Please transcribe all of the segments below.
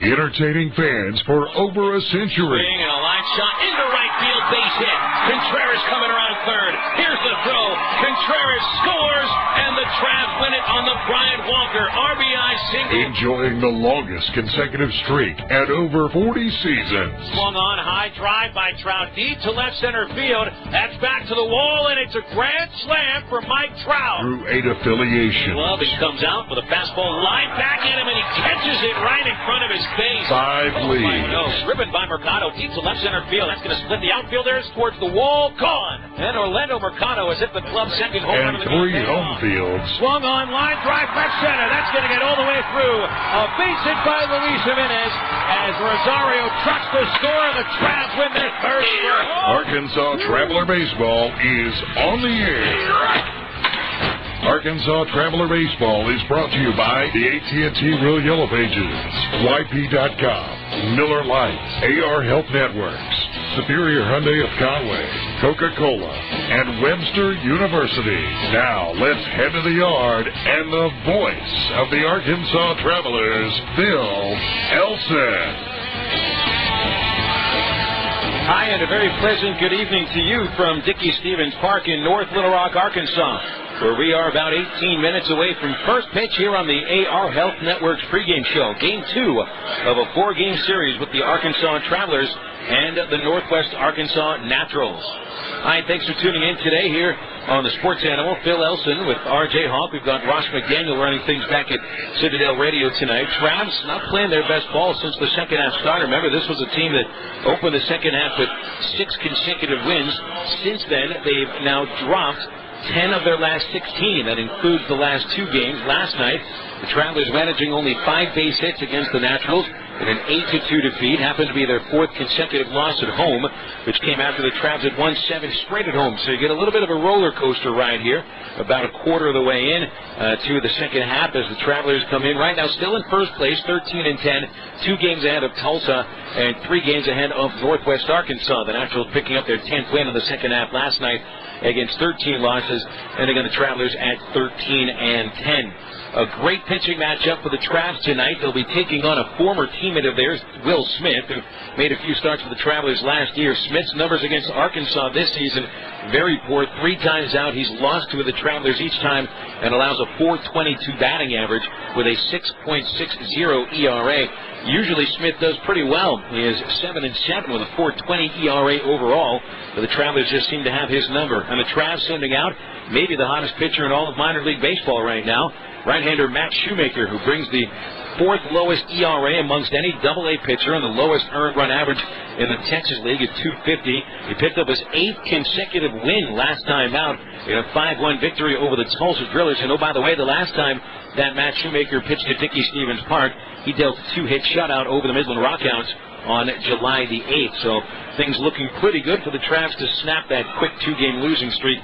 entertaining fans for over a century. Swing and a line shot into right field, base hit. Contreras coming around third. Here's the throw. Contreras scores, and the Travs win it on the Brian Walker RBI single. Enjoying the longest consecutive streak at over 40 seasons. Swung on, high drive by Trout, deep to left center field. That's back to the wall, and it's a grand slam for Mike Trout. Through 8 affiliations. Loving comes out with a fastball line back at him, and he catches it right in front of his face. 5 leads. No, driven by Mercado, deep to left center field. That's going to split the outfielders towards the wall. Gone. And Orlando Mercado has hit the club's second home run And of the 3 home fields. Swung on, line drive, left center. That's going to get all the way through. A base hit by Luis Jimenez as Rosario trucks the score, and the Travs win their third straight. Arkansas Traveler Baseball is on the air. Arkansas Traveler Baseball is brought to you by the AT&T Real Yellow Pages, YP.com, Miller Lite, AR Health Networks, Superior Hyundai of Conway, Coca-Cola, and Webster University. Now, let's head to the yard and the voice of the Arkansas Travelers, Bill Elson. Hi, and a very pleasant good evening to you from Dickey Stevens Park in North Little Rock, Arkansas, where we are about 18 minutes away from first pitch here on the AR Health Network's pregame show. Game 2 of a 4-game series with the Arkansas Travelers and the Northwest Arkansas Naturals. Hi, thanks for tuning in today here on the Sports Animal. Phil Elson with R.J. Hawk. We've got Ross McDaniel running things back at Citadel Radio tonight. Travs not playing their best ball since the second half start. Remember, this was a team that opened the second half with 6 consecutive wins. Since then, they've now dropped 10 of their last 16. That includes the last 2 games. Last night, the Travelers managing only 5 base hits against the Naturals in an 8-2 defeat. Happened to be their 4th consecutive loss at home, which came after the Travs had won 7 straight at home. So you get a little bit of a roller coaster ride here, about a quarter of the way in to the second half as the Travelers come in right now still in first place, 13-10, 2 games ahead of Tulsa and 3 games ahead of Northwest Arkansas. The Naturals picking up their 10th win in the second half last night against 13 losses, and again the Travelers at 13-10. A great pitching matchup for the Travs tonight. They'll be taking on a former teammate of theirs, Will Smith, who made a few starts for the Travelers last year. Smith's numbers against Arkansas this season, very poor. 3 times out, he's lost to the Travelers each time and allows a .422 batting average with a 6.60 ERA. Usually Smith does pretty well. He is 7-7 with a .420 ERA overall, but the Travelers just seem to have his number. And the Travs sending out maybe the hottest pitcher in all of minor league baseball right now, right-hander Matt Shoemaker, who brings the 4th lowest ERA amongst any Double-A pitcher and the lowest earned run average in the Texas League at .250. He picked up his 8th consecutive win last time out in a 5-1 victory over the Tulsa Drillers. And oh, by the way, the last time that Matt Shoemaker pitched at Dickey Stevens Park, he dealt a 2-hit shutout over the Midland Rockhounds on July the 8th. So things looking pretty good for the Travs to snap that quick 2-game losing streak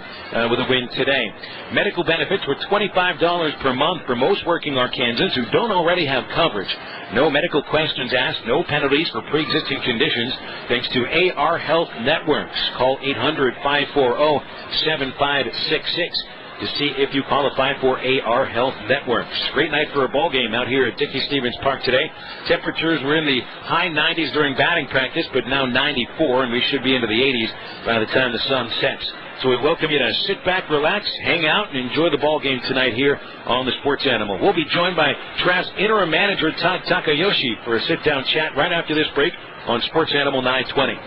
with a win today. Medical benefits were $25 per month for most working Arkansans who don't already have coverage. No medical questions asked, no penalties for pre-existing conditions, thanks to AR Health Networks. Call 800-540-7566. to see if you qualify for AR Health Networks. Great night for a ball game out here at Dickey Stevens Park today. Temperatures were in the high 90s during batting practice, but now 94, and we should be into the 80s by the time the sun sets. So we welcome you to sit back, relax, hang out, and enjoy the ball game tonight here on the Sports Animal. We'll be joined by Travs interim manager Todd Takayoshi for a sit-down chat right after this break on Sports Animal 920.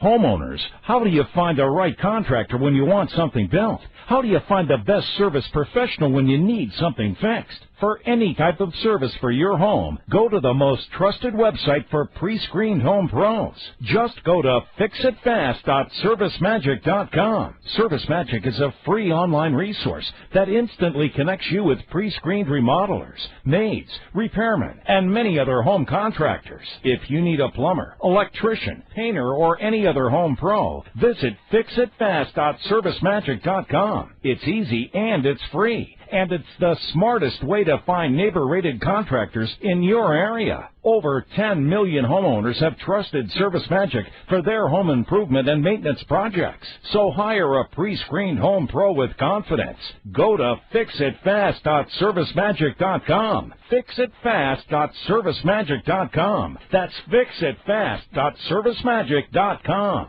Homeowners, how do you find the right contractor when you want something built? How do you find the best service professional when you need something fixed? For any type of service for your home, go to the most trusted website for pre-screened home pros. Just go to fixitfast.servicemagic.com. ServiceMagic is a free online resource that instantly connects you with pre-screened remodelers, maids, repairmen, and many other home contractors. If you need a plumber, electrician, painter, or any other home pro, visit fixitfast.servicemagic.com. It's easy and it's free. And it's the smartest way to find neighbor-rated contractors in your area. Over 10 million homeowners have trusted ServiceMagic for their home improvement and maintenance projects. So hire a pre-screened home pro with confidence. Go to fixitfast.servicemagic.com. fixitfast.servicemagic.com. That's fixitfast.servicemagic.com.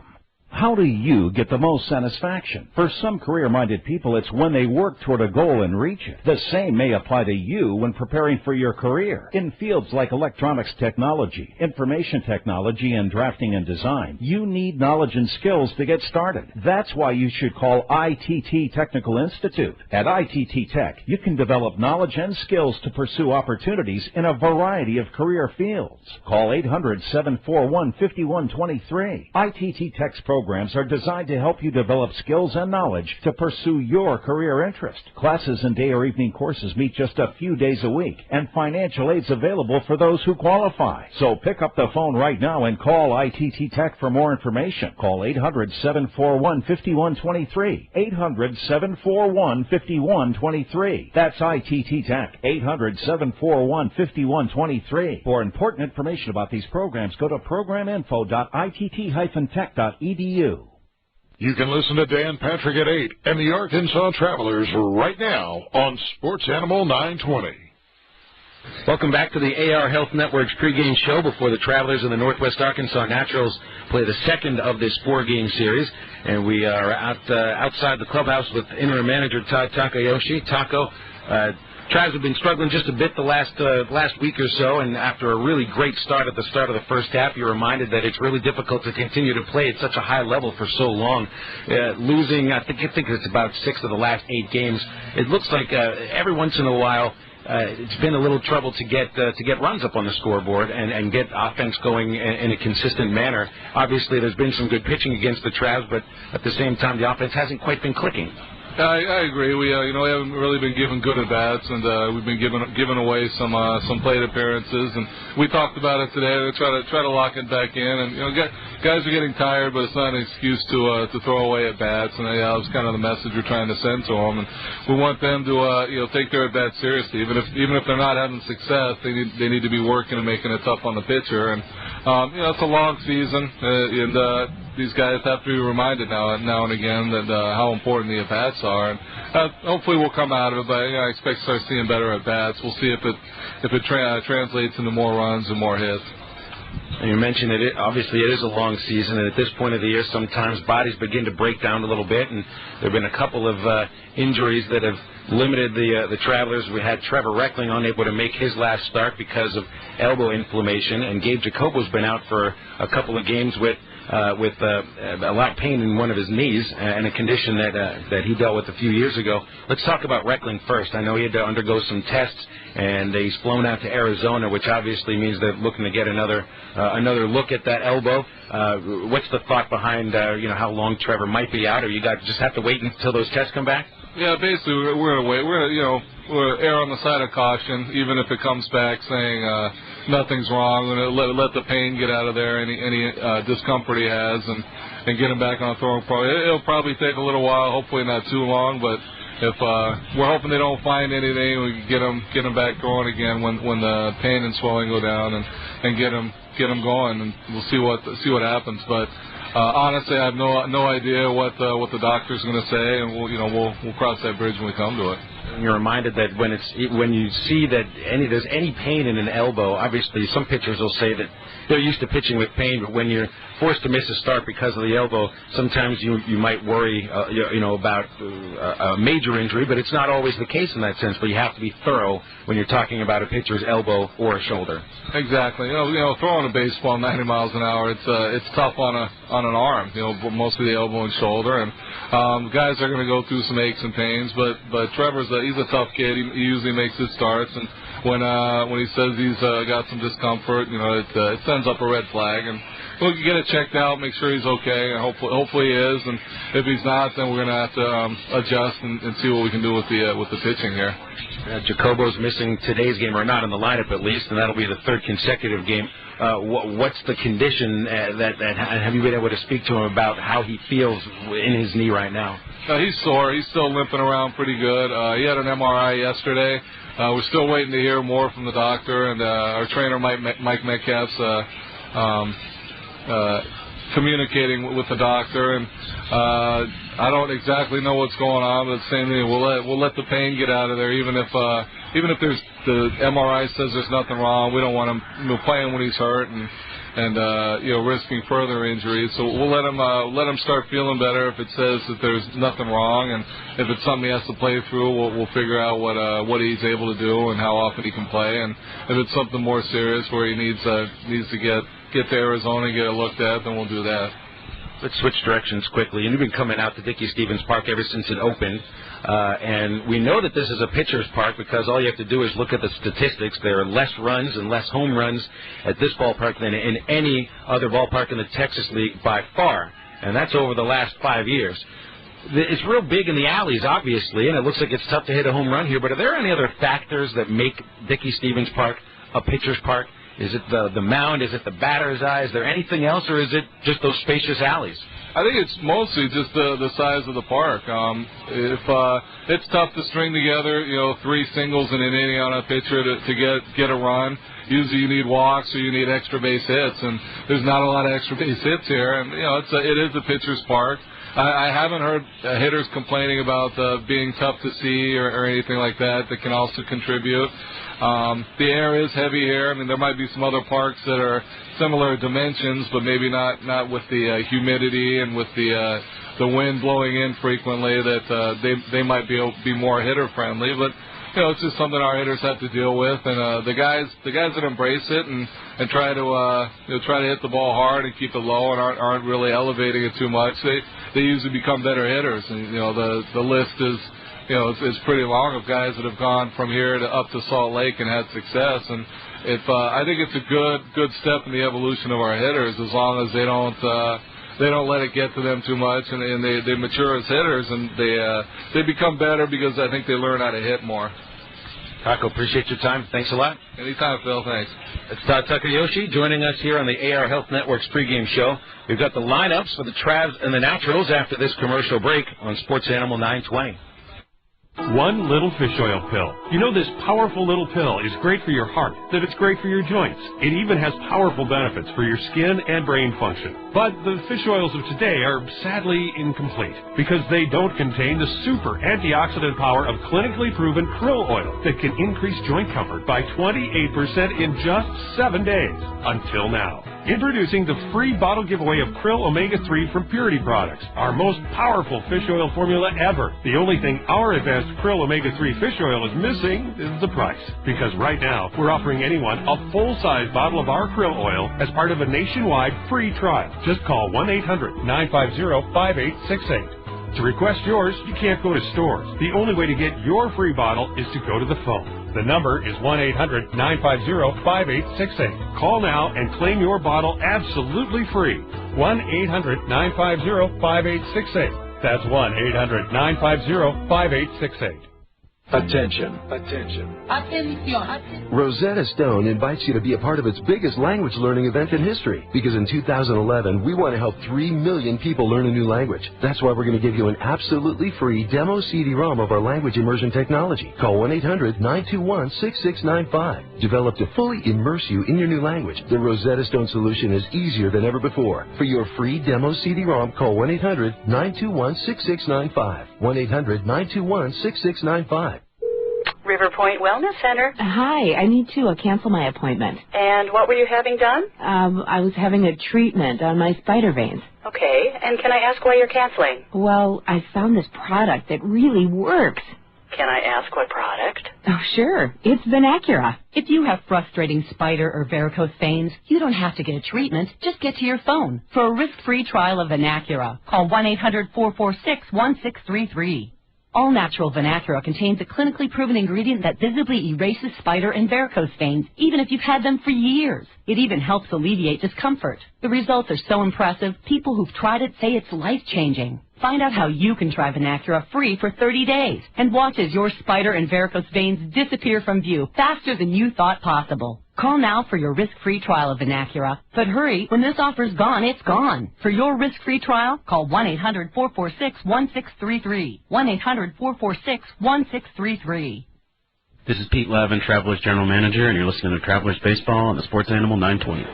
How do you get the most satisfaction? For some career-minded people, it's when they work toward a goal and reach it. The same may apply to you when preparing for your career. In fields like electronics technology, information technology, and drafting and design, you need knowledge and skills to get started. That's why you should call ITT Technical Institute. At ITT Tech, you can develop knowledge and skills to pursue opportunities in a variety of career fields. Call 800-741-5123. ITT Tech's programs are designed to help you develop skills and knowledge to pursue your career interest. Classes and day or evening courses meet just a few days a week, and financial aid's available for those who qualify. So pick up the phone right now and call ITT Tech for more information. Call 800-741-5123. 800-741-5123. That's ITT Tech. 800-741-5123. For important information about these programs, go to programininfo.itt-tech.edu. You can listen to Dan Patrick at 8 and the Arkansas Travelers right now on Sports Animal 920. Welcome back to the AR Health Network's pregame show before the Travelers and the Northwest Arkansas Naturals play the second of this four-game series. And we are outside the clubhouse with interim manager Todd Takayoshi. Taco, Travs have been struggling just a bit the last week or so, and after a really great start at the start of the first half, you're reminded that it's really difficult to continue to play at such a high level for so long. Losing, I think it's about 6 of the last 8 games. It looks like every once in a while it's been a little trouble to get runs up on the scoreboard and get offense going in a consistent manner. Obviously, there's been some good pitching against the Travs, but at the same time, the offense hasn't quite been clicking. I agree. We haven't really been given good at bats, and we've been giving away some plate appearances. And we talked about it today. We try to lock it back in. And guys are getting tired, but it's not an excuse to throw away at bats. And that was kind of the message we're trying to send to them. And we want them to take their at bats seriously. Even if they're not having success, they need to be working and making it tough on the pitcher. And it's a long season, and these guys have to be reminded now and again that how important the at-bats are. And hopefully we'll come out of it, but I expect to start seeing better at-bats. We'll see if it translates into more runs and more hits. And you mentioned it. Obviously, it is a long season, and at this point of the year, sometimes bodies begin to break down a little bit, and there have been a couple of injuries that have limited the Travelers. We had Trevor Reckling unable to make his last start because of elbow inflammation, and Gabe Jacobo's been out for a couple of games with a lot of pain in one of his knees and a condition that he dealt with a few years ago. Let's talk about Reckling first. I know he had to undergo some tests, and he's flown out to Arizona, which obviously means they're looking to get another look at that elbow. What's the thought behind how long Trevor might be out, or you guys just have to wait until those tests come back? Yeah, basically we're gonna wait. We'll err on the side of caution, even if it comes back saying nothing's wrong. We're gonna let the pain get out of there, any discomfort he has, and get him back on a throwing pro. It'll probably take a little while, hopefully not too long, but if we're hoping they don't find anything, we can get him back going again when the pain and swelling go down, and get him going, and we'll see what happens. But honestly, I have no idea what the doctor's going to say, and we'll cross that bridge when we come to it. You're reminded that when you see that there's any pain in an elbow, obviously some pitchers will say that they're used to pitching with pain, but when you're forced to miss a start because of the elbow, sometimes you might worry about a major injury, but it's not always the case in that sense. But you have to be thorough when you're talking about a pitcher's elbow or a shoulder. Exactly. Throwing a baseball 90 miles an hour, it's tough on an arm. Mostly the elbow and shoulder, and guys are going to go through some aches and pains. But Trevor's he's a tough kid. He usually makes his starts, and when he says he's got some discomfort, it sends up a red flag, and we'll get it checked out, make sure he's okay, and hopefully he is. And if he's not, then we're going to have to adjust and see what we can do with the pitching here. Jacobo's missing today's game, or not in the lineup at least, and that'll be the third consecutive game. What's the condition that have you been able to speak to him about how he feels in his knee right now? He's sore. He's still limping around pretty good. He had an MRI yesterday. We're still waiting to hear more from the doctor, and our trainer, Mike Metcalf's communicating with the doctor, and I don't exactly know what's going on, but same thing. We'll let the pain get out of there, even if there's the MRI says there's nothing wrong. We don't want him playing when he's hurt and risking further injuries. So we'll let him start feeling better if it says that there's nothing wrong, and if it's something he has to play through, we'll figure out what he's able to do and how often he can play. And if it's something more serious where he needs to get to Arizona and get it looked at, then we'll do that. Let's switch directions quickly. And you've been coming out to Dickey-Stephens Park ever since it opened. And we know that this is a pitcher's park because all you have to do is look at the statistics. There are less runs and less home runs at this ballpark than in any other ballpark in the Texas League by far. And that's over the last 5 years. It's real big in the alleys, obviously, and it looks like it's tough to hit a home run here. But are there any other factors that make Dickey-Stephens Park a pitcher's park? Is it the mound? Is it the batter's eye? Is there anything else, or is it just those spacious alleys? I think it's mostly just the size of the park. If it's tough to string together, 3 singles in an inning on a pitcher to get a run. Usually you need walks or you need extra base hits, and there's not a lot of extra base hits here. And it is a pitcher's park. I haven't heard hitters complaining about being tough to see or anything like that can also contribute. The air is heavy here. I mean, there might be some other parks that are similar dimensions, but maybe not with the humidity and with the wind blowing in frequently that they might be more hitter friendly. But it's just something our hitters have to deal with, and the guys that embrace it and try to hit the ball hard and keep it low and aren't really elevating it too much, they usually become better hitters. And the list is it's pretty long of guys that have gone from here to up to Salt Lake and had success. And I think it's a good step in the evolution of our hitters, as long as they don't let it get to them too much, and they mature as hitters, and they become better because I think they learn how to hit more. Taco, appreciate your time. Thanks a lot. Anytime, Phil. Thanks. It's Todd Takayoshi joining us here on the AR Health Network's pregame show. We've got the lineups for the Travs and the Naturals after this commercial break on Sports Animal 920. One little fish oil pill. You know this powerful little pill is great for your heart, that it's great for your joints. It even has powerful benefits for your skin and brain function. But the fish oils of today are sadly incomplete because they don't contain the super antioxidant power of clinically proven krill oil that can increase joint comfort by 28% in just 7 days. Until now. Introducing the free bottle giveaway of Krill Omega-3 from Purity Products, our most powerful fish oil formula ever. The only thing our advanced Krill Omega-3 fish oil is missing is the price. Because right now, we're offering anyone a full-size bottle of our krill oil as part of a nationwide free trial. Just call 1-800-950-5868. To request yours, you can't go to stores. The only way to get your free bottle is to go to the phone. The number is 1-800-950-5868. Call now and claim your bottle absolutely free. 1-800-950-5868. That's 1-800-950-5868. Attention. Rosetta Stone invites you to be a part of its biggest language learning event in history. Because in 2011, we want to help 3 million people learn a new language. That's why we're going to give you an absolutely free demo CD-ROM of our language immersion technology. Call 1-800-921-6695. Developed to fully immerse you in your new language, the Rosetta Stone solution is easier than ever before. For your free demo CD-ROM, call 1-800-921-6695. 1-800-921-6695. River Point Wellness Center. Hi, I need to cancel my appointment. And what were you having done? I was having a treatment on my spider veins. Okay, and can I ask why you're canceling? Well, I found this product that really works. Can I ask what product? Oh, sure. It's Venacura. If you have frustrating spider or varicose veins, you don't have to get a treatment. Just get to your phone. For a risk-free trial of Venacura, call 1-800-446-1633. All-natural Venacura contains a clinically proven ingredient that visibly erases spider and varicose veins, even if you've had them for years. It even helps alleviate discomfort. The results are so impressive, people who've tried it say it's life-changing. Find out how you can try Venacura free for 30 days and watch as your spider and varicose veins disappear from view faster than you thought possible. Call now for your risk-free trial of Venacura. But hurry, when this offer's gone, it's gone. For your risk-free trial, call 1-800-446-1633. 1-800-446-1633. This is Pete Lavin, Travelers General Manager, and you're listening to Travelers Baseball on the Sports Animal 920.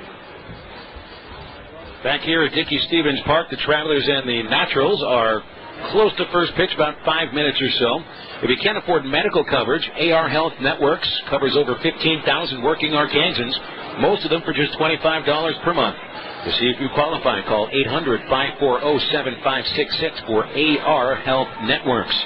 Back here at Dickey-Stevens Park, the Travelers and the Naturals are close to first pitch, about 5 minutes or so. If you can't afford medical coverage, AR Health Networks covers over 15,000 working Arkansans, most of them for just $25 per month. To see if you qualify, call 800-540-7566 for AR Health Networks.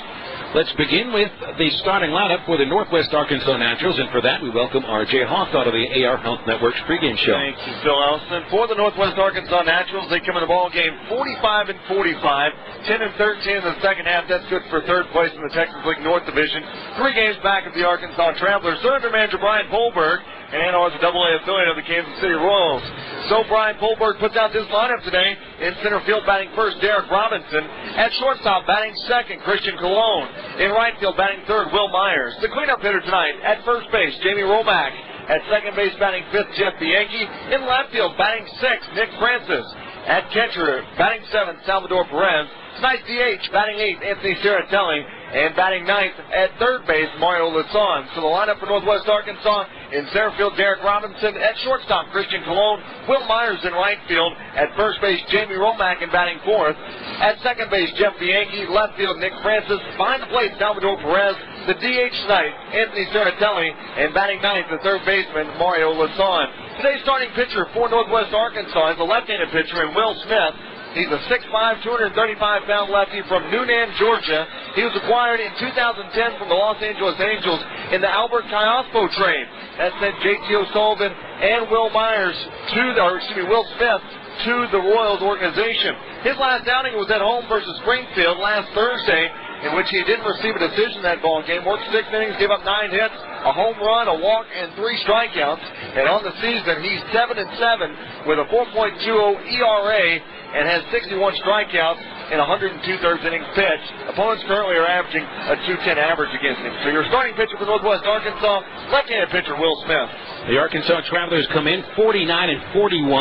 Let's begin with the starting lineup for the Northwest Arkansas Naturals, and for that we welcome R.J. Hawthorne of the AR Health Network's pregame show. Thank you, Phil Ellison. For the Northwest Arkansas Naturals, they come in the ball game 45-45, 10-13 in the second half. That's good for third place in the Texas League North Division. 3 games back of the Arkansas Travelers. Third manager Brian Polberg, and Anar's a AA affiliate of the Kansas City Royals. So Brian Polberg puts out this lineup today. In center field, batting first, Derrick Robinson. At shortstop, batting second, Christian Colon. In right field, batting third, Will Myers. The cleanup hitter tonight, at first base, Jamie Romack. At second base, batting fifth, Jeff Bianchi. In left field, batting sixth, Nick Francis. At catcher, batting seventh, Salvador Perez. Tonight's DH, batting eighth, Anthony Serratelli. And batting ninth at third base, Mario Lason. So the lineup for Northwest Arkansas: in center field, Derrick Robinson. At shortstop, Christian Colon. Will Myers in right field. At first base, Jamie Romack, and batting fourth. At second base, Jeff Bianchi. Left field, Nick Francis. Behind the plate, Salvador Perez. The DH tonight, Anthony Serratelli. And batting ninth, the third baseman, Mario Lason. Today's starting pitcher for Northwest Arkansas is a left-handed pitcher in Will Smith. He's a 6'5", 235-pound lefty from Newnan, Georgia. He was acquired in 2010 from the Los Angeles Angels in the Albert Kiospo trade. That sent J.T. O'Sullivan and Will Smith to the Royals organization. His last outing was at home versus Springfield last Thursday, in which he didn't receive a decision that ball game. Worked 6 innings, gave up 9 hits, a home run, a walk, and 3 strikeouts. And on the season, he's 7-7 with a 4.20 ERA. And has 61 strikeouts in 102 thirds innings pitched. Opponents currently are averaging a .210 average against him. So your starting pitcher for Northwest Arkansas, left-handed pitcher Will Smith. The Arkansas Travelers come in 49-41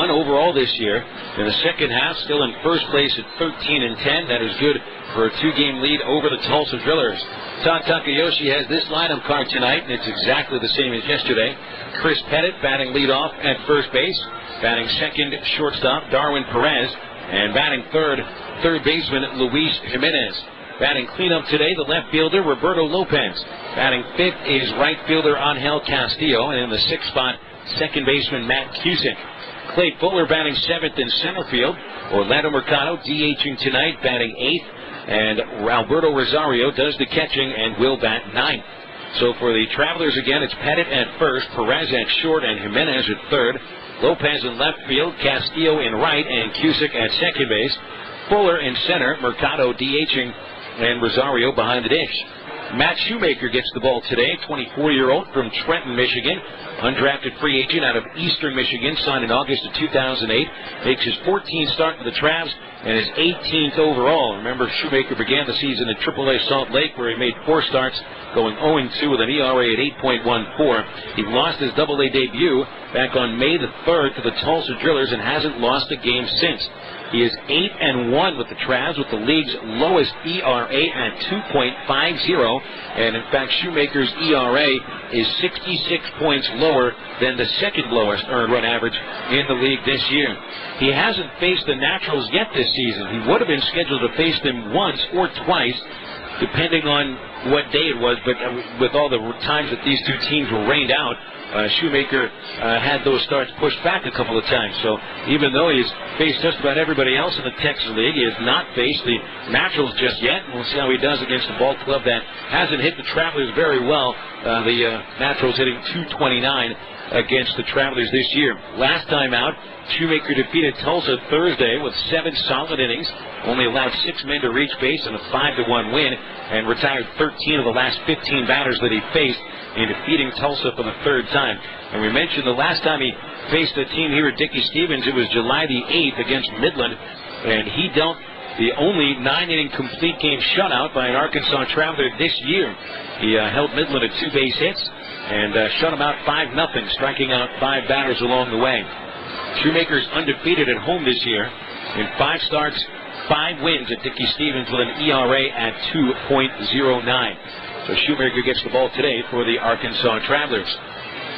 overall this year. In the second half, still in first place at 13-10. That is good for a 2-game lead over the Tulsa Drillers. Todd Takayoshi has this lineup card tonight, and it's exactly the same as yesterday. Chris Pettit batting leadoff at first base. Batting second, shortstop Darwin Perez. And batting third baseman Luis Jimenez. Batting cleanup today, the left fielder Roberto Lopez. Batting fifth is right fielder Angel Castillo. And in the sixth spot, second baseman Matt Cusick. Clay Fuller batting seventh in center field. Orlando Mercado DHing tonight, batting eighth. And Alberto Rosario does the catching and will bat ninth. So for the Travelers again, it's Pettit at first, Perez at short, and Jimenez at third. Lopez in left field, Castillo in right, and Cusick at second base. Fuller in center, Mercado DHing, and Rosario behind the dish. Matt Shoemaker gets the ball today, 24-year-old from Trenton, Michigan. Undrafted free agent out of Eastern Michigan, signed in August of 2008. Makes his 14th start for the Travs and his 18th overall. Remember, Shoemaker began the season at AAA Salt Lake, where he made 4 starts, going 0-2 with an ERA at 8.14. He lost his AA debut back on May the 3rd to the Tulsa Drillers and hasn't lost a game since. He is 8-1 with the Travs, with the league's lowest ERA at 2.50. And in fact, Shoemaker's ERA is 66 points lower than the second lowest earned run average in the league this year. He hasn't faced the Naturals yet this season. He would have been scheduled to face them once or twice, depending on what day it was, but with all the times that these two teams were rained out, Shoemaker had those starts pushed back a couple of times. So even though he's faced just about everybody else in the Texas League, he has not faced the Naturals just yet. We'll see how he does against a ball club that hasn't hit the Travelers very well. The Naturals hitting .229 against the Travelers this year. Last time out, Shoemaker defeated Tulsa Thursday with 7 solid innings, only allowed 6 men to reach base in a 5-1 win, and retired 13 of the last 15 batters that he faced in defeating Tulsa for the 3rd time. And we mentioned the last time he faced a team here at Dickey-Stevens, it was July the 8th against Midland, and he dealt the only 9-inning complete game shutout by an Arkansas Traveler this year. He held Midland at 2 base hits and shut him out 5-0, striking out 5 batters along the way. Shoemaker's undefeated at home this year in 5 starts, 5 wins at Dickey Stevens with an ERA at 2.09. So Shoemaker gets the ball today for the Arkansas Travelers.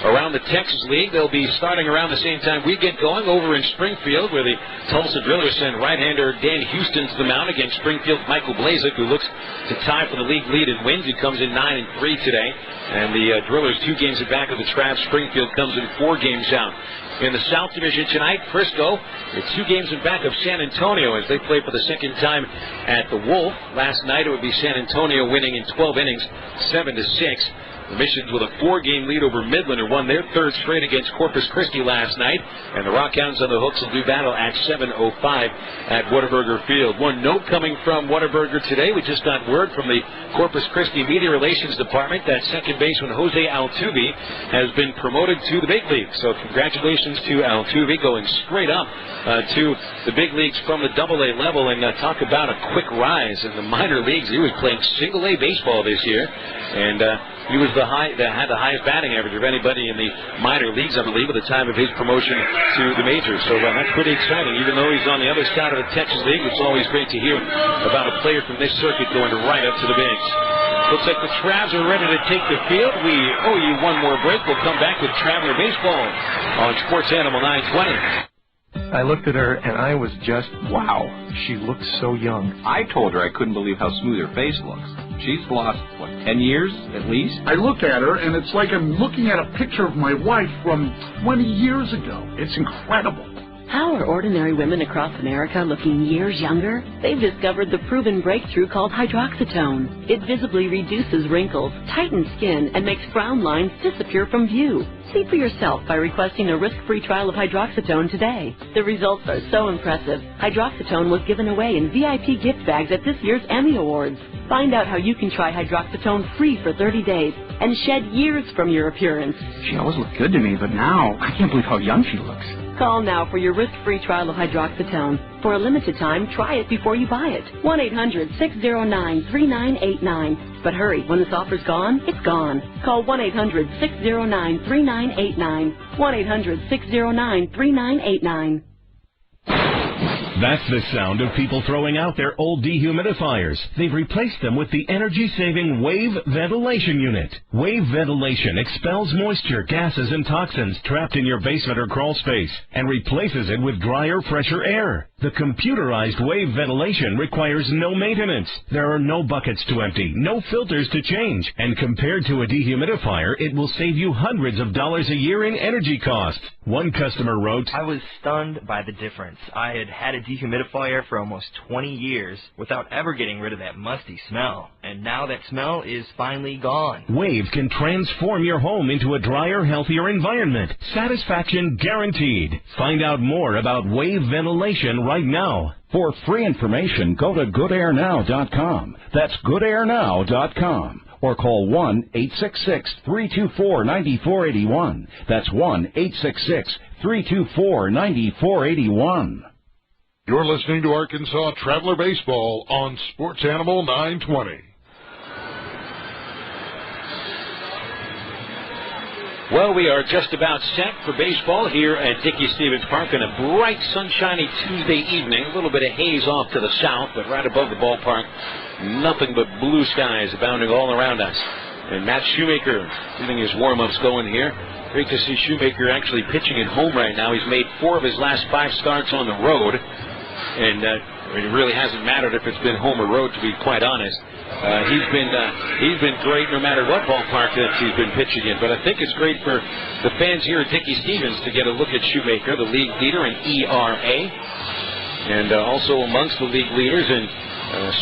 Around the Texas League, they'll be starting around the same time we get going over in Springfield, where the Tulsa Drillers send right-hander Dan Houston to the mound against Springfield's Michael Blazek, who looks to tie for the league lead in wins. He comes in 9-3 today, and the Drillers 2 games back of the Travs. Springfield comes in 4 games out. In the South Division tonight, Frisco is 2 games in back of San Antonio as they play for the second time at the Wolf. Last night it would be San Antonio winning in 12 innings, 7-6. The Missions with a 4-game lead over Midland, who won their 3rd straight against Corpus Christi last night. And the Rockhounds on the hooks will do battle at 7:05 at Whataburger Field. One note coming from Whataburger today. We just got word from the Corpus Christi Media Relations Department that second baseman Jose Altuve has been promoted to the big leagues. So congratulations to Altuve, going straight up to the big leagues from the AA level. And talk about a quick rise in the minor leagues. He was playing single-A baseball this year. And he was had the highest batting average of anybody in the minor leagues, I believe, at the time of his promotion to the majors. So that's pretty exciting. Even though he's on the other side of the Texas League, it's always great to hear about a player from this circuit going right up to the bigs. Looks like the Travs are ready to take the field. We owe you one more break. We'll come back with Traveler Baseball on Sports Animal 920. I looked at her, and I was just, wow. She looks so young. I told her I couldn't believe how smooth her face looks. She's lost, 10 years at least? I look at her, and it's like I'm looking at a picture of my wife from 20 years ago. It's incredible. How are ordinary women across America looking years younger? They've discovered the proven breakthrough called hydroxytone. It visibly reduces wrinkles, tightens skin, and makes frown lines disappear from view. See for yourself by requesting a risk-free trial of hydroxytone today. The results are so impressive. Hydroxytone was given away in VIP gift bags at this year's Emmy Awards. Find out how you can try hydroxytone free for 30 days and shed years from your appearance. She always looked good to me, but now I can't believe how young she looks. Call now for your risk-free trial of hydroxytone. For a limited time, try it before you buy it. 1-800-609-3989. But hurry, when this offer's gone, it's gone. Call 1-800-609-3989. 1-800-609-3989. That's the sound of people throwing out their old dehumidifiers. They've replaced them with the energy-saving Wave Ventilation Unit. Wave Ventilation expels moisture, gases, and toxins trapped in your basement or crawl space and replaces it with drier, fresher air. The computerized Wave Ventilation requires no maintenance. There are no buckets to empty, no filters to change, and compared to a dehumidifier, it will save you hundreds of dollars a year in energy costs. One customer wrote, I was stunned by the difference. I had had a dehumidifier for almost 20 years without ever getting rid of that musty smell. And now that smell is finally gone. Wave can transform your home into a drier, healthier environment. Satisfaction guaranteed. Find out more about Wave Ventilation right now. For free information, go to goodairnow.com. That's goodairnow.com. Or call 1-866-324-9481. That's 1-866-324-9481. You're listening to Arkansas Traveler Baseball on Sports Animal 920. Well, we are just about set for baseball here at Dickey Stevens Park on a bright, sunshiny Tuesday evening. A little bit of haze off to the south, but right above the ballpark, nothing but blue skies abounding all around us. And Matt Shoemaker getting his warm-ups going here. Great to see Shoemaker actually pitching at home right now. He's made 4 of his last 5 starts on the road. And it really hasn't mattered if it's been home or road, to be quite honest. He's been great no matter what ballpark that he's been pitching in. But I think it's great for the fans here at Dickey Stevens to get a look at Shoemaker, the league leader in ERA, and also amongst the league leaders in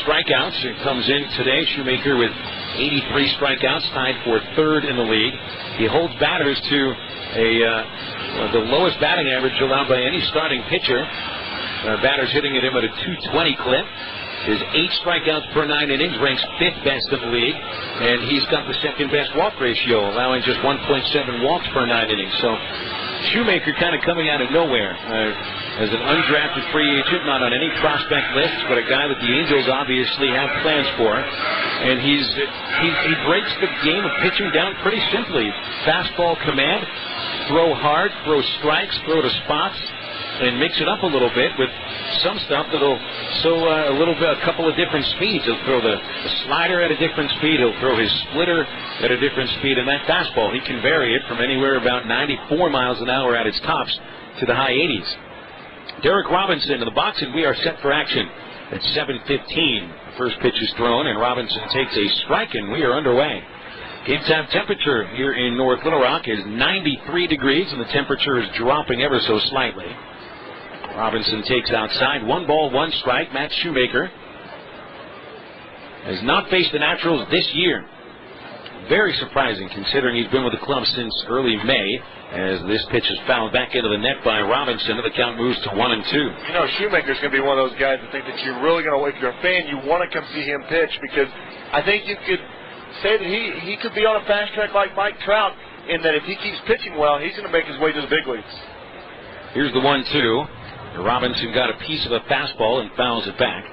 strikeouts. It comes in today, Shoemaker with 83 strikeouts, tied for 3rd in the league. He holds batters to the lowest batting average allowed by any starting pitcher. Batters hitting at him at a 220 clip. His 8 strikeouts per 9 innings ranks 5th best in the league, and he's got the 2nd best walk ratio, allowing just 1.7 walks per 9 innings. So Shoemaker kind of coming out of nowhere as an undrafted free agent, not on any prospect list, but a guy that the Angels obviously have plans for. And he breaks the game of pitching down pretty simply. Fastball command, throw hard, throw strikes, throw to spots, and mix it up a little bit with some stuff that'll a couple of different speeds. He'll throw the slider at a different speed. He'll throw his splitter at a different speed. And that fastball, he can vary it from anywhere about 94 miles an hour at its tops to the high 80s. Derrick Robinson in the box, and we are set for action at 7:15. The first pitch is thrown, and Robinson takes a strike, and we are underway. Game time temperature here in North Little Rock is 93 degrees, and the temperature is dropping ever so slightly. Robinson takes outside. 1 ball, 1 strike. Matt Shoemaker has not faced the Naturals this year. Very surprising considering he's been with the club since early May, as this pitch is fouled back into the net by Robinson, and the count moves to 1-2. You know, Shoemaker's going to be one of those guys that think that you're really going to, if you're a fan, you want to come see him pitch, because I think you could say that he could be on a fast track like Mike Trout, in that if he keeps pitching well, he's going to make his way to the big leagues. Here's the 1-2. Robinson got a piece of a fastball and fouls it back.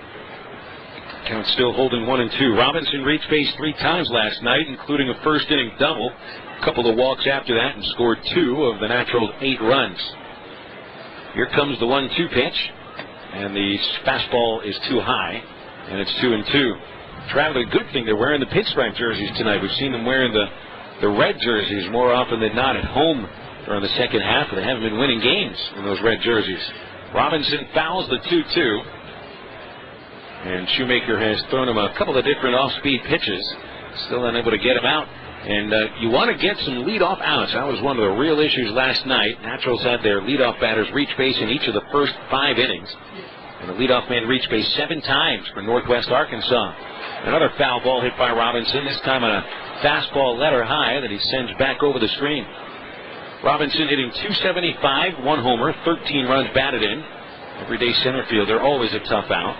Count still holding 1-2. Robinson reached base 3 times last night, including a first inning double, a couple of walks after that, and scored 2 of the Naturals' 8 runs. Here comes the 1-2 pitch, and the fastball is too high, and it's 2-2. Travel, a good thing they're wearing the pinstripe jerseys tonight. We've seen them wearing the red jerseys more often than not at home during the second half, but they haven't been winning games in those red jerseys. Robinson fouls the 2-2, and Shoemaker has thrown him a couple of different off-speed pitches, still unable to get him out. And you want to get some leadoff outs. That was one of the real issues last night. Naturals had their leadoff batters reach base in each of the first 5 innings, and the leadoff man reached base 7 times for Northwest Arkansas. Another foul ball hit by Robinson, this time on a fastball letter high that he sends back over the screen. Robinson hitting .275, 1 homer, 13 runs batted in. Everyday center fielder, always a tough out.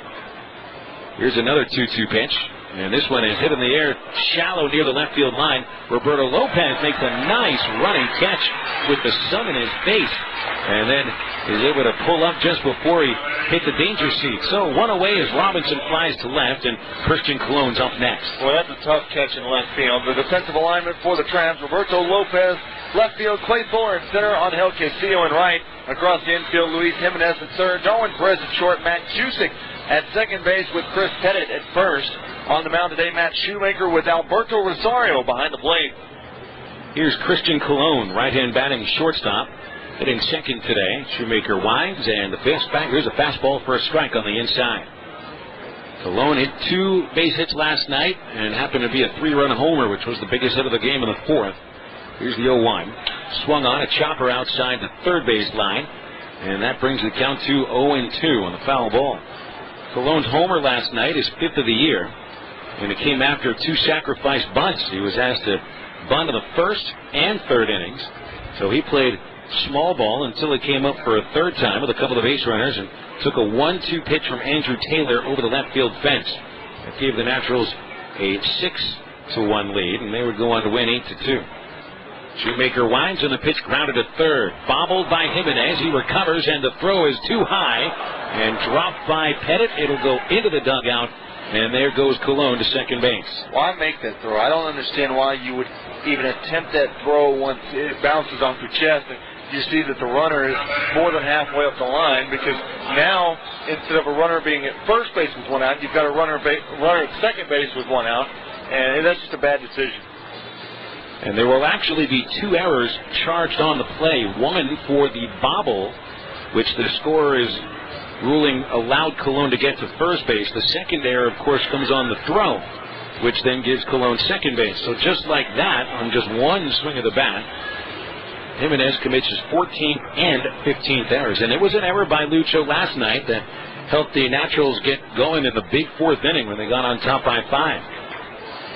Here's another 2-2 pitch, and this one is hit in the air, shallow near the left field line. Roberto Lopez makes a nice running catch with the sun in his face, and then is able to pull up just before he hit the danger seat. So 1 away as Robinson flies to left, and Christian Cologne's up next. Well, that's a tough catch in left field. The defensive alignment for the Tramps: Roberto Lopez, left field, Clay Thor in center, on Angel Castillo in right. Across the infield, Luis Jimenez at third, Darwin Perez at short, Matt Cusick at second base with Chris Pettit at first. On the mound today, Matt Shoemaker with Alberto Rosario behind the plate. Here's Christian Cologne, right-hand batting shortstop, hitting second today. Shoemaker winds, and here's a fastball for a strike on the inside. Cologne hit 2 base hits last night and happened to be a 3-run homer, which was the biggest hit of the game in the 4th. Here's the 0-1. Swung on, a chopper outside the third base line, and that brings the count to 0-2 on the foul ball. Cologne's homer last night is 5th of the year, and it came after 2 sacrifice bunts. He was asked to bunt in the first and third innings, so he played small ball until it came up for a third time with a couple of base runners and took a 1-2 pitch from Andrew Taylor over the left field fence. That gave the Naturals a 6-1 lead, and they would go on to win 8-2. Shoemaker winds, and the pitch grounded to third. Bobbled by Jimenez. He recovers, and the throw is too high and dropped by Pettit. It'll go into the dugout, and there goes Cologne to second base. Why make that throw? I don't understand why you would even attempt that throw once it bounces off your chest. And you see that the runner is more than halfway up the line, because now, instead of a runner being at first base with 1 out, you've got a runner at second base with 1 out, and that's just a bad decision. And there will actually be 2 errors charged on the play. One for the bobble, which the scorer is ruling allowed Cologne to get to first base. The second error, of course, comes on the throw, which then gives Cologne second base. So just like that, on just 1 swing of the bat, Jimenez commits his 14th and 15th errors. And it was an error by Lucho last night that helped the Naturals get going in the big 4th inning when they got on top by 5.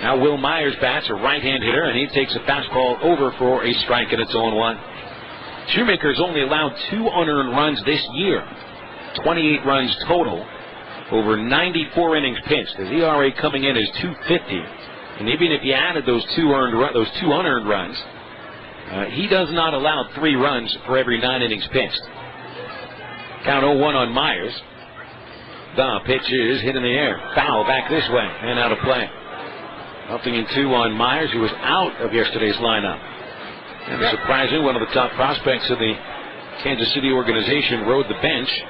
Now Will Myers bats, a right-hand hitter, and he takes a fastball over for a strike, and it's 0-1. Shoemaker's only allowed 2 unearned runs this year. 28 runs total over 94 innings pitched. His ERA coming in is 2.50, and even if you added those two unearned runs, he does not allow 3 runs for every 9 innings pitched. Count 0-1 on Myers. The pitch is hit in the air. Foul back this way and out of play. 0-2 on Myers, who was out of yesterday's lineup. And surprisingly, one of the top prospects of the Kansas City organization rode the bench.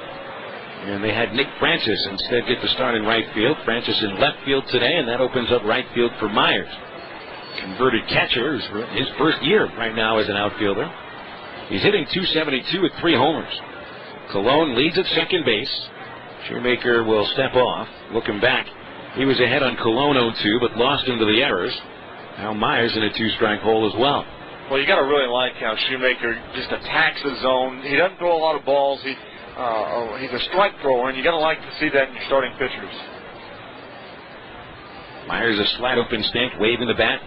And they had Nick Francis instead get the start in right field. Francis in left field today, and that opens up right field for Myers. Converted catcher, his first year right now as an outfielder. He's hitting .272 with 3 homers. Colon leads at second base. Shoemaker will step off. Looking back, he was ahead on Colon 0-2, but lost into the errors. Now Myers in a 2-strike hole as well. Well, you got to really like how Shoemaker just attacks the zone. He doesn't throw a lot of balls. He's a strike thrower, and you got to like to see that in your starting pitchers. Myers a slight open stance, waving the bat.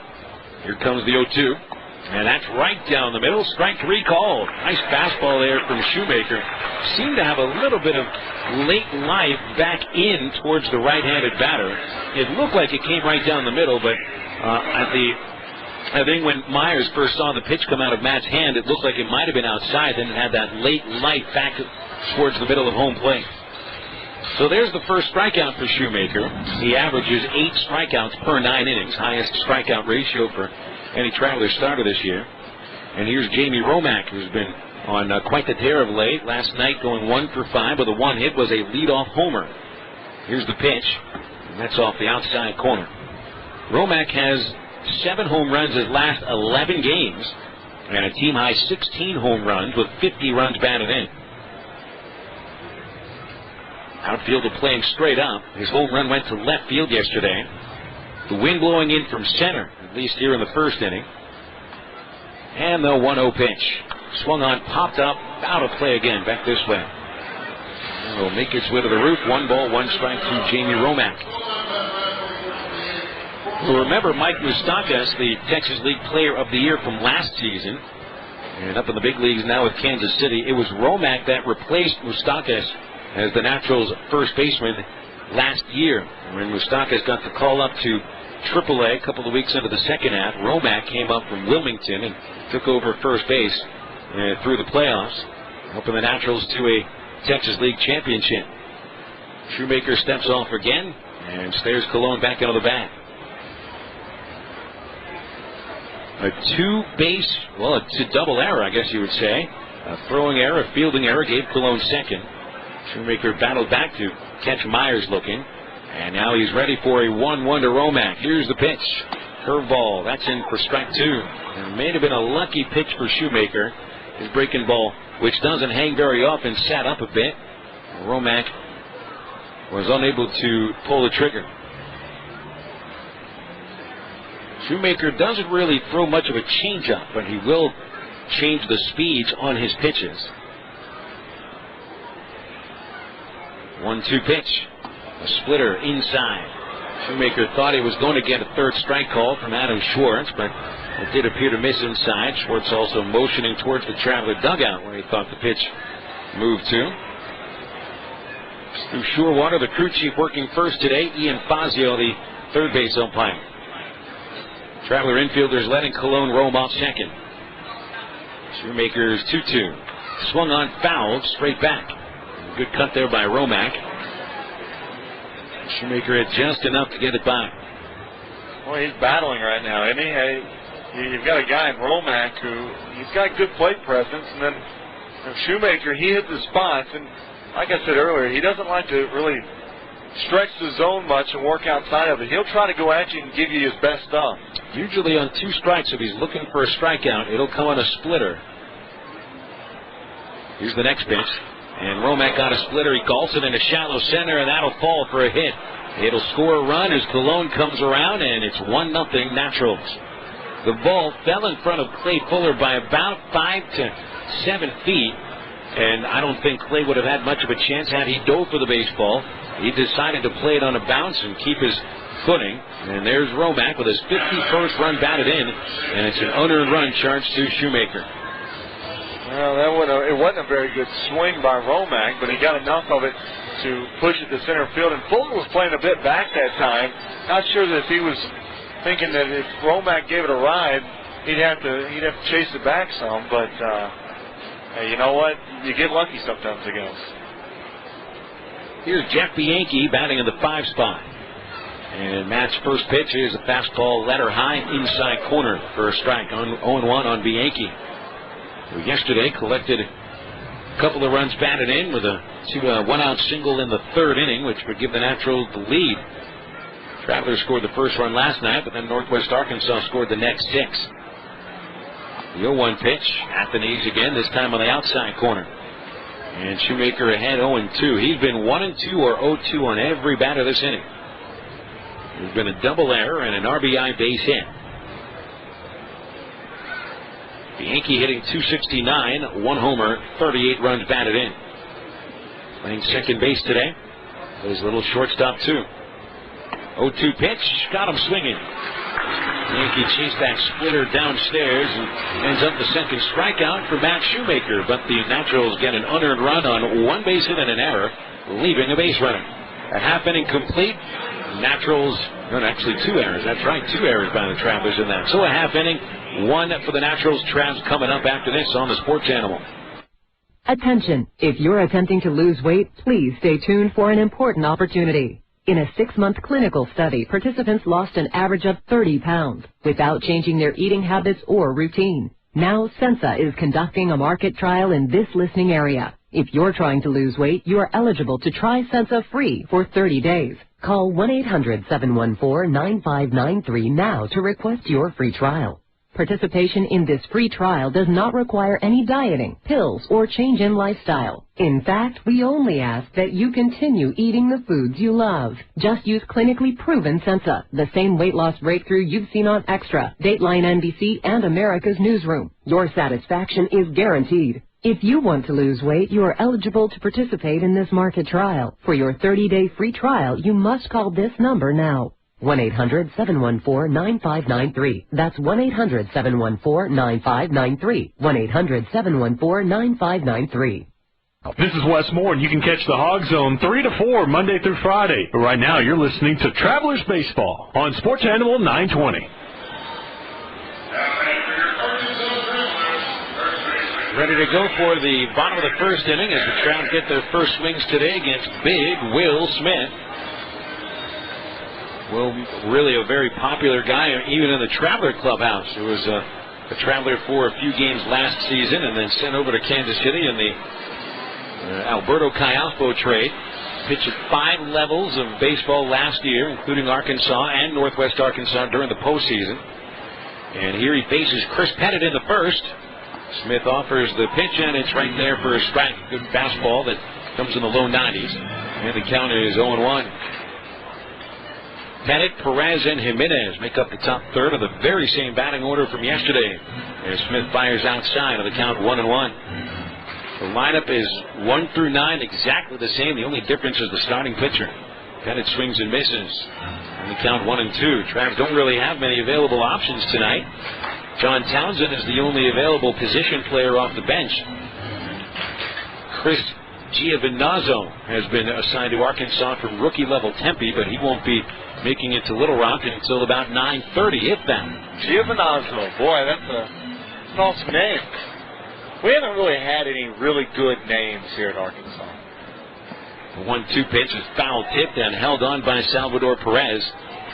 Here comes the 0-2. And that's right down the middle. Strike 3 called. Nice fastball there from Shoemaker. Seemed to have a little bit of late life back in towards the right-handed batter. It looked like it came right down the middle, but I think when Myers first saw the pitch come out of Matt's hand, it looked like it might have been outside. Then it had that late light back towards the middle of home plate. So there's the first strikeout for Shoemaker. He averages 8 strikeouts per 9 innings, highest strikeout ratio for any Traveler starter this year. And here's Jamie Romack, who's been on quite the tear of late. Last night going 1 for 5, but the one hit was a leadoff homer. Here's the pitch, and that's off the outside corner. Romack has 7 home runs his last 11 games, and a team-high 16 home runs with 50 runs batted in. Outfielder playing straight up. His home run went to left field yesterday. The wind blowing in from center, at least here in the first inning. And the 1-0 pitch. Swung on, popped up, out of play again, back this way. And will make its way to the roof. 1 ball, 1 strike to Jamie Romack. Well, remember Mike Moustakas, the Texas League Player of the Year from last season. And up in the big leagues now with Kansas City. It was Romack that replaced Moustakas as the Naturals' first baseman last year. When Moustakas got the call up to AAA a couple of weeks into the second half, Romack came up from Wilmington and took over first base through the playoffs, helping the Naturals to a Texas League championship. Shoemaker steps off again and stares Colon back out of the bag. A double error, I guess you would say. A throwing error, a fielding error gave Colon second. Shoemaker battled back to catch Myers looking. And now he's ready for a 1-1 to Romack. Here's the pitch. Curveball. That's in for strike 2. And it may have been a lucky pitch for Shoemaker. His breaking ball, which doesn't hang very often, sat up a bit. Romack was unable to pull the trigger. Shoemaker doesn't really throw much of a changeup, but he will change the speeds on his pitches. 1-2 pitch. A splitter inside. Shoemaker thought he was going to get a third strike call from Adam Schwartz, but it did appear to miss inside. Schwartz also motioning towards the Traveler dugout where he thought the pitch moved to. Through Shorewater, the crew chief working first today. Ian Fazio, the third base umpire. Traveler infielders letting Colon roam off second. Shoemaker's 2-2. Swung on, fouled, straight back. Good cut there by Romack. Shoemaker had just enough to get it by. Well, he's battling right now, isn't he? You've got a guy in Romack he's got good plate presence, and then Shoemaker, he hit the spots, and like I said earlier, he doesn't like to really stretch the zone much and work outside of it. He'll try to go at you and give you his best stuff. Usually on 2 strikes, if he's looking for a strikeout, it'll come on a splitter. Here's the next pitch. And Romack got a splitter. He calls it in a shallow center, and that'll fall for a hit. It'll score a run as Colon comes around, and it's 1-0 Naturals. The ball fell in front of Clay Fuller by about 5 to 7 feet, and I don't think Clay would have had much of a chance had he dove for the baseball. He decided to play it on a bounce and keep his footing. And there's Romack with his 51st run batted in, and it's an unearned run charged to Shoemaker. Well, it wasn't a very good swing by Romack, but he got enough of it to push it to center field. And Fuller was playing a bit back that time. Not sure that if he was thinking that if Romack gave it a ride, he'd have to chase it back some. But hey, you know what? You get lucky sometimes, I guess. Here's Jeff Bianchi batting in the 5 spot. And Matt's first pitch is a fastball letter high inside corner for a strike. 0-1 on Bianchi. Who yesterday collected a couple of runs batted in with a 1-out single in the 3rd inning, which would give the Naturals the lead. Travelers scored the first run last night, but then Northwest Arkansas scored the next 6. The 0-1 pitch at the knees again, this time on the outside corner. And Shoemaker ahead 0-2. He's been 1-2 or 0-2 on every batter this inning. There's been a double error and an RBI base hit. Bianchi hitting .269, 1 homer, 38 runs batted in. Playing second base today. Plays a little shortstop too. 0-2 pitch, got him swinging. Bianchi chased that splitter downstairs and ends up the second strikeout for Matt Shoemaker. But the Naturals get an unearned run on 1 base hit and an error, leaving a base runner. A half inning complete. Naturals, actually 2 errors. That's right, 2 errors by the Travelers in that. So a half inning, 1 for the Naturals. Travs coming up after this on the Sports Animal. Attention, if you're attempting to lose weight, please stay tuned for an important opportunity. In a 6-month clinical study, participants lost an average of 30 pounds without changing their eating habits or routine. Now Sensa is conducting a market trial in this listening area. If you're trying to lose weight, you are eligible to try Sensa free for 30 days. Call 1-800-714-9593 now to request your free trial. Participation in this free trial does not require any dieting, pills, or change in lifestyle. In fact, we only ask that you continue eating the foods you love. Just use clinically proven Sensa, the same weight loss breakthrough you've seen on Extra, Dateline NBC, and America's Newsroom. Your satisfaction is guaranteed. If you want to lose weight, you are eligible to participate in this market trial. For your 30-day free trial, you must call this number now. 1-800-714-9593. That's 1-800-714-9593. 1-800-714-9593. This is Wes Moore, and you can catch the Hog Zone 3 to 4 Monday through Friday. But right now, you're listening to Travelers Baseball on Sports Animal 920. Ready to go for the bottom of the 1st inning as the Travs get their first swings today against big Will Smith. Will, really a very popular guy, even in the Traveler clubhouse. He was a Traveler for a few games last season and then sent over to Kansas City in the Alberto Callalfo trade. Pitched at 5 levels of baseball last year, including Arkansas and Northwest Arkansas during the postseason. And here he faces Chris Pettit in the 1st. Smith offers the pitch, and it's right there for a strike. Good fastball that comes in the low 90s. And the count is 0-1. Pettit, Perez, and Jimenez make up the top third of the very same batting order from yesterday. As Smith fires outside of the count 1-1. The lineup is 1 through 9, exactly the same. The only difference is the starting pitcher. Pettit swings and misses. And the count 1-2. Travs don't really have many available options tonight. John Townsend is the only available position player off the bench. Chris Giovinazzo has been assigned to Arkansas from rookie-level Tempe, but he won't be making it to Little Rock until about 9:30, if that. Giovinazzo, boy, that's an awesome name. We haven't really had any really good names here at Arkansas. The 1-2 pitch is foul tipped and held on by Salvador Perez.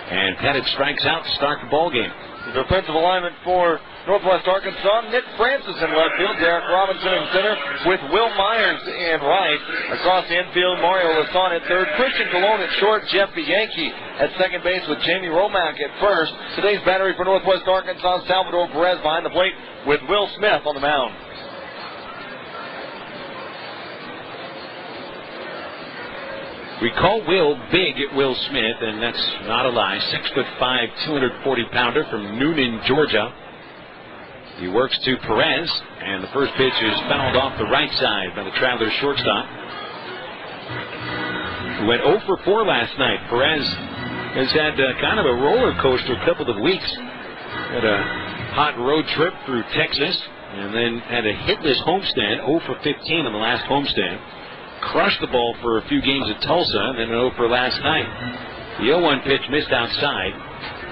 And Pettit strikes out to start the ball game. The defensive alignment for Northwest Arkansas, Nick Francis in left field, Derrick Robinson in center with Will Myers in right. Across the infield, Mario Lasan at third, Christian Colon at short, Jeff Bianchi at second base with Jamie Romack at first. Today's battery for Northwest Arkansas, Salvador Perez behind the plate with Will Smith on the mound. We call Will big at Will Smith, and that's not a lie. 6'5", 240-pounder from Noonan, Georgia. He works to Perez, and the first pitch is fouled off the right side by the Travelers shortstop. He went 0 for 4 last night. Perez has had kind of a roller coaster a couple of weeks. Had a hot road trip through Texas, and then had a hitless homestand, 0 for 15 on the last homestand. Crushed the ball for a few games at Tulsa, and then 0 for last night. The 0-1 pitch missed outside.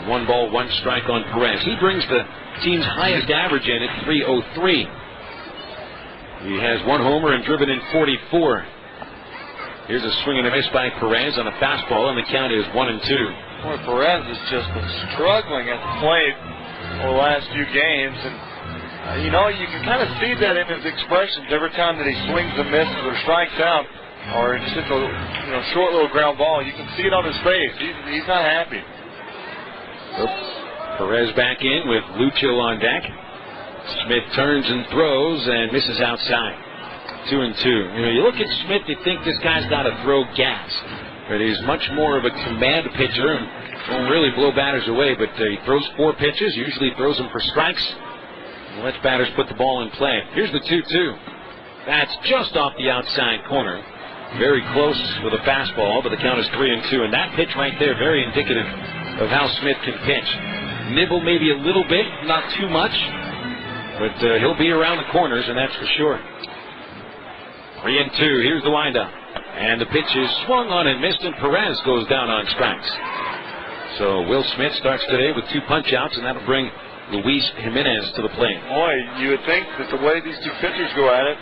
1 ball, 1 strike on Perez. He brings the team's highest average in at 303. He has 1 homer and driven in 44. Here's a swing and a miss by Perez on a fastball, and the count is 1-2. Boy, Perez has just been struggling at the plate over the last few games, and you know, you can kind of see that in his expressions every time that he swings and misses or strikes out, or it's just a short little ground ball. You can see it on his face. He's not happy. Perez back in with Lucho on deck. Smith turns and throws and misses outside. 2-2. You look at Smith, you think this guy's got to throw gas, but he's much more of a command pitcher and won't really blow batters away. But he throws 4 pitches, usually throws them for strikes. Lets batters put the ball in play. Here's the 2-2. That's just off the outside corner. Very close with a fastball, but the count is 3-2. And that pitch right there, very indicative of how Smith can pitch. Nibble maybe a little bit, not too much, but he'll be around the corners, and that's for sure. 3-2. Here's the windup. And the pitch is swung on and missed, and Perez goes down on strikes. So Will Smith starts today with 2 punch-outs, and that'll bring Luis Jimenez to the plate. Boy, you would think that the way these 2 pitchers go at it,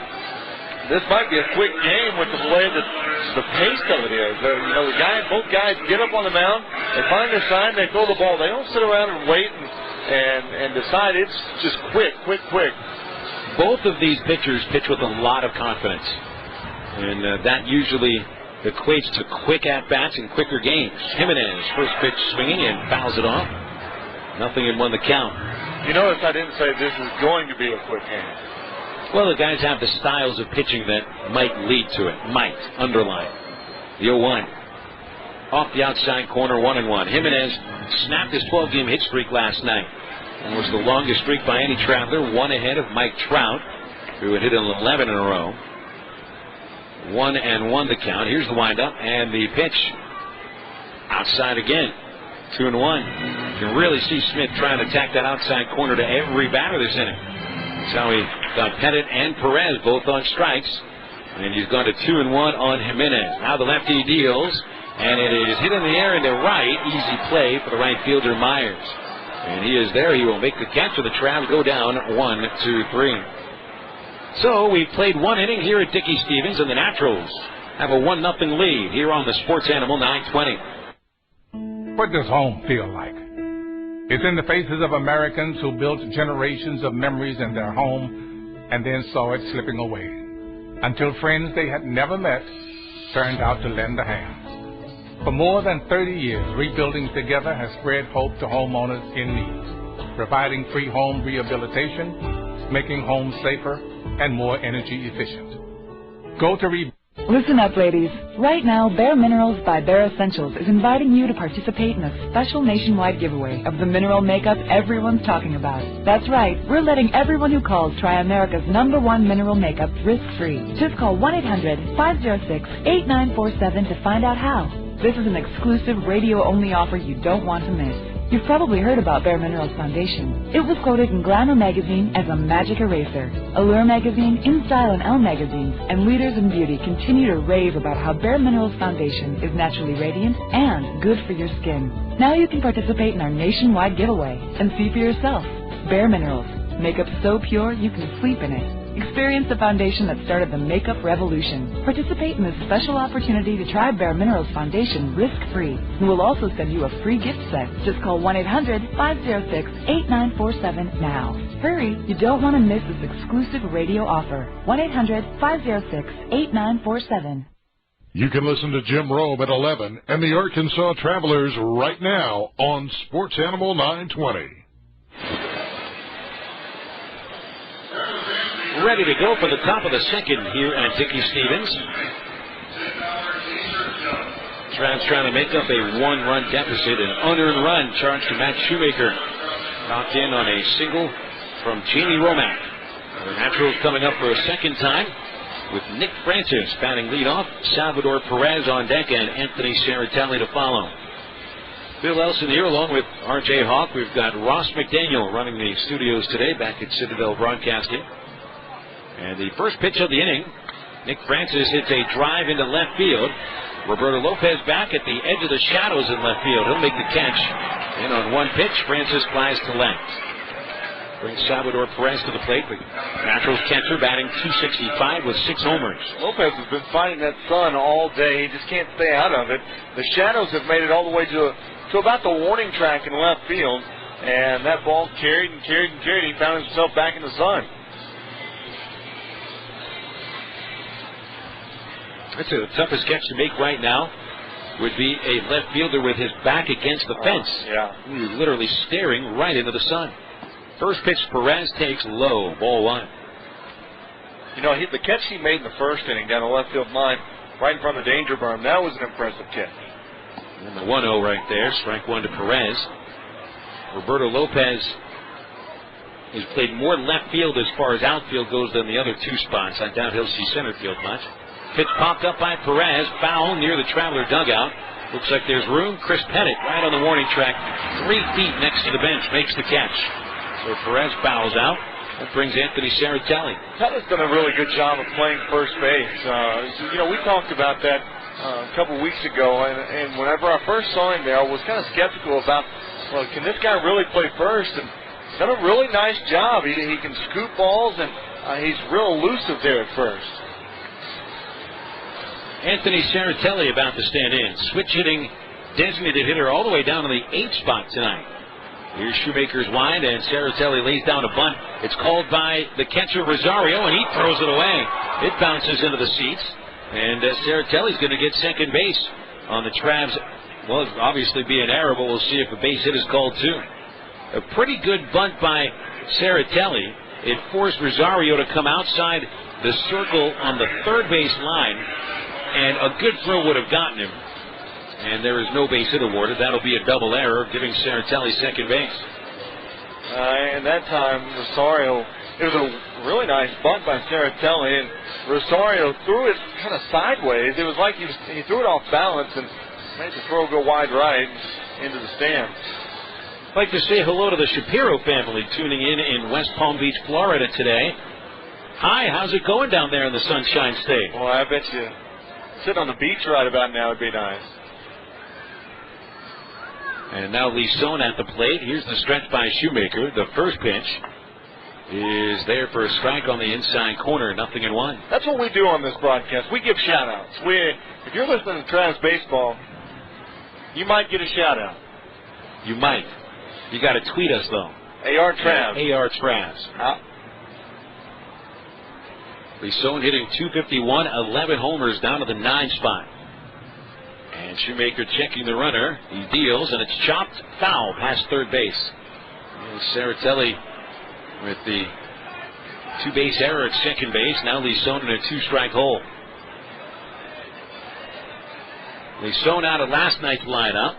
this might be a quick game with the way that the pace of it is. Both guys get up on the mound, they find their sign, they throw the ball. They don't sit around and wait and decide. It's just quick. Both of these pitchers pitch with a lot of confidence, and that usually equates to quick at-bats and quicker games. Jimenez, first pitch swinging and fouls it off. 0-1 the count. You notice I didn't say this is going to be a quick game. Well, the guys have the styles of pitching that might lead to it. Might, underline. The 0-1. Off the outside corner, 1-1. Jimenez snapped his 12-game hit streak last night and was the longest streak by any Traveler, 1 ahead of Mike Trout, who had hit 11 in a row. 1-1 the count. Here's the windup and the pitch. Outside again. 2-1. You can really see Smith trying to attack that outside corner to every batter this inning. That's how he got Pettit and Perez both on strikes. And he's gone to 2-1 on Jimenez. Now the lefty deals, and it is hit in the air into right. Easy play for the right fielder, Myers. And he is there. He will make the catch, and the Travs go down 1-2-3. So we've played 1 inning here at Dickey Stevens, and the Naturals have a 1-0 lead here on the Sports Animal 920. What does home feel like? It's in the faces of Americans who built generations of memories in their home and then saw it slipping away, until friends they had never met turned out to lend a hand. For more than 30 years, Rebuilding Together has spread hope to homeowners in need, providing free home rehabilitation, making homes safer and more energy efficient. Go to Listen up, ladies. Right now, Bare Minerals by Bare Essentials is inviting you to participate in a special nationwide giveaway of the mineral makeup everyone's talking about. That's right. We're letting everyone who calls try America's #1 mineral makeup risk-free. Just call 1-800-506-8947 to find out how. This is an exclusive radio-only offer you don't want to miss. You've probably heard about Bare Minerals Foundation. It was quoted in Glamour magazine as a magic eraser. Allure magazine, InStyle, and Elle magazines, and leaders in beauty continue to rave about how Bare Minerals Foundation is naturally radiant and good for your skin. Now you can participate in our nationwide giveaway and see for yourself. Bare Minerals. Makeup so pure you can sleep in it. Experience the foundation that started the makeup revolution. Participate in this special opportunity to try Bare Minerals Foundation risk-free. We will also send you a free gift set. Just call 1-800-506-8947 now. Hurry, you don't want to miss this exclusive radio offer. 1-800-506-8947. You can listen to Jim Rome at 11 and the Arkansas Travelers right now on Sports Animal 920. Ready to go for the top of the second here at Dickey Stevens. Travs trying to make up a 1-run deficit. An unearned run charged to Matt Shoemaker. Knocked in on a single from Jamie Romack. The Naturals coming up for a second time with Nick Francis batting leadoff, Salvador Perez on deck, and Anthony Serratelli to follow. Bill Elson here along with R.J. Hawk. We've got Ross McDaniel running the studios today back at Citadel Broadcasting. And the first pitch of the inning, Nick Francis hits a drive into left field. Roberto Lopez back at the edge of the shadows in left field. He'll make the catch. And on one pitch, Francis flies to left. Brings Salvador Perez to the plate. The Naturals catcher batting .265 with 6 homers. Lopez has been fighting that sun all day. He just can't stay out of it. The shadows have made it all the way to about the warning track in left field. And that ball carried and carried and carried. He found himself back in the sun. That's the toughest catch to make right now. Would be a left fielder with his back against the fence. Yeah. He's literally staring right into the sun. First pitch, Perez takes low, ball 1. You know, the catch he made in the first inning down the left field line, right in front of the danger berm, that was an impressive catch. And the 1-0 right there, strike 1 to Perez. Roberto Lopez has played more left field as far as outfield goes than the other 2 spots. I doubt he'll see center field much. Pitch popped up by Perez, foul near the Traveler dugout. Looks like there's room. Chris Pettit right on the warning track, 3 feet next to the bench, makes the catch. So Perez fouls out. That brings Anthony Saratelli. Pettitt's done a really good job of playing first base. You know, we talked about that a couple weeks ago, and whenever I first saw him there, I was kind of skeptical about, well, can this guy really play first? And he's done a really nice job. He can scoop balls, and he's real elusive there at first. Anthony Saratelli about to stand in. Switch hitting designated hitter all the way down to the 8th spot tonight. Here's Shoemaker's wide, and Saratelli lays down a bunt. It's called by the catcher Rosario, and he throws it away. It bounces into the seats, and Saratelli's going to get second base on the Travs. Well, it'll obviously be an error, but we'll see if a base hit is called too. A pretty good bunt by Saratelli. It forced Rosario to come outside the circle on the third base line, and a good throw would have gotten him. And there is no base hit awarded. That'll be a double error, giving Saratelli second base. And that time, Rosario, it was a really nice bunt by Saratelli, and Rosario threw it kind of sideways. It was like he threw it off balance and made the throw go wide right into the stands. I'd like to say hello to the Shapiro family tuning in West Palm Beach, Florida today. Hi, how's it going down there in the Sunshine State? Well, I bet you sitting on the beach right about now would be nice. And now Leeson at the plate. Here's the stretch by Shoemaker. The first pitch is there for a strike on the inside corner. 0-1. That's what we do on this broadcast. We give shout-outs. If you're listening to Travs Baseball, you might get a shout-out. You might. You got to tweet us, though. AR Travs. AR Travs. Leeson hitting .251, 11 homers down to the 9 spot. And Shoemaker checking the runner. He deals, and it's chopped foul past third base. And Saratelli with the 2-base error at second base. Now Leeson in a 2-strike hole. Leeson out of last night's lineup.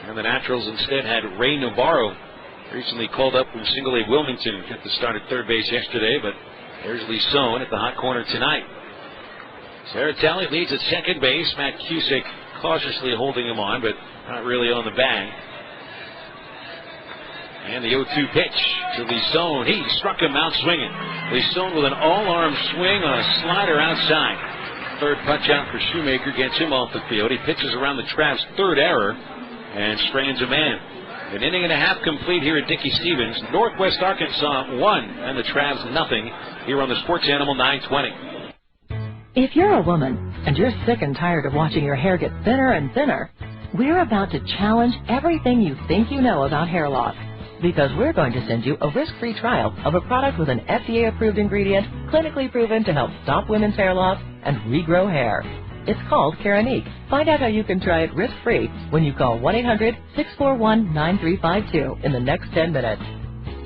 And the Naturals instead had Ray Navarro, recently called up from Single A Wilmington. Got the start at third base yesterday, but there's Leeson at the hot corner tonight. Saratelli leads at second base. Matt Cusick cautiously holding him on, but not really on the bag. And the 0-2 pitch to Leeson. He struck him out swinging. Leeson with an all-arm swing on a slider outside. Third punch out for Shoemaker gets him off the field. He pitches around the Travs' third error and strands a man. An inning and a half complete here at Dickey Stevens. Northwest Arkansas 1 and the Travs 0 here on the Sports Animal 920. If you're a woman and you're sick and tired of watching your hair get thinner and thinner, we're about to challenge everything you think you know about hair loss, because we're going to send you a risk-free trial of a product with an FDA-approved ingredient clinically proven to help stop women's hair loss and regrow hair. It's called Keranique. Find out how you can try it risk-free when you call 1-800-641-9352 in the next 10 minutes.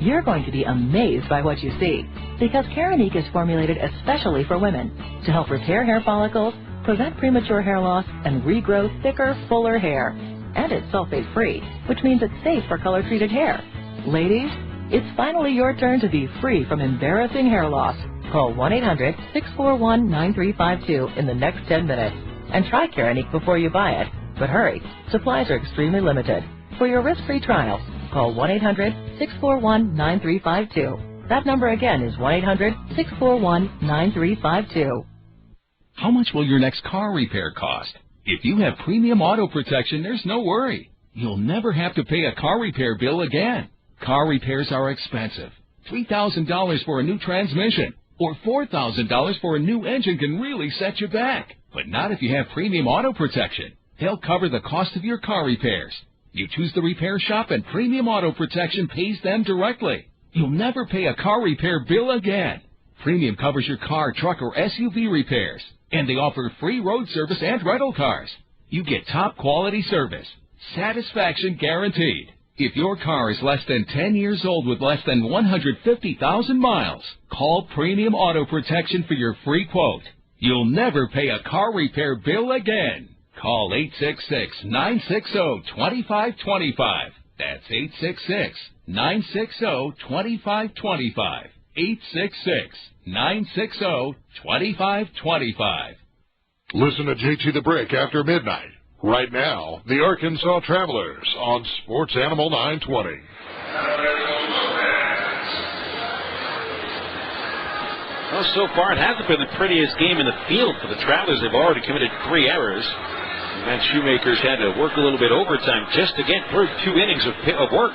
You're going to be amazed by what you see, because Keranique is formulated especially for women to help repair hair follicles, prevent premature hair loss, and regrow thicker, fuller hair. And it's sulfate-free, which means it's safe for color-treated hair. Ladies, it's finally your turn to be free from embarrassing hair loss. Call 1-800-641-9352 in the next 10 minutes and try Keranique before you buy it. But hurry, supplies are extremely limited. For your risk-free trial, call 1-800-641-9352. That number again is 1-800-641-9352. How much will your next car repair cost? If you have premium auto protection, there's no worry. You'll never have to pay a car repair bill again. Car repairs are expensive. $3,000 for a new transmission or $4,000 for a new engine can really set you back. But not if you have premium auto protection. They'll cover the cost of your car repairs. You choose the repair shop and premium auto protection pays them directly. You'll never pay a car repair bill again. Premium covers your car, truck, or SUV repairs. And they offer free road service and rental cars. You get top quality service. Satisfaction guaranteed. If your car is less than 10 years old with less than 150,000 miles, call Premium Auto Protection for your free quote. You'll never pay a car repair bill again. Call 866-960-2525. That's 866-960-2525. 866-960-2525. Listen to JT the Brick after midnight. Right now, the Arkansas Travelers on Sports Animal 920. Well, so far it hasn't been the prettiest game in the field for the Travelers. They've already committed 3 errors. And Shoemaker's had to work a little bit overtime just to get through 2 innings of work.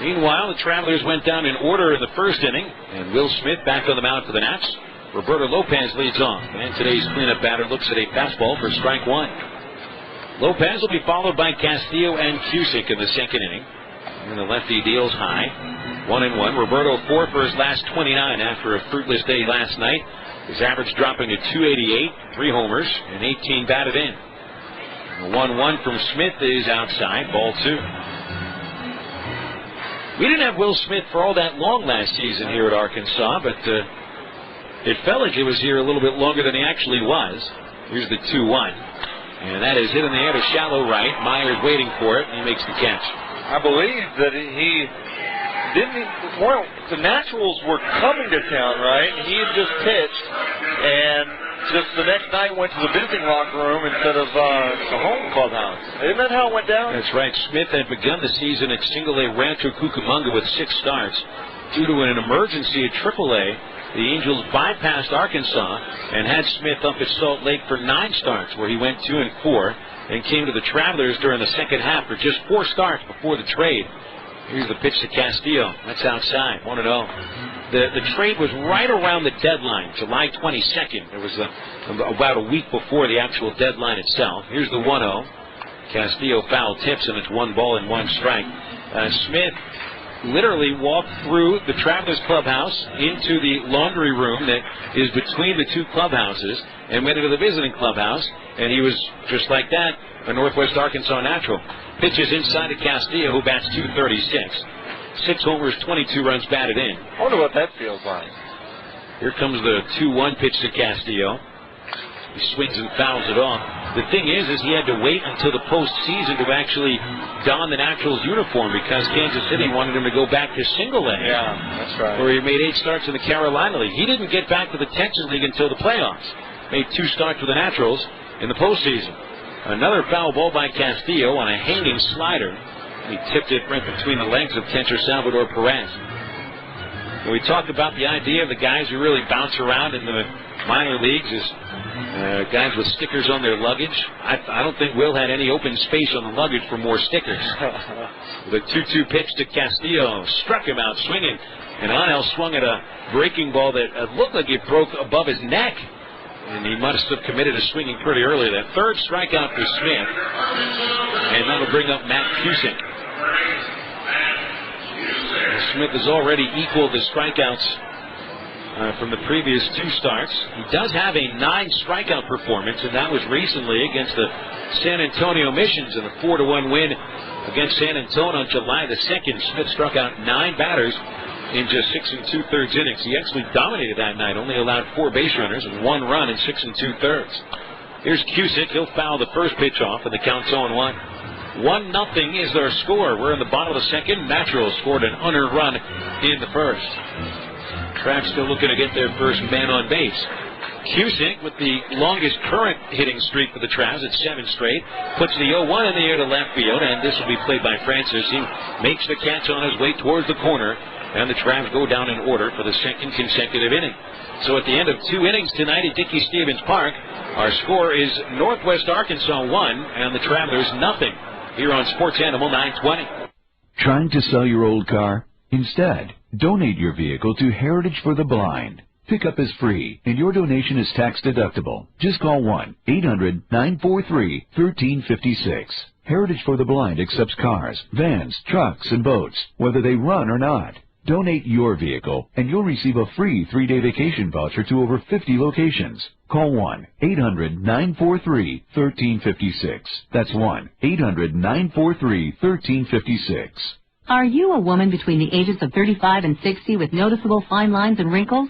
Meanwhile, the Travelers went down in order in the first inning, and Will Smith back on the mound for the Nats. Roberto Lopez leads off, and today's cleanup batter looks at a fastball for strike 1. Lopez will be followed by Castillo and Cusick in the second inning. And the lefty deals high. 1-1. Roberto 4 for his last 29 after a fruitless day last night. His average dropping to 288, 3 homers, and 18 batted in. The 1-1 from Smith is outside, ball 2. We didn't have Will Smith for all that long last season here at Arkansas, but it felt like he was here a little bit longer than he actually was. Here's the 2-1. And that is hit in the air to shallow right. Myers waiting for it, and he makes the catch. I believe that he didn't. Well, the Naturals were coming to town, right? He had just pitched, and just the next night went to the visiting locker room instead of the home clubhouse. Isn't that how it went down? That's right. Smith had begun the season at Single-A Rancho Cucamonga with 6 starts. Due to an emergency at Triple-A, the Angels bypassed Arkansas and had Smith up at Salt Lake for 9 starts, where he went 2 and 4, and came to the Travelers during the second half for just 4 starts before the trade. Here's the pitch to Castillo. That's outside, 1-0. The trade was right around the deadline, July 22nd. It was about a week before the actual deadline itself. Here's the 1-0. Castillo foul tips, and it's 1 ball and 1 strike. Smith literally walked through the Travelers clubhouse into the laundry room that is between the 2 clubhouses and went into the visiting clubhouse, and he was, just like that, a Northwest Arkansas natural. Pitches inside to Castillo, who bats .236. 6 homers, 22 runs batted in. I wonder what that feels like. Here comes the 2-1 pitch to Castillo. He swings and fouls it off. The thing is he had to wait until the postseason to actually don the Naturals uniform because Kansas City wanted him to go back to Single-A. Yeah, that's right. Where he made 8 starts in the Carolina League. He didn't get back to the Texas League until the playoffs. Made 2 starts with the Naturals in the postseason. Another foul ball by Castillo on a hanging slider. He tipped it right between the legs of catcher Salvador Perez. And we talked about the idea of the guys who really bounce around in the minor leagues as guys with stickers on their luggage. I don't think Will had any open space on the luggage for more stickers. The 2-2 pitch to Castillo struck him out swinging, and Onel swung at a breaking ball that looked like it broke above his neck, and he must have committed a swinging pretty early. That 3rd strikeout for Smith, and that'll bring up Matt Cusick. Smith has already equaled the strikeouts from the previous 2 starts. He does have a 9 strikeout performance, and that was recently against the San Antonio Missions in a 4-1 win against San Antonio on July the 2nd. Smith struck out 9 batters in just 6 2/3 innings. He actually dominated that night, only allowed 4 base runners and 1 run in 6 2/3. Here's Cusick. He'll foul the first pitch off, and the count's 0-1. 1-0 is their score. We're in the bottom of the second. Naturals scored an unearned run in the first. Trav's still looking to get their first man on base. Cusick with the longest current hitting streak for the Travs at 7 straight. Puts the 0-1 in the air to left field, and this will be played by Francis. He makes the catch on his way towards the corner, and the Travs go down in order for the second consecutive inning. So at the end of 2 innings tonight at Dickey-Stephens Park, our score is Northwest Arkansas 1 and the Travelers nothing. Here on Sports Animal 920. Trying to sell your old car? Instead, donate your vehicle to Heritage for the Blind. Pickup is free, and your donation is tax deductible. Just call 1-800-943-1356. Heritage for the Blind accepts cars, vans, trucks, and boats, whether they run or not. Donate your vehicle, and you'll receive a free 3-day vacation voucher to over 50 locations. Call 1-800-943-1356. That's 1-800-943-1356. Are you a woman between the ages of 35 and 60 with noticeable fine lines and wrinkles?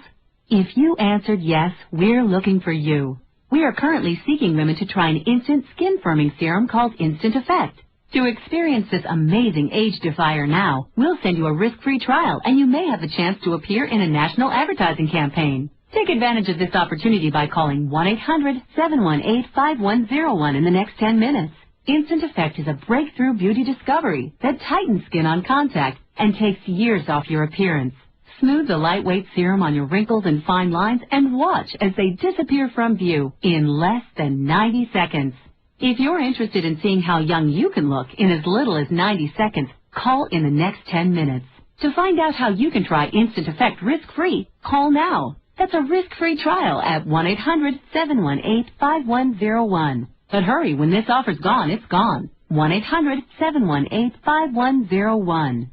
If you answered yes, we're looking for you. We are currently seeking women to try an instant skin firming serum called Instant Effect. To experience this amazing age defier now, we'll send you a risk-free trial, and you may have the chance to appear in a national advertising campaign. Take advantage of this opportunity by calling 1-800-718-5101 in the next 10 minutes. Instant Effect is a breakthrough beauty discovery that tightens skin on contact and takes years off your appearance. Smooth the lightweight serum on your wrinkles and fine lines and watch as they disappear from view in less than 90 seconds. If you're interested in seeing how young you can look in as little as 90 seconds, call in the next 10 minutes. To find out how you can try Instant Effect risk-free, call now. That's a risk-free trial at 1-800-718-5101. But hurry, when this offer's gone, it's gone. 1-800-718-5101.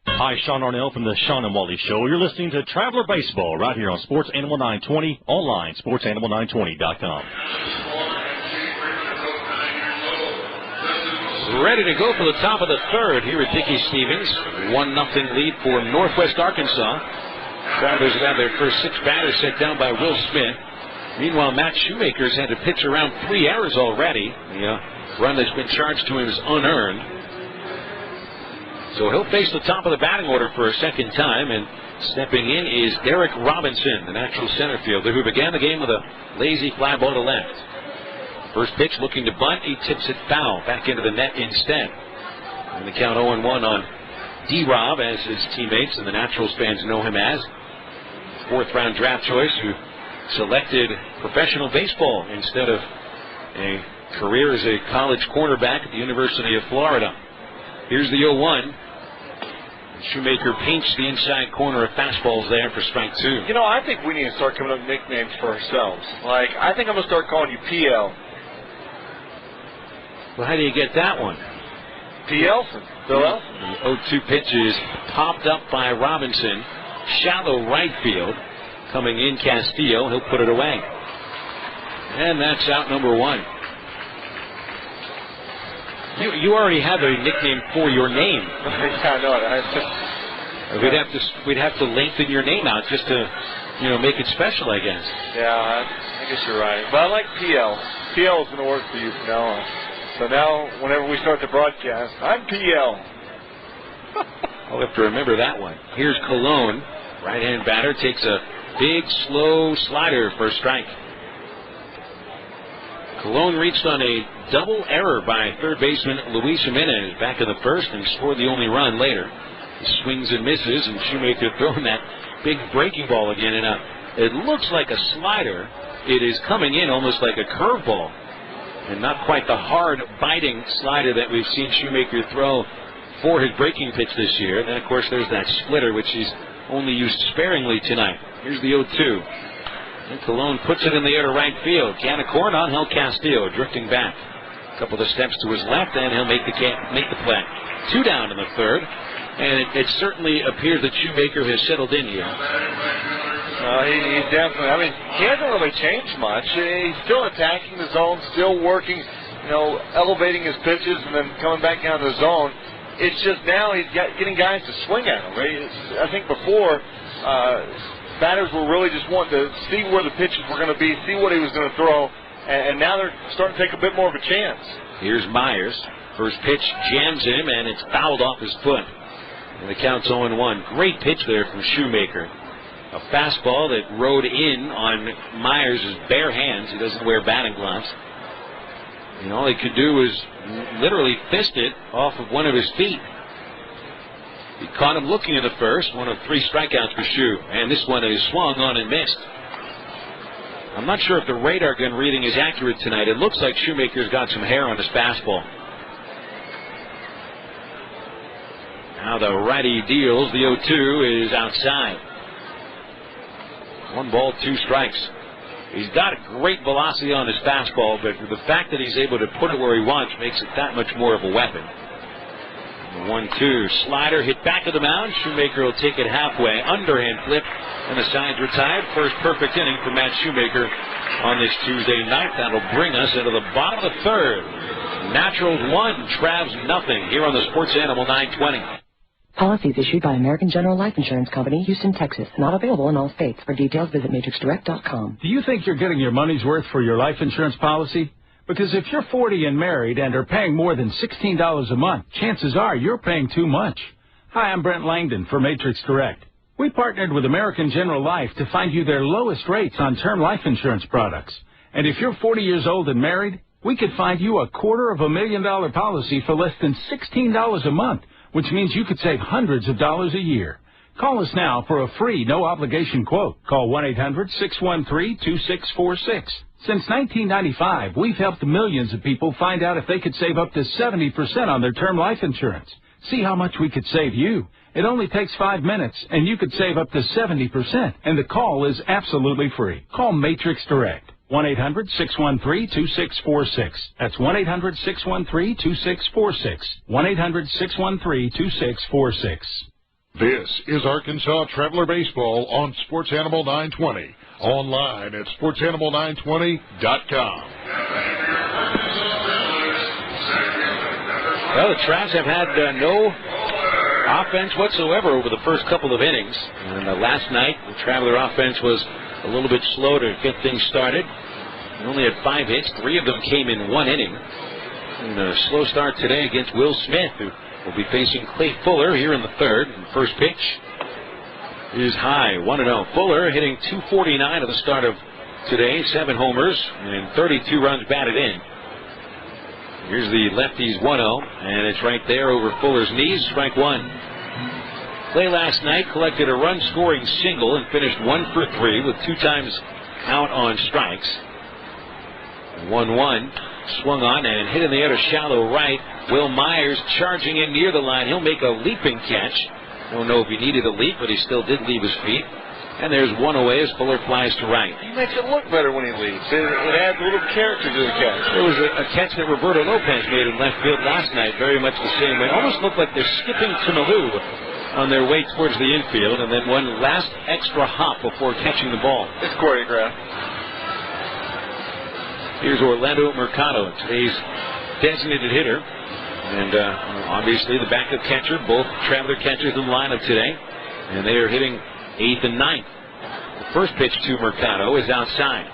Hi, Sean Arnell from the Sean and Wally Show. You're listening to Traveler Baseball right here on Sports Animal 920, online, sportsanimal920.com. Ready to go for the top of the third here at Dickey-Stephens. 1-0 lead for Northwest Arkansas. Travelers have had their first 6 batters set down by Will Smith. Meanwhile, Matt Shoemaker's had to pitch around 3 errors already. The run that's been charged to him is unearned. So he'll face the top of the batting order for a second time, and stepping in is Derrick Robinson, the natural center fielder, who began the game with a lazy fly ball to left. First pitch looking to bunt, he tips it foul back into the net instead. And the count 0-1 on D-Rob, as his teammates and the Naturals fans know him as. 4th-round draft choice who selected professional baseball instead of a career as a college cornerback at the University of Florida. Here's the 0-1. Shoemaker paints the inside corner of fastballs there for strike 2. You know, I think we need to start coming up with nicknames for ourselves. Like, I think I'm going to start calling you PL. Well, how do you get that one? P.Elson. Bill Elson. The 0-2 pitch is popped up by Robinson. Shallow right field. Coming in Castillo. He'll put it away. And that's out number 1. You already have a nickname for your name. Yeah, I know it. We'd have to lengthen your name out just to, make it special, I guess. Yeah, I guess you're right. But I like PL. PL is going to work for you from now on. So now, whenever we start the broadcast, I'm PL. I'll have to remember that one. Here's Colon. Right-hand batter takes a big, slow slider for a strike. Colon reached on a double error by third baseman Luis Jimenez back in the first and scored the only run later. He swings and misses, and Shoemaker throwing that big breaking ball again. And it looks like a slider. It is coming in almost like a curveball, and not quite the hard, biting slider that we've seen Shoemaker throw for his breaking pitch this year. And then, of course, there's that splitter, which he's only used sparingly tonight. Here's the 0-2. And Colon puts it in the air to right field. Canacorn on Hel Castillo, drifting back a couple of steps to his left, and he'll make the play. 2 down in the third, and it certainly appears that Shoemaker has settled in here. He's definitely. He hasn't really changed much. He's still attacking the zone, still working, elevating his pitches, and then coming back down to the zone. It's just now he's getting guys to swing at him. Right? I think before. Batters were really just wanting to see where the pitches were going to be, see what he was going to throw, and now they're starting to take a bit more of a chance. Here's Myers. First pitch jams him, and it's fouled off his foot. And the count's 0-1. Great pitch there from Shoemaker. A fastball that rode in on Myers' bare hands. He doesn't wear batting gloves. And all he could do was literally fist it off of one of his feet. He caught him looking at the first, one of 3 strikeouts for Shoe. And this one is swung on and missed. I'm not sure if the radar gun reading is accurate tonight. It looks like Shoemaker's got some hair on his fastball. Now the righty deals. The 0-2 is outside. 1 ball, 2 strikes. He's got a great velocity on his fastball, but the fact that he's able to put it where he wants makes it that much more of a weapon. 1-2 slider hit back of the mound. Shoemaker will take it halfway. Underhand flip, and the side's retired. First perfect inning for Matt Shoemaker on this Tuesday night. That'll bring us into the bottom of the 3rd. Naturals 1, Travs nothing here on the Sports Animal 920. Policies issued by American General Life Insurance Company, Houston, Texas. Not available in all states. For details, visit matrixdirect.com. Do you think you're getting your money's worth for your life insurance policy? Because if you're 40 and married and are paying more than $16 a month, chances are you're paying too much. Hi, I'm Brent Langdon for Matrix Direct. We partnered with American General Life to find you their lowest rates on term life insurance products. And if you're 40 years old and married, we could find you a $250,000 policy for less than $16 a month, which means you could save hundreds of dollars a year. Call us now for a free, no-obligation quote. Call 1-800-613-2646. Since 1995, we've helped millions of people find out if they could save up to 70% on their term life insurance. See how much we could save you. It only takes 5 minutes, and you could save up to 70%, and the call is absolutely free. Call Matrix Direct. 1-800-613-2646. That's 1-800-613-2646. 1-800-613-2646. This is Arkansas Traveler Baseball on Sports Animal 920. Online at sportsanimal920.com. Well, the Travs have had no offense whatsoever over the first couple of innings. And last night, the Traveler offense was a little bit slow to get things started. They only had 5 hits. 3 of them came in 1 inning. And a slow start today against Will Smith, who will be facing Clay Fuller here in the 3rd. And first pitch is high, 1-0. Fuller hitting .249 at the start of today, 7 homers and 32 runs batted in. Here's the lefty's 1-0, and it's right there over Fuller's knees, strike 1. Clay last night collected a run-scoring single and finished 1 for 3 with 2 times out on strikes. 1-1, swung on and hit in the air to shallow right. Will Myers charging in near the line. He'll make a leaping catch. Don't know if he needed a leap, but he still did leave his feet. And there's one away as Fuller flies to right. He makes it look better when he leaves. It adds a little character to the catch. There was a catch that Roberto Lopez made in left field last night, very much the same way. Almost looked like they're skipping to Malou on their way towards the infield, and then one last extra hop before catching the ball. It's choreographed. Here's Orlando Mercado, today's designated hitter. And obviously the backup catcher, both Traveler catchers in the lineup today. And they are hitting 8th and 9th. The first pitch to Mercado is outside.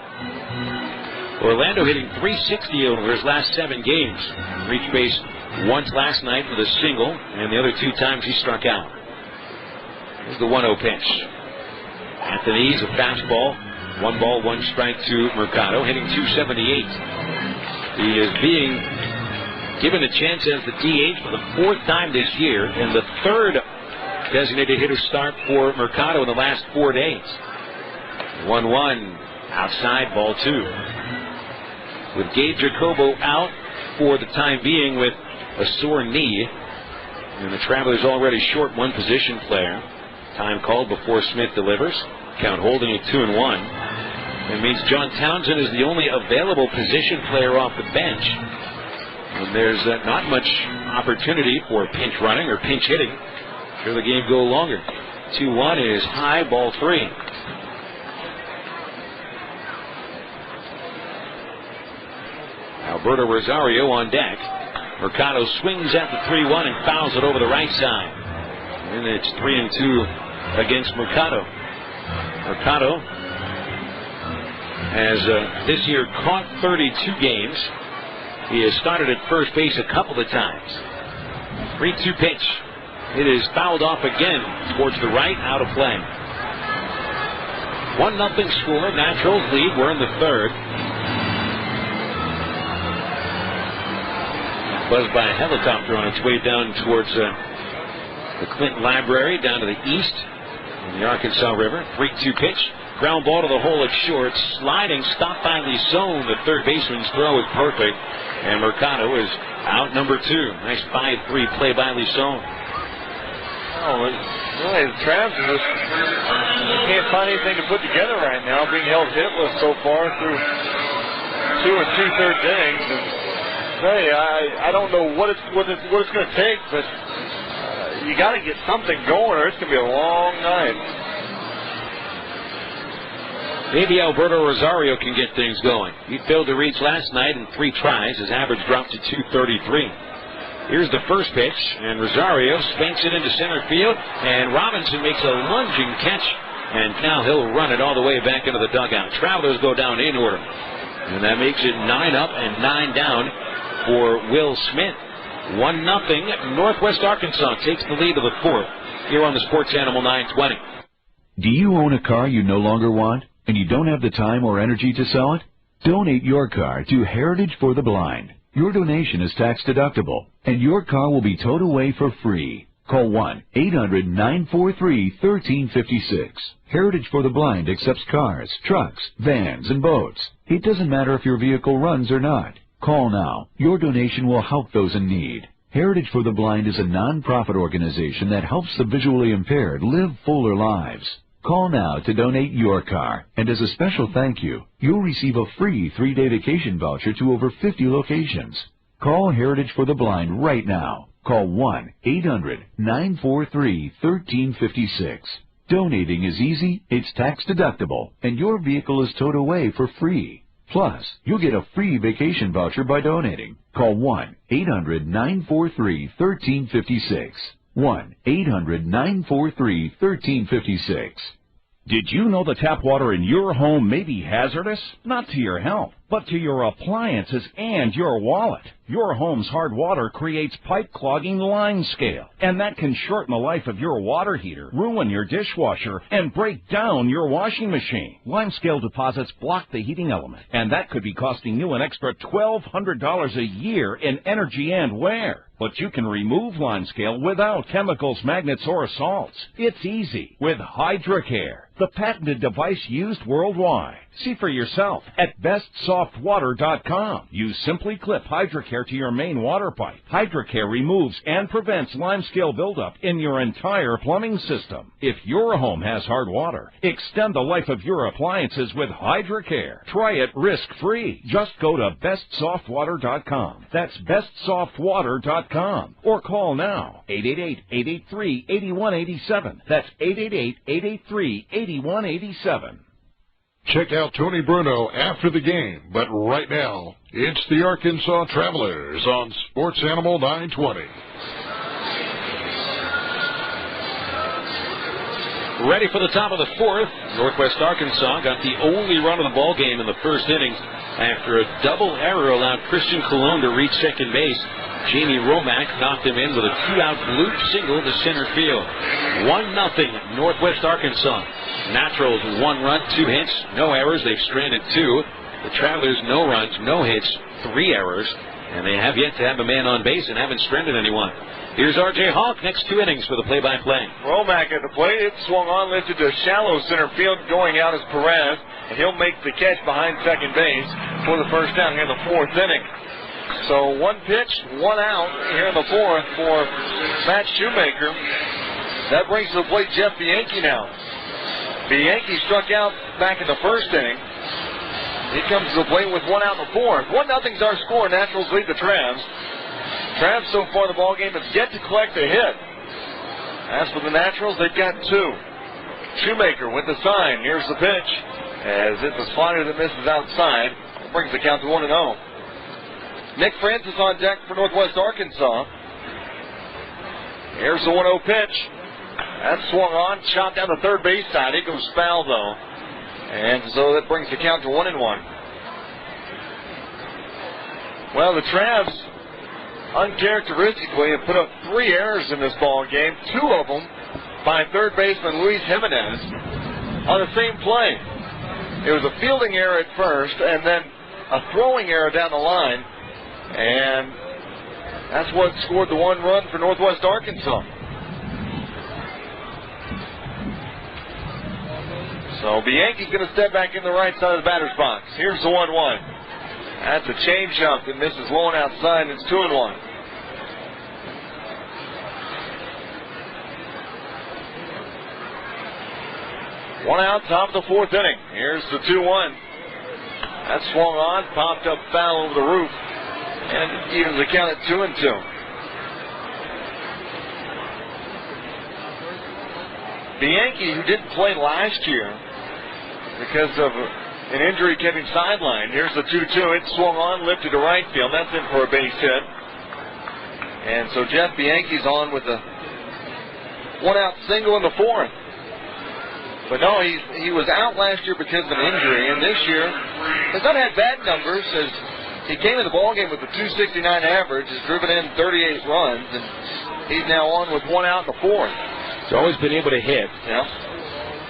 Orlando hitting .360 over his last 7 games. Reached base once last night with a single, and the other 2 times he struck out. Here's the 1-0 pitch. At the knees, a fastball. 1 ball, 1 strike to Mercado, hitting .278. He is being given a chance as the DH for the 4th time this year, and the 3rd designated hitter start for Mercado in the last 4 days. 1-1, outside, ball 2. With Gabe Jacobo out for the time being with a sore knee, and the Travelers already short 1 position player. Time called before Smith delivers. Count holding at 2-1. It means John Townsend is the only available position player off the bench. And there's not much opportunity for pinch running or pinch hitting. Sure, the game go longer. 2-1 is high, ball 3. Alberto Rosario on deck. Mercado swings at the 3-1 and fouls it over the right side. And it's 3-2 against Mercado. Mercado has this year caught 32 games. He has started at first base a couple of times. 3-2 pitch. It is fouled off again towards the right, out of play. 1-0 score. Naturals lead. We're in the third. Buzzed by a helicopter on its way down towards the Clinton Library, down to the east in the Arkansas River. 3-2 pitch. Ground ball to the hole at short. Sliding, stopped by Lison. The third baseman's throw is perfect. And Mercado is out number 2. Nice 5-3 play by Lison. Oh, really, the Travs can't find anything to put together right now, being held hitless so far through 2 2/3 innings. And hey, I don't know what it's going to take, but you got to get something going, or it's going to be a long night. Maybe Alberto Rosario can get things going. He failed to reach last night in 3 tries. His average dropped to 233. Here's the first pitch, and Rosario spanks it into center field, and Robinson makes a lunging catch, and now he'll run it all the way back into the dugout. Travelers go down in order, and that makes it 9 up and 9 down for Will Smith. 1-0. Northwest Arkansas takes the lead of the 4th here on the Sports Animal 920. Do you own a car you no longer want, and you don't have the time or energy to sell it? Donate your car to Heritage for the Blind. Your donation is tax deductible, and your car will be towed away for free. Call 1-800-943-1356. Heritage for the Blind accepts cars, trucks, vans, and boats. It doesn't matter if your vehicle runs or not. Call now. Your donation will help those in need. Heritage for the Blind is a non-profit organization that helps the visually impaired live fuller lives. Call now to donate your car, and as a special thank you, you'll receive a free 3-day vacation voucher to over 50 locations. Call Heritage for the Blind right now. Call 1-800-943-1356. Donating is easy, it's tax deductible, and your vehicle is towed away for free. Plus, you'll get a free vacation voucher by donating. Call 1-800-943-1356. 1-800-943-1356. Did you know the tap water in your home may be hazardous? Not to your health, but to your appliances and your wallet. Your home's hard water creates pipe-clogging lime scale, and that can shorten the life of your water heater, ruin your dishwasher, and break down your washing machine. Lime scale deposits block the heating element, and that could be costing you an extra $1,200 a year in energy and wear. But you can remove lime scale without chemicals, magnets, or salts. It's easy with HydroCare, the patented device used worldwide. See for yourself at bestsoftwater.com. You simply clip HydroCare to your main water pipe. HydroCare removes and prevents lime scale buildup in your entire plumbing system. If your home has hard water, extend the life of your appliances with HydroCare. Try it risk-free. Just go to bestsoftwater.com. That's bestsoftwater.com. Or call now. 888-883-8187. That's 888-883-8187. Check out Tony Bruno after the game, but right now, it's the Arkansas Travelers on Sports Animal 920. Ready for the top of the 4th. Northwest Arkansas got the only run of the ball game in the first innings after a double error allowed Christian Colon to reach second base. Jamie Romack knocked him in with a 2-out loop single to center field. 1-0 Northwest Arkansas. Naturals 1 run, 2 hits, no errors. They've stranded 2. The Travelers no runs, no hits, 3 errors, and they have yet to have a man on base and haven't stranded anyone. Here's R.J. Hawk, next 2 innings for the play-by-play. Romack at the plate. It swung on, lifted to shallow center field. Going out is Perez, and he'll make the catch behind second base for the first down here in the 4th inning. So 1 pitch, 1 out here in the 4th for Matt Shoemaker. That brings to the plate Jeff Bianchi now. Bianchi struck out back in the first inning. He comes to the plate with 1 out in the 4th. 1-0's our score. Naturals lead the Travs. Travs so far in the ballgame have yet to collect a hit. As for the Naturals, they've got 2. Shoemaker with the sign. Here's the pitch. As it's a slider that misses outside. It brings the count to 1-0. Nick Francis on deck for Northwest Arkansas. Here's the 1-0 pitch. That's swung on, chopped down the third base side. It goes foul, though. And so that brings the count to 1-1. Well, the Travs, uncharacteristically, have put up 3 errors in this ball game, 2 of them by third baseman Luis Jimenez on the same play. It was a fielding error at first, and then a throwing error down the line, and that's what scored the one run for Northwest Arkansas. So Bianchi's going to step back in the right side of the batter's box. Here's the 1-1. That's a change-up that misses low and outside, and it's 2-1. One out, top of the fourth inning. Here's the 2-1. That swung on, popped up foul over the roof, and evens the count at 2-2. Bianchi, who didn't play last year because of an injury, kept him sidelined. Here's the 2-2. It swung on, lifted to right field. That's in for a base hit. And so Jeff Bianchi's on with a one-out single in the fourth. But no, he was out last year because of an injury, and this year has not had bad numbers. As he came in the ballgame with a .269 average, has driven in 38 runs, and he's now on with one out in the fourth. He's always been able to hit. Yeah.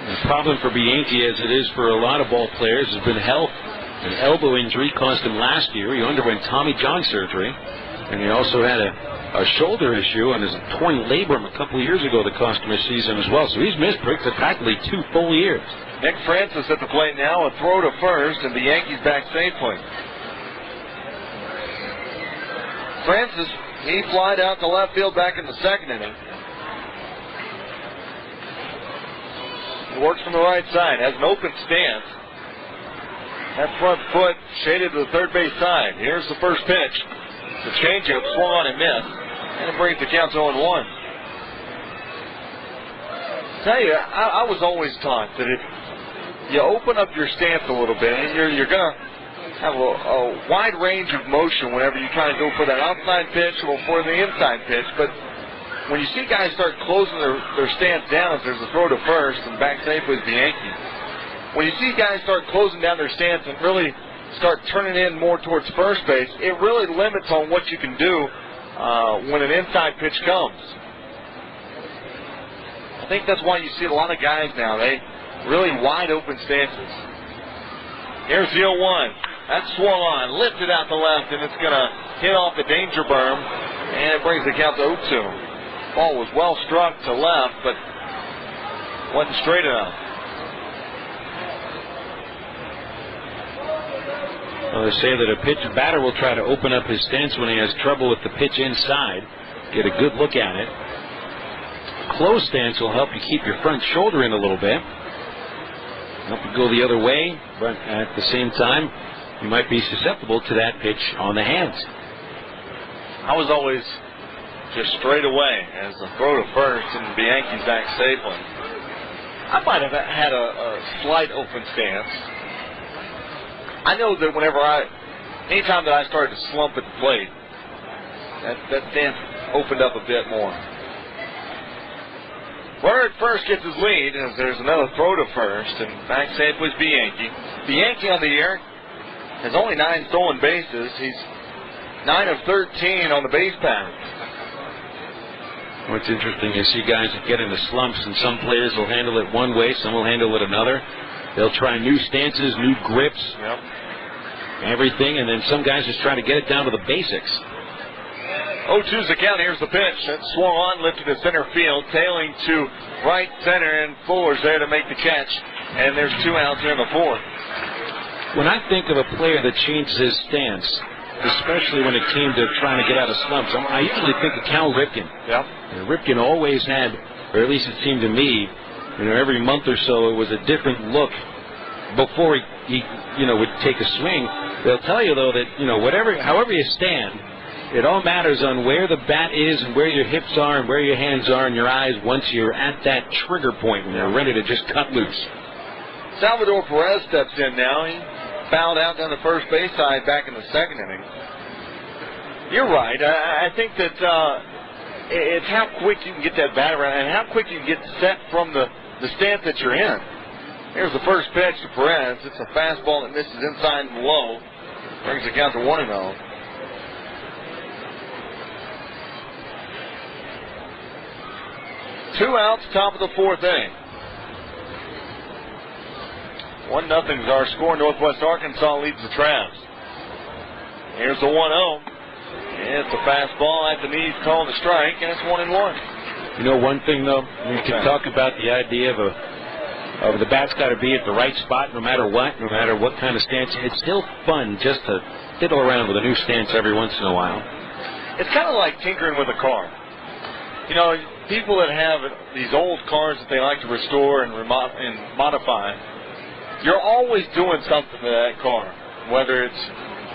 The problem for Bianchi, as it is for a lot of ball players, has been health. An elbow injury cost him last year. He underwent Tommy John surgery, and he also had a shoulder issue on his torn labrum a couple of years ago that cost him a season as well. So he's missed practically 2 full years. Nick Francis at the plate now, a throw to first, and the Yankees back safely. Francis, he flied out to left field back in the second inning. He works from the right side, has an open stance. That front foot shaded to the third base side. Here's the first pitch. The changeup swung on and missed, and it brings the count to 0-1. Tell you, I was always taught that if you open up your stance a little bit, and you're going to have a wide range of motion whenever you try to go for that outside pitch or for the inside pitch. But when you see guys start closing their stance down, as there's a throw to first and back safely is Bianchi. When you see guys start closing down their stance and really start turning in more towards first base, it really limits on what you can do when an inside pitch comes. I think that's why you see a lot of guys now, they really wide open stances. Here's the 0-1. That swung on, lifted out to left, and it's going to hit off the danger berm, and it brings the count to 0-2. Ball was well struck to left, but wasn't straight enough. Well, they say that a batter will try to open up his stance when he has trouble with the pitch inside, get a good look at it. A closed stance will help you keep your front shoulder in a little bit, help you go the other way, but at the same time, you might be susceptible to that pitch on the hands. I was always just straight away as a throw to first and Bianchi's back safely. I might have had a slight open stance. I know that anytime that I started to slump at the plate, that stance opened up a bit more. Runner at first gets his lead as there's another throw to first, and back safe was Bianchi. Bianchi on the year has only 9 stolen bases. He's 9 of 13 on the base path. What's interesting is see guys that get into slumps, and some players will handle it one way, some will handle it another. They'll try new stances, new grips, everything, and then some guys just try to get it down to the basics. 0-2's the count. Here's the pitch. That swung on, lifted to center field, tailing to right center, and Fuller's there to make the catch. And there's 2 outs here in the fourth. When I think of a player that changes his stance, especially when it came to trying to get out of slumps, I usually think of Cal Ripken. Ripken always had, or at least it seemed to me, every month or so it was a different look before he would take a swing. They'll tell you though that however you stand, it all matters on where the bat is and where your hips are and where your hands are and your eyes once you're at that trigger point when you're ready to just cut loose. Salvador Perez steps in now. He fouled out down the first base side back in the second inning. You're right. I think that it's how quick you can get that bat around and how quick you can get set from the stance that you're in. Here's the first pitch to Perez. It's a fastball that misses inside and low. Brings the count to 1-0. Two outs, top of the fourth inning. 1-0 is our score. Northwest Arkansas leads the Travs. Here's the 1-0. It's a fastball at the knees, called a strike, and it's 1-1. You know one thing, though? You can talk about the idea of the bat's got to be at the right spot no matter what kind of stance. It's still fun just to fiddle around with a new stance every once in a while. It's kind of like tinkering with a car. You know, people that have these old cars that they like to restore and modify, you're always doing something to that car. Whether it's,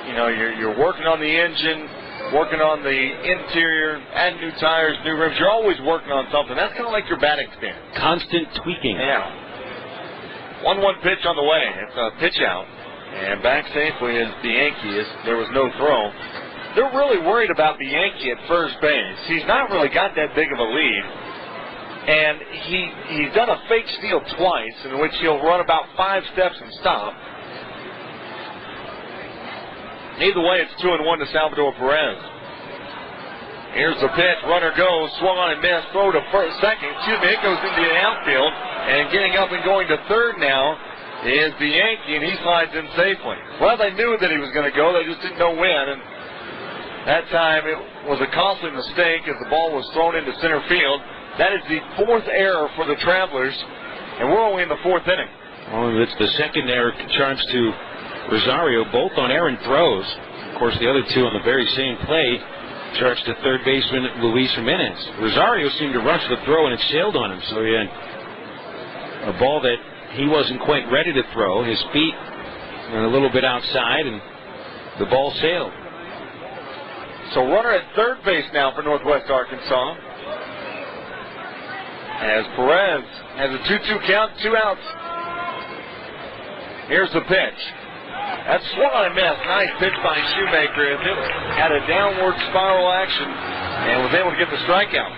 you know, you're working on the engine, working on the interior, adding new tires, new rims. You're always working on something. That's kind of like your batting stance. Constant tweaking. Yeah. 1-1 pitch on the way. It's a pitch out. And back safely is the Yankees. There was no throw. They're really worried about the Yankee at first base. He's not really got that big of a lead. And he's done a fake steal twice, in which he'll run about 5 steps and stop. Either way, it's 2-1 to Salvador Perez. Here's the pitch. Runner goes. Swung on and missed. Throw to second. It goes into the outfield. And getting up and going to third now is the Yankee, and he slides in safely. Well, they knew that he was going to go. They just didn't know when. And that time it was a costly mistake as the ball was thrown into center field. That is the 4th error for the Travelers, and we're only in the 4th inning. Well, it's the second error charged to Rosario, both on errant throws. Of course, the other two on the very same play charged to third baseman Luis Jimenez. Rosario seemed to rush the throw, and it sailed on him. So he had a ball that he wasn't quite ready to throw. His feet were a little bit outside, and the ball sailed. So runner at third base now for Northwest Arkansas. As Perez has a 2-2 count, 2 outs. Here's the pitch. That's swung on and missed. Nice pitch by Shoemaker. It had a downward spiral action and was able to get the strikeout.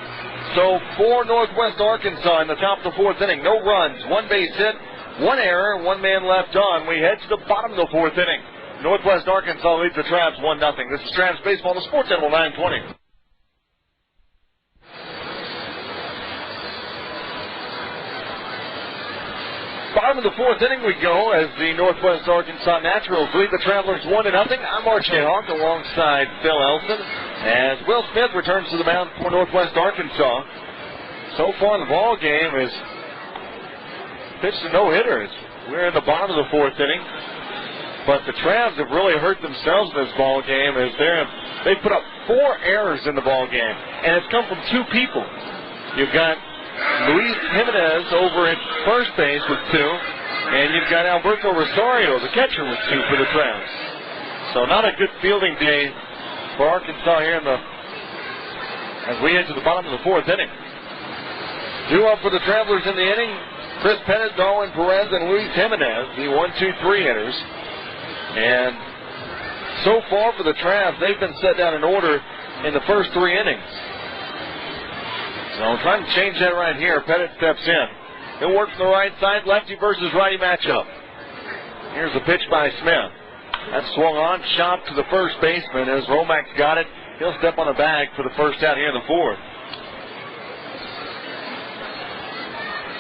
So for Northwest Arkansas in the top of the 4th inning, no runs, 1 base hit, 1 error, 1 man left on. We head to the bottom of the 4th inning. Northwest Arkansas leads the Travs 1-0. This is Travs Baseball on the Sports Animal 920. Bottom of the 4th inning we go as the Northwest Arkansas Naturals lead the Travelers 1-0. I'm R.J. Hawk alongside Phil Elson as Will Smith returns to the mound for Northwest Arkansas. So far the ball game is pitched a no-hitter. We're in the bottom of the 4th inning. But the Travs have really hurt themselves in this ball game as they put up 4 errors in the ball game, and it's come from 2 people. You've got Luis Jimenez over at first base with 2, and you've got Alberto Rosario, the catcher, with 2 for the Travs. So not a good fielding day for Arkansas here as we head to the bottom of the 4th inning. 2 up for the Travelers in the inning. Chris Pettit, Darwin Perez, and Luis Jimenez, the 1-2-3 hitters. And so far for the Travs, they've been set down in order in the first 3 innings. So I'm trying to change that right here. Pettit steps in. He'll work from the right side, lefty versus righty matchup. Here's the pitch by Smith. That's swung on, chopped to the first baseman as Romack's got it. He'll step on the bag for the first out here in the 4th.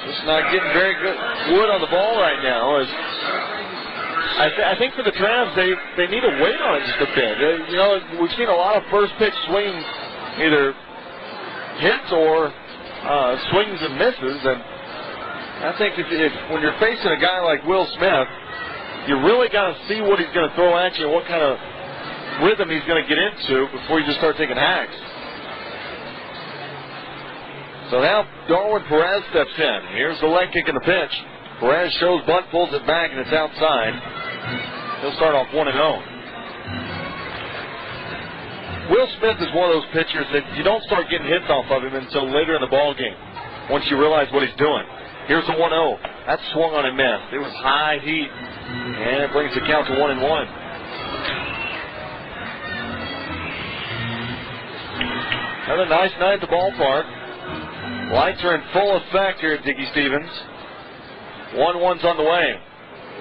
Just not getting very good wood on the ball right now. As I think for the Travs, they need to wait on it just a bit. You know, we've seen a lot of first pitch swing, either hits or swings and misses, and I think if when you're facing a guy like Will Smith, you really got to see what he's going to throw at you and what kind of rhythm he's going to get into before you just start taking hacks. So now Darwin Perez steps in. Here's the leg kick in the pitch. Perez shows bunt, pulls it back, and it's outside. He'll start off 1-0. Will Smith is one of those pitchers that you don't start getting hits off of him until later in the ball game, once you realize what he's doing. Here's the 1-0. That's swung on and missed. It was high heat, and it brings the count to 1-1. Another nice night at the ballpark. Lights are in full effect here at Dickey Stevens. 1-1's on the way.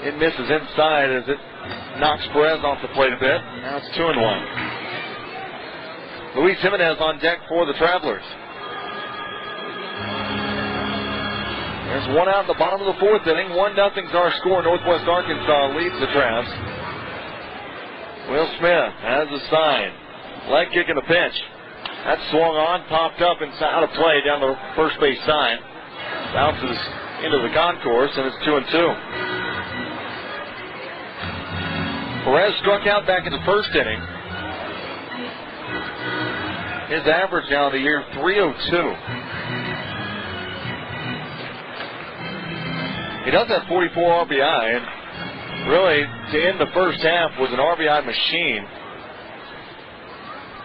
It misses inside as it knocks Perez off the plate a bit. Now it's 2-1. Luis Jimenez on deck for the Travelers. There's one out in the bottom of the fourth inning. 1-0's our score. Northwest Arkansas leads the Tramps. Will Smith has a sign. Leg kick in the pitch. That swung on, popped up and out of play down the first base side. Bounces into the concourse, and it's 2-2. Perez struck out back in the first inning. His average now of the year, 302. He does have 44 RBI, and really, to end the first half, was an RBI machine.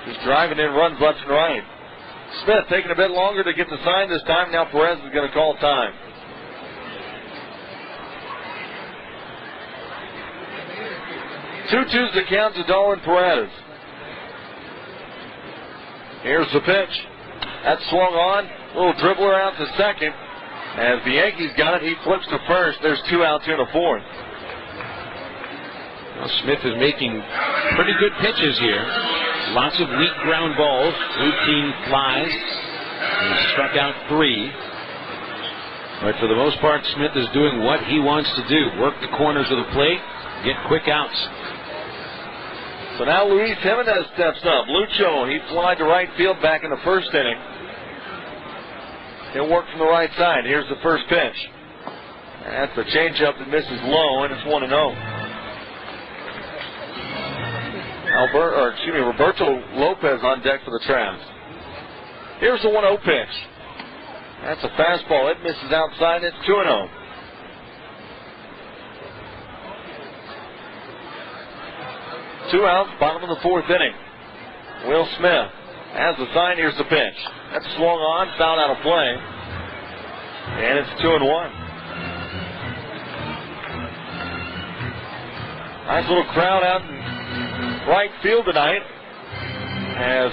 Just driving in runs left and right. Smith taking a bit longer to get the sign this time. Now Perez is going to call time. Two-twos the count to Dolan Perez. Here's the pitch. That swung on. Little dribbler out to second. As the Yankees got it, he flips to first. There's 2 outs here in the fourth. Well, Smith is making pretty good pitches here. Lots of weak ground balls, routine flies. He struck out 3. But for the most part, Smith is doing what he wants to do. Work the corners of the plate, get quick outs. So now Luis Jimenez steps up. Lucho, he flied to right field back in the first inning. He'll work from the right side. Here's the first pitch. That's a changeup that misses low, and it's 1-0. Roberto Lopez on deck for the Tramps. Here's the 1-0 pitch. That's a fastball. It misses outside. It's 2-0. Two outs, bottom of the fourth inning. Will Smith has the sign. Here's the pitch. That's swung on, fouled out of play. And it's 2-1. Nice little crowd out in right field tonight, as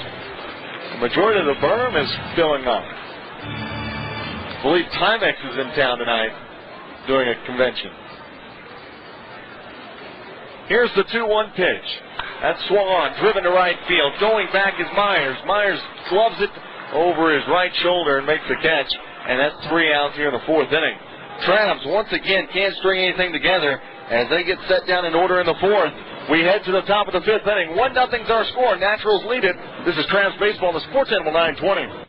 the majority of the berm is filling up. I believe Timex is in town tonight doing a convention. Here's the 2-1 pitch. That swung on, driven to right field. Going back is Myers. Myers gloves it over his right shoulder and makes the catch. And that's 3 outs here in the fourth inning. Tramps, once again, can't string anything together as they get set down in order in the fourth. We head to the top of the fifth inning. 1-0's our score. Naturals lead it. This is Tramps Baseball on the Sports Animal 920.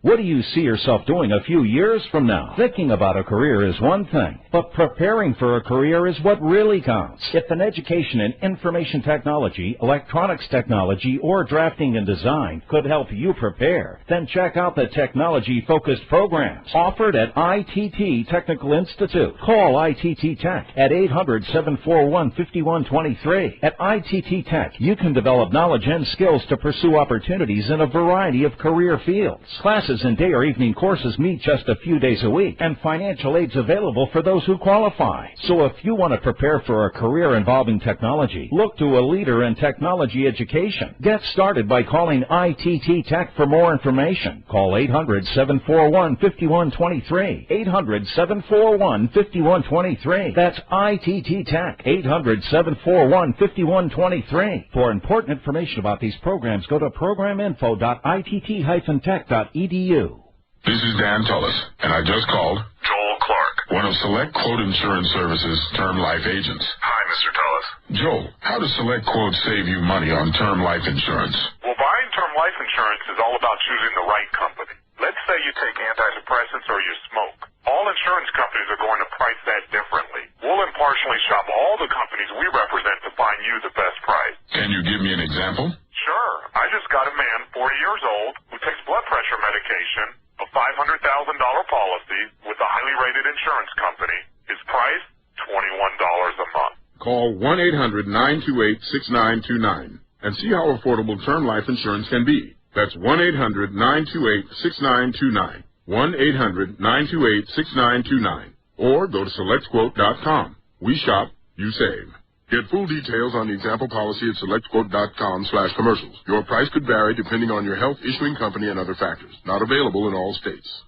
What do you see yourself doing a few years from now? Thinking about a career is one thing, but preparing for a career is what really counts. If an education in information technology, electronics technology, or drafting and design could help you prepare, then check out the technology-focused programs offered at ITT Technical Institute. Call ITT Tech at 800-741-5123. At ITT Tech, you can develop knowledge and skills to pursue opportunities in a variety of career fields. Classes and day or evening courses meet just a few days a week, and financial aid's available for those who qualify. So if you want to prepare for a career involving technology, look to a leader in technology education. Get started by calling ITT Tech for more information. Call 800-741-5123. 800-741-5123. That's ITT Tech. 800-741-5123. For important information about these programs, go to programininfo.itt-tech.edu. This is Dan Tullis, and I just called Joel Clark, one of Select Quote Insurance Services' term life agents. Hi, Mr. Tullis. Joel, how does Select Quote save you money on term life insurance? Well, buying term life insurance is all about choosing the right company. Let's say you take antidepressants or you smoke. All insurance companies are going to price that differently. We'll impartially shop all the companies we represent to find you the best price. Can you give me an example? Sure. I just got a man, 40 years old, who takes blood pressure medication, a $500,000 policy with a highly rated insurance company. His price, $21 a month. Call 1-800-928-6929 and see how affordable term life insurance can be. That's 1-800-928-6929. 1-800-928-6929. Or go to selectquote.com. We shop, you save. Get full details on the example policy at selectquote.com/commercials. Your price could vary depending on your health, issuing company, and other factors. Not available in all states.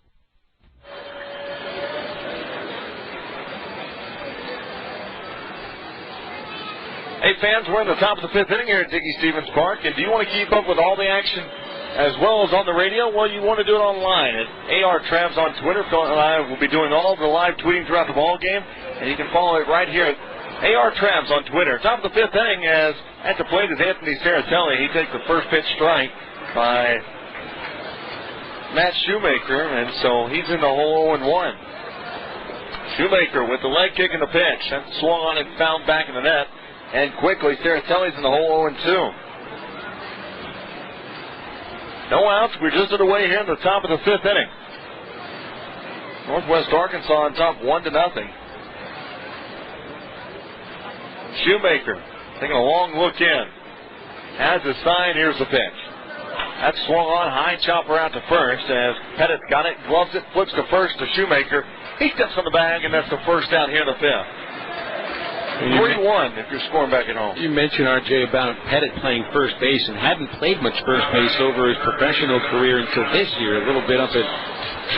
Hey, fans, we're in the top of the fifth inning here at Dickey Stevens Park, and do you want to keep up with all the action as well as on the radio? Well, you want to do it online at AR Travs on Twitter. Phil and I will be doing all the live tweeting throughout the ball game, and you can follow it right here at AR Travs on Twitter. Top of the fifth inning, as at the plate is Anthony Saratelli. He takes the first pitch strike by Matt Shoemaker, and so he's in the hole 0-1. Shoemaker with the leg kick and the pitch. That's swung on and found back in the net, and quickly Saratelli's in the hole 0-2. No outs. We're just underway here in the top of the fifth inning. Northwest Arkansas on top 1-0. Shoemaker taking a long look in. Has a sign. Here's the pitch. That's swung on. High chopper out to first as Pettit got it, gloves it, flips to first to Shoemaker. He steps on the bag, and that's the first out here in the fifth. 3-1 if you're scoring back at home. You mentioned, RJ, about Pettit playing first base and hadn't played much first base over his professional career until this year. A little bit up at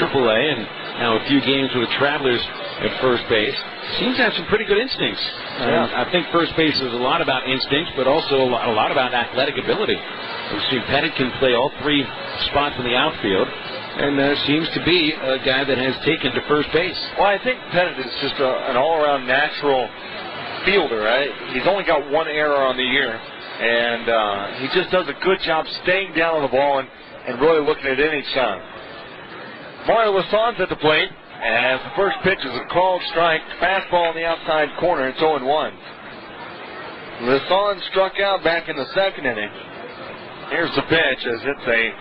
AAA and now a few games with the Travelers at first base. Seems to have some pretty good instincts. I think first base is a lot about instincts, but also a lot about athletic ability. We've seen Pettit can play all three spots in the outfield, and seems to be a guy that has taken to first base. Well, I think Pettit is just an all-around natural fielder, right? He's only got one error on the year, and he just does a good job staying down on the ball and really looking at any shot. Mario Lasson's at the plate, as the first pitch is a called strike, fastball in the outside corner. It's 0-1. Lasson struck out back in the second inning. Here's the pitch as it's a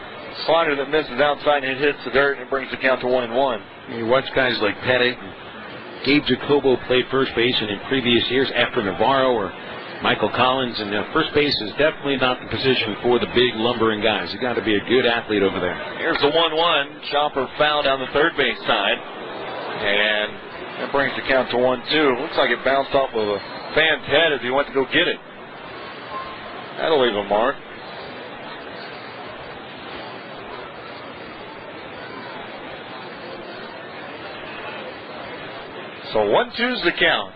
slider that misses outside and it hits the dirt and brings the count to 1-1. You watch guys like Pettit. Gabe Jacobo played first base in previous years after Navarro or Michael Collins, and first base is definitely not the position for the big lumbering guys. You got to be a good athlete over there. Here's the 1-1. Chopper foul down the third base side, and that brings the count to 1-2. Looks like it bounced off of a fan's head as he went to go get it. That'll leave a mark. So 1-2's the count.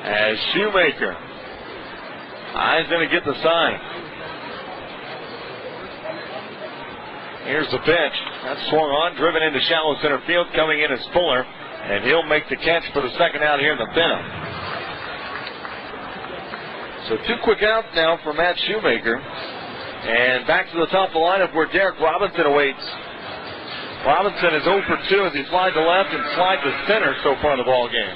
As Shoemaker eyes going to get the sign. Here's the pitch. That's swung on, driven into shallow center field. Coming in is Fuller, and he'll make the catch for the second out here in the fifth. So 2 quick outs now for Matt Shoemaker. And back to the top of the lineup where Derrick Robinson awaits. Robinson is 0 for 2 as he slides to left and slides to center so far in the ball game.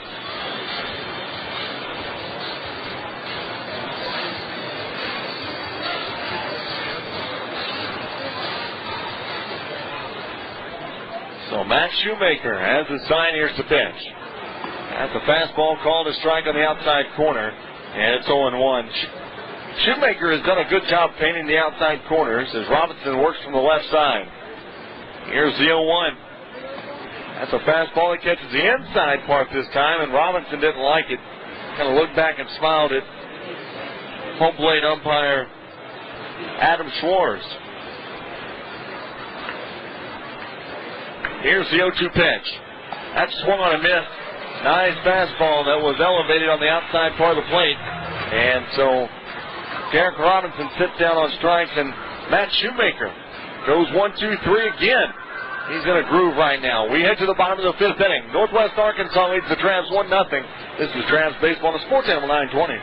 So Matt Shoemaker has the sign. Here's the pitch. That's a fastball called a strike on the outside corner, and it's 0-1. Shoemaker has done a good job painting the outside corners as Robinson works from the left side. Here's the 0-1. That's a fastball. He catches the inside part this time, and Robinson didn't like it. Kind of looked back and smiled at home plate umpire Adam Schwartz. Here's the 0-2 pitch. That swung on a miss. Nice fastball that was elevated on the outside part of the plate. And so Derrick Robinson sits down on strikes, and Matt Shoemaker goes 1-2-3 again. He's in a groove right now. We head to the bottom of the fifth inning. Northwest Arkansas leads the Travs 1-0. This is Travs Baseball on the Sports Animal 920.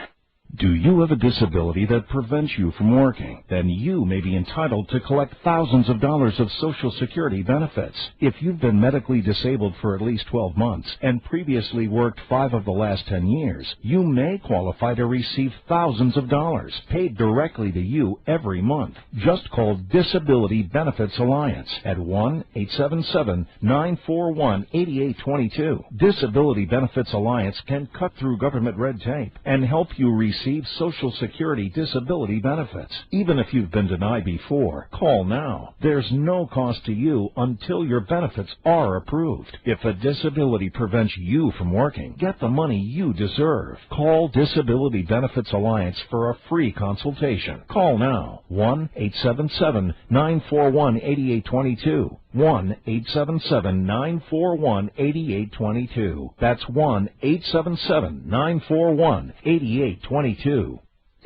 Do you have a disability that prevents you from working? Then you may be entitled to collect thousands of dollars of Social Security benefits. If you've been medically disabled for at least 12 months and previously worked 5 of the last 10 years, you may qualify to receive thousands of dollars paid directly to you every month. Just call Disability Benefits Alliance at 1-877-941-8822. Disability Benefits Alliance can cut through government red tape and help you receive Social Security disability benefits. Even if you've been denied before, call now. There's no cost to you until your benefits are approved. If a disability prevents you from working, get the money you deserve. Call Disability Benefits Alliance for a free consultation. Call now. 1-877-941-8822. 1-877-941-8822. That's 1-877-941-8822.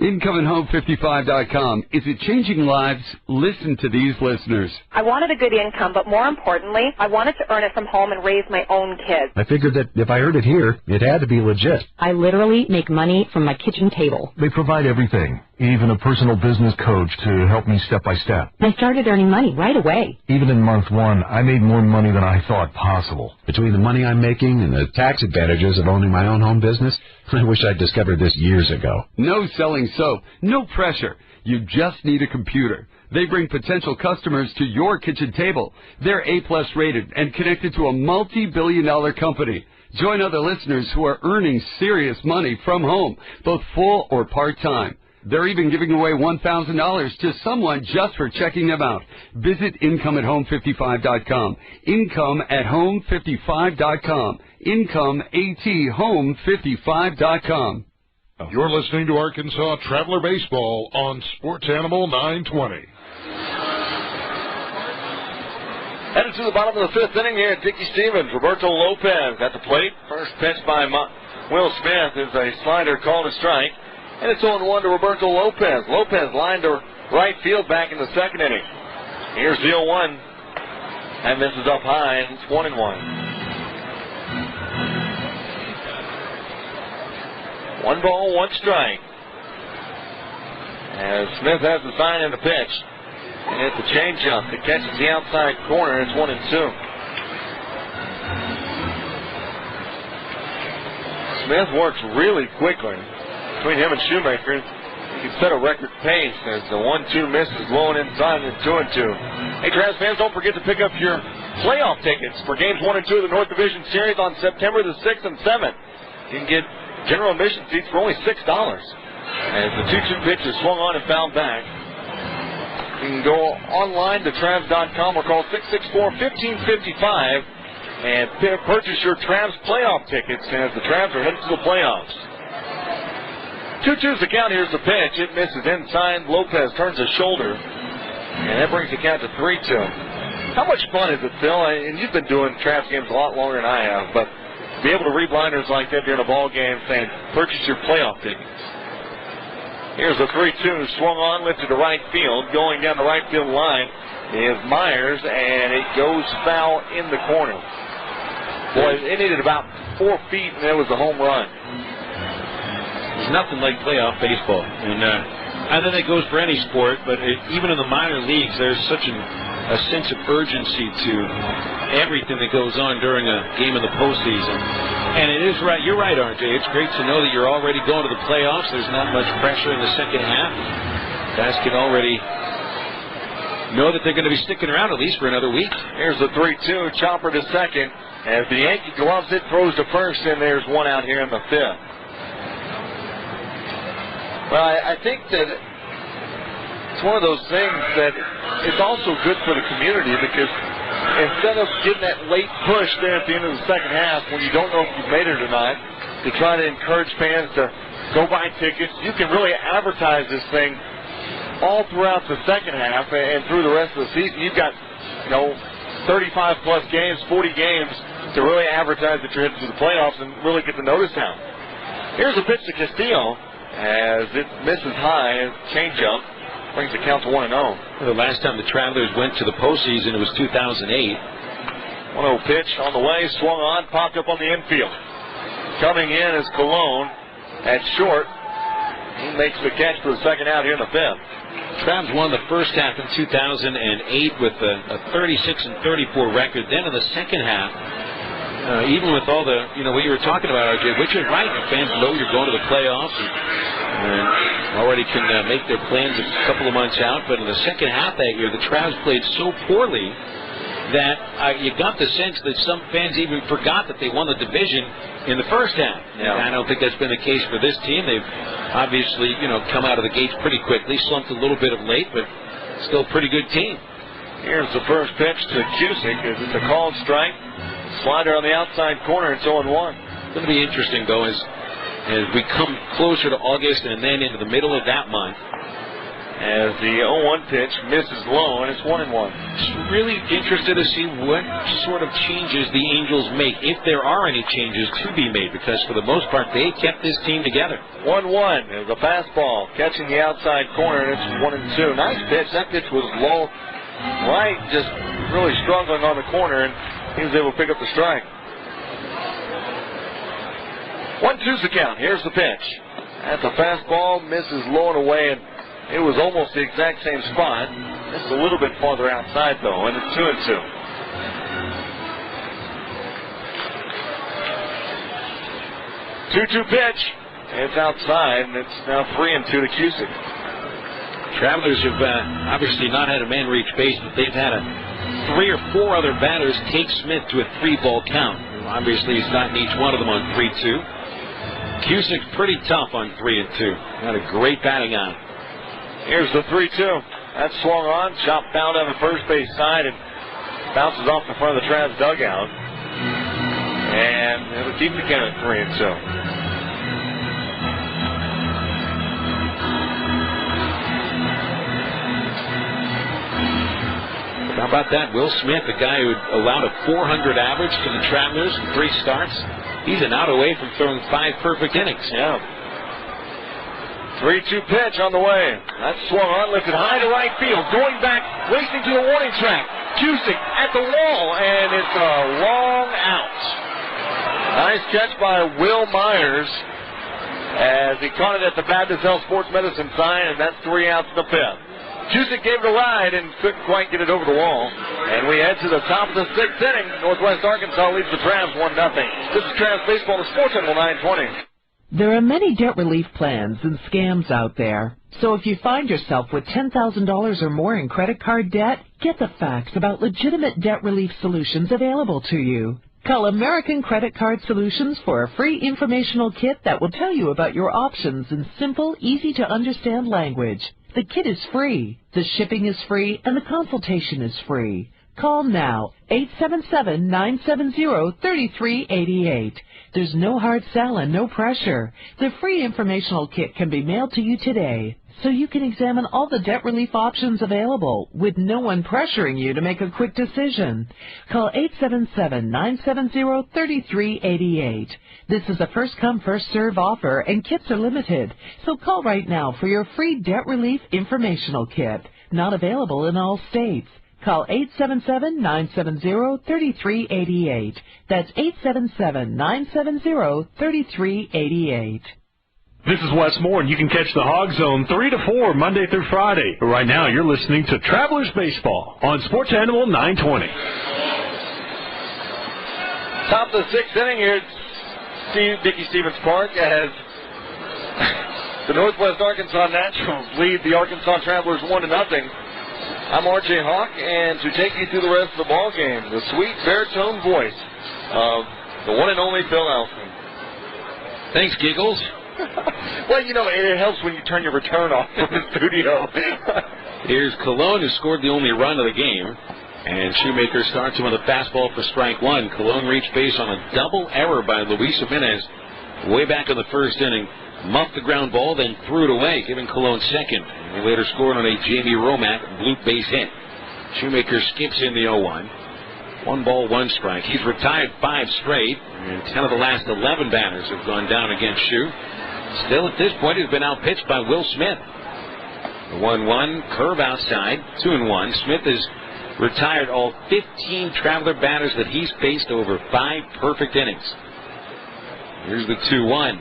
IncomeAtHome55.com. Is it changing lives? Listen to these listeners. I wanted a good income, but more importantly, I wanted to earn it from home and raise my own kids. I figured that if I earned it here, it had to be legit. I literally make money from my kitchen table. They provide everything, even a personal business coach to help me step by step. I started earning money right away. Even in month one, I made more money than I thought possible. Between the money I'm making and the tax advantages of owning my own home business, I wish I'd discovered this years ago. No selling soap, no pressure. You just need a computer. They bring potential customers to your kitchen table. They're A+ rated and connected to a multi-billion-dollar company. Join other listeners who are earning serious money from home, both full or part-time. They're even giving away $1,000 to someone just for checking them out. Visit IncomeAtHome55.com. IncomeAtHome55.com. IncomeAtHome55.com. You're listening to Arkansas Traveler Baseball on Sports Animal 920. Headed to the bottom of the fifth inning here at Dickey Stevens. Roberto Lopez at the plate. First pitch by Will Smith is a slider called a strike. And it's 0-1 to Roberto Lopez. Lopez lined to right field back in the second inning. Here's the 0-1. And misses up high, and it's 1-1. 1 ball, 1 strike. As Smith has the sign in the pitch. And it's a changeup that catches the outside corner. It's 1-2. Smith works really quickly. Between him and Shoemaker, he can set a record pace as the 1-2 misses low and inside and 2-2. Hey, Travs fans, don't forget to pick up your playoff tickets for games 1 and 2 of the North Division Series on September the 6th and 7th. You can get general admission seats for only $6. As the 2-2 pitch is swung on and fouled back. You can go online to Travs.com or call 664-1555 and purchase your Travs playoff tickets as the Travs are headed to the playoffs. 2-2's the count. Here's the pitch. It misses inside. Lopez turns his shoulder, and that brings the count to 3-2. How much fun is it, Phil? And you've been doing Travs games a lot longer than I have, but to be able to read liners like that during a ball game saying, purchase your playoff tickets. Here's the 3-2, swung on, lifted to right field. Going down the right field line is Myers, and it goes foul in the corner. Boy, it needed about 4 feet, and it was a home run. There's nothing like playoff baseball. And I think that goes for any sport, but even in the minor leagues, there's such a sense of urgency to everything that goes on during a game in the postseason. And it is right. You're right, RJ. It's great to know that you're already going to the playoffs. There's not much pressure in the second half. Guys can already know that they're going to be sticking around at least for another week. Here's the 3-2, chopper to second. As the Yankee gloves it, throws to first, and there's one out here in the fifth. Well, I think that it's one of those things that it's also good for the community because instead of getting that late push there at the end of the second half when you don't know if you've made it or not, to try to encourage fans to go buy tickets, you can really advertise this thing all throughout the second half and through the rest of the season. You've got, 35-plus games, 40 games to really advertise that you're headed to the playoffs and really get the notice out. Here's a pitch to Castillo. As it misses high, changeup brings the count to 1-0. The last time the Travelers went to the postseason, it was 2008. 1-0 pitch on the way, swung on, popped up on the infield. Coming in is Colon at short. He makes the catch for the second out here in the fifth. Travs won the first half in 2008 with a 36-34 record. Then in the second half, even with all the, what you were talking about, RJ, which is right. Fans know you're going to the playoffs and already can make their plans a couple of months out. But in the second half that year, the Travs played so poorly that you got the sense that some fans even forgot that they won the division in the first half. Yeah. And I don't think that's been the case for this team. They've obviously, come out of the gates pretty quickly, slumped a little bit of late, but still a pretty good team. Here's the first pitch to Cusick. It's a called strike. Slider on the outside corner. It's 0-1. It's going to be interesting, though, as we come closer to August and then into the middle of that month. as the 0-1 pitch misses low, and it's 1-1. Really interested to see what sort of changes the Angels make, if there are any changes to be made, because for the most part they kept this team together. 1-1. It was a fastball catching the outside corner, and it's 1-2. Nice pitch. That pitch was low, right, just really struggling on the corner, and he was able to pick up the strike. 1-2's the count. Here's the pitch. That's a fastball, misses low and away, and it was almost the exact same spot. Just a little bit farther outside, though, and it's 2-2. 2-2 pitch. It's outside, and it's now 3-2 to Cusick. Travelers have obviously not had a man reach base, but they've had 3 or 4 other batters take Smith to a 3-ball count. Obviously, he's gotten each one of them on 3-2. Cusick's pretty tough on 3-2. Got a great batting eye. Here's the 3-2. That's swung on, chopped down on the first base side, and bounces off the front of the Travs dugout. And it'll keep the count at 3-2. How about that? Will Smith, the guy who allowed a 400 average to the Travelers in 3 starts, he's an out away from throwing 5 perfect innings. Yeah. 3-2 pitch on the way. That's swung on, lifted high to right field. Going back, racing to the warning track. Cusick at the wall, and it's a long out. Nice catch by Will Myers as he caught it at the Baptist Health Sports Medicine sign, and that's 3 outs in the 5th. Cusick gave it a ride and couldn't quite get it over the wall. And we head to the top of the 6th inning. Northwest Arkansas leads the Travs 1-0. This is Travs Baseball, the Sports Channel 920. There are many debt relief plans and scams out there. So if you find yourself with $10,000 or more in credit card debt, get the facts about legitimate debt relief solutions available to you. Call American Credit Card Solutions for a free informational kit that will tell you about your options in simple, easy-to-understand language. The kit is free, the shipping is free, and the consultation is free. Call now, 877-970-3388. There's no hard sell and no pressure. The free informational kit can be mailed to you today, so you can examine all the debt relief options available with no one pressuring you to make a quick decision. Call 877-970-3388. This is a first-come, first-serve offer, and kits are limited. So call right now for your free debt relief informational kit. Not available in all states. Call 877-970-3388. That's 877-970-3388. This is Wes Moore, and you can catch the Hog Zone 3 to 4 Monday through Friday. But right now, you're listening to Travelers Baseball on Sports Animal 920. Top of the 6th inning here at Dickey Stevens Park as the Northwest Arkansas Naturals lead the Arkansas Travelers 1-0. I'm R.J. Hawk, and to take you through the rest of the ball game, the sweet baritone voice of the one and only Phil Alston. Thanks, Giggles. Well, you know, it helps when you turn your return off from the studio. Here's Colon, who scored the only run of the game, and Shoemaker starts him with a fastball for strike 1. Colon reached base on a double error by Luis Jimenez way back in the first inning. Muffed the ground ball, then threw it away, giving Colon second. He later scored on a Jamie Romack bloop base hit. Shoemaker skips in the 0-1. 1 ball, 1 strike. He's retired 5 straight, and 10 of the last 11 batters have gone down against Shoe. Still, at this point, he's been outpitched by Will Smith. The 1-1, curve outside, 2-1. Smith has retired all 15 Traveler batters that he's faced over 5 perfect innings. Here's the 2-1.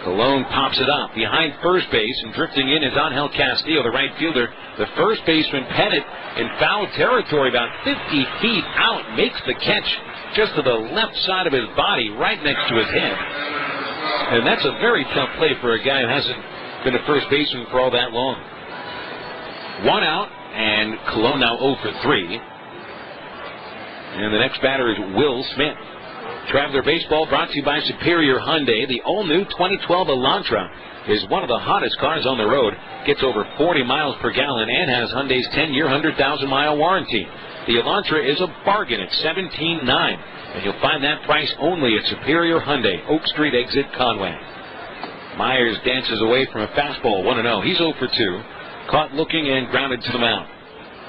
Colon pops it up behind first base, and drifting in is Angel Castillo, the right fielder. The first baseman Pettit in foul territory, about 50 feet out, makes the catch just to the left side of his body, right next to his head. And that's a very tough play for a guy who hasn't been a first baseman for all that long. 1 out, and Colon now 0 for 3. And the next batter is Will Smith. Traveler Baseball brought to you by Superior Hyundai. The all-new 2012 Elantra is one of the hottest cars on the road. Gets over 40 miles per gallon and has Hyundai's 10-year, 100,000-mile warranty. The Elantra is a bargain at $17,900, and you'll find that price only at Superior Hyundai, Oak Street exit Conway. Myers dances away from a fastball, 1-0. He's 0 for 2. Caught looking and grounded to the mound.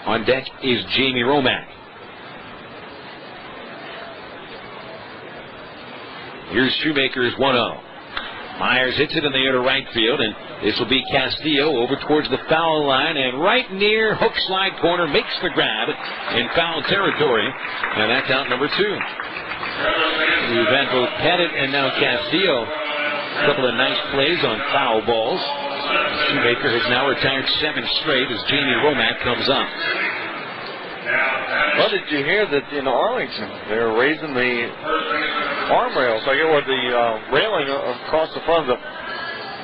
On deck is Jamie Romack. Here's Shoemaker's 1-0. Myers hits it in the air to right field, and this will be Castillo over towards the foul line, and right near hook slide corner makes the grab in foul territory, and that's out number 2. We've had both Pettit and now Castillo. A couple of nice plays on foul balls. Shoemaker has now retired 7 straight as Jamie Romack comes up. Well, did you hear that in Arlington they're raising the arm rails, or the railing across the front of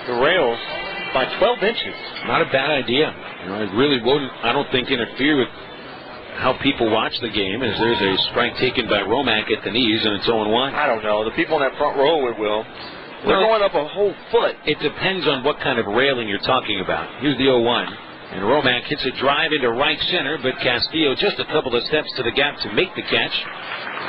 the rails by 12 inches? Not a bad idea. It really wouldn't, I don't think, interfere with how people watch the game, as there's a strike taken by Romack at the knees, and it's 0-1. I don't know. The people in that front row will. They're going up a whole foot. It depends on what kind of railing you're talking about. Here's the 0-1. And Romack hits a drive into right center, but Castillo just a couple of steps to the gap to make the catch.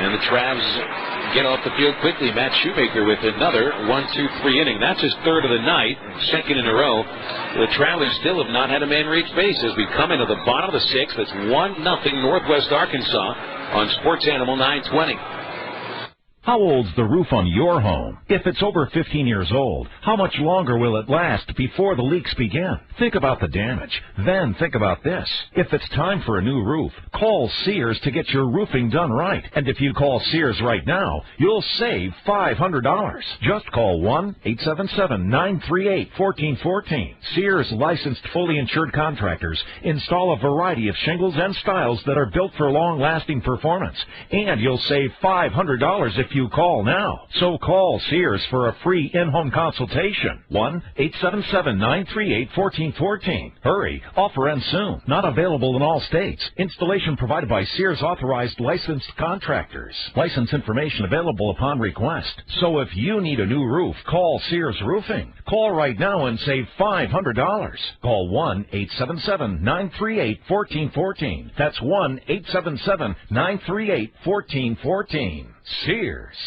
And the Travs get off the field quickly. Matt Shoemaker with another 1-2-3 inning. That's his 3rd of the night, 2nd in a row. The Travelers still have not had a man reach base as we come into the bottom of the 6th. It's 1-0 Northwest Arkansas on Sports Animal 920. How old's the roof on your home? If it's over 15 years old, how much longer will it last before the leaks begin? Think about the damage. Then think about this. If it's time for a new roof, call Sears to get your roofing done right. And if you call Sears right now, you'll save $500. Just call 1-877-938-1414. Sears licensed fully insured contractors install a variety of shingles and styles that are built for long-lasting performance. And you'll save $500 if you call now. So call Sears for a free in-home consultation. 1-877-938-1414. Hurry. Offer ends soon. Not available in all states. Installation provided by Sears authorized licensed contractors. License information available upon request. So if you need a new roof, call Sears Roofing. Call right now and save $500. Call 1-877-938-1414. That's 1-877-938-1414. Sears.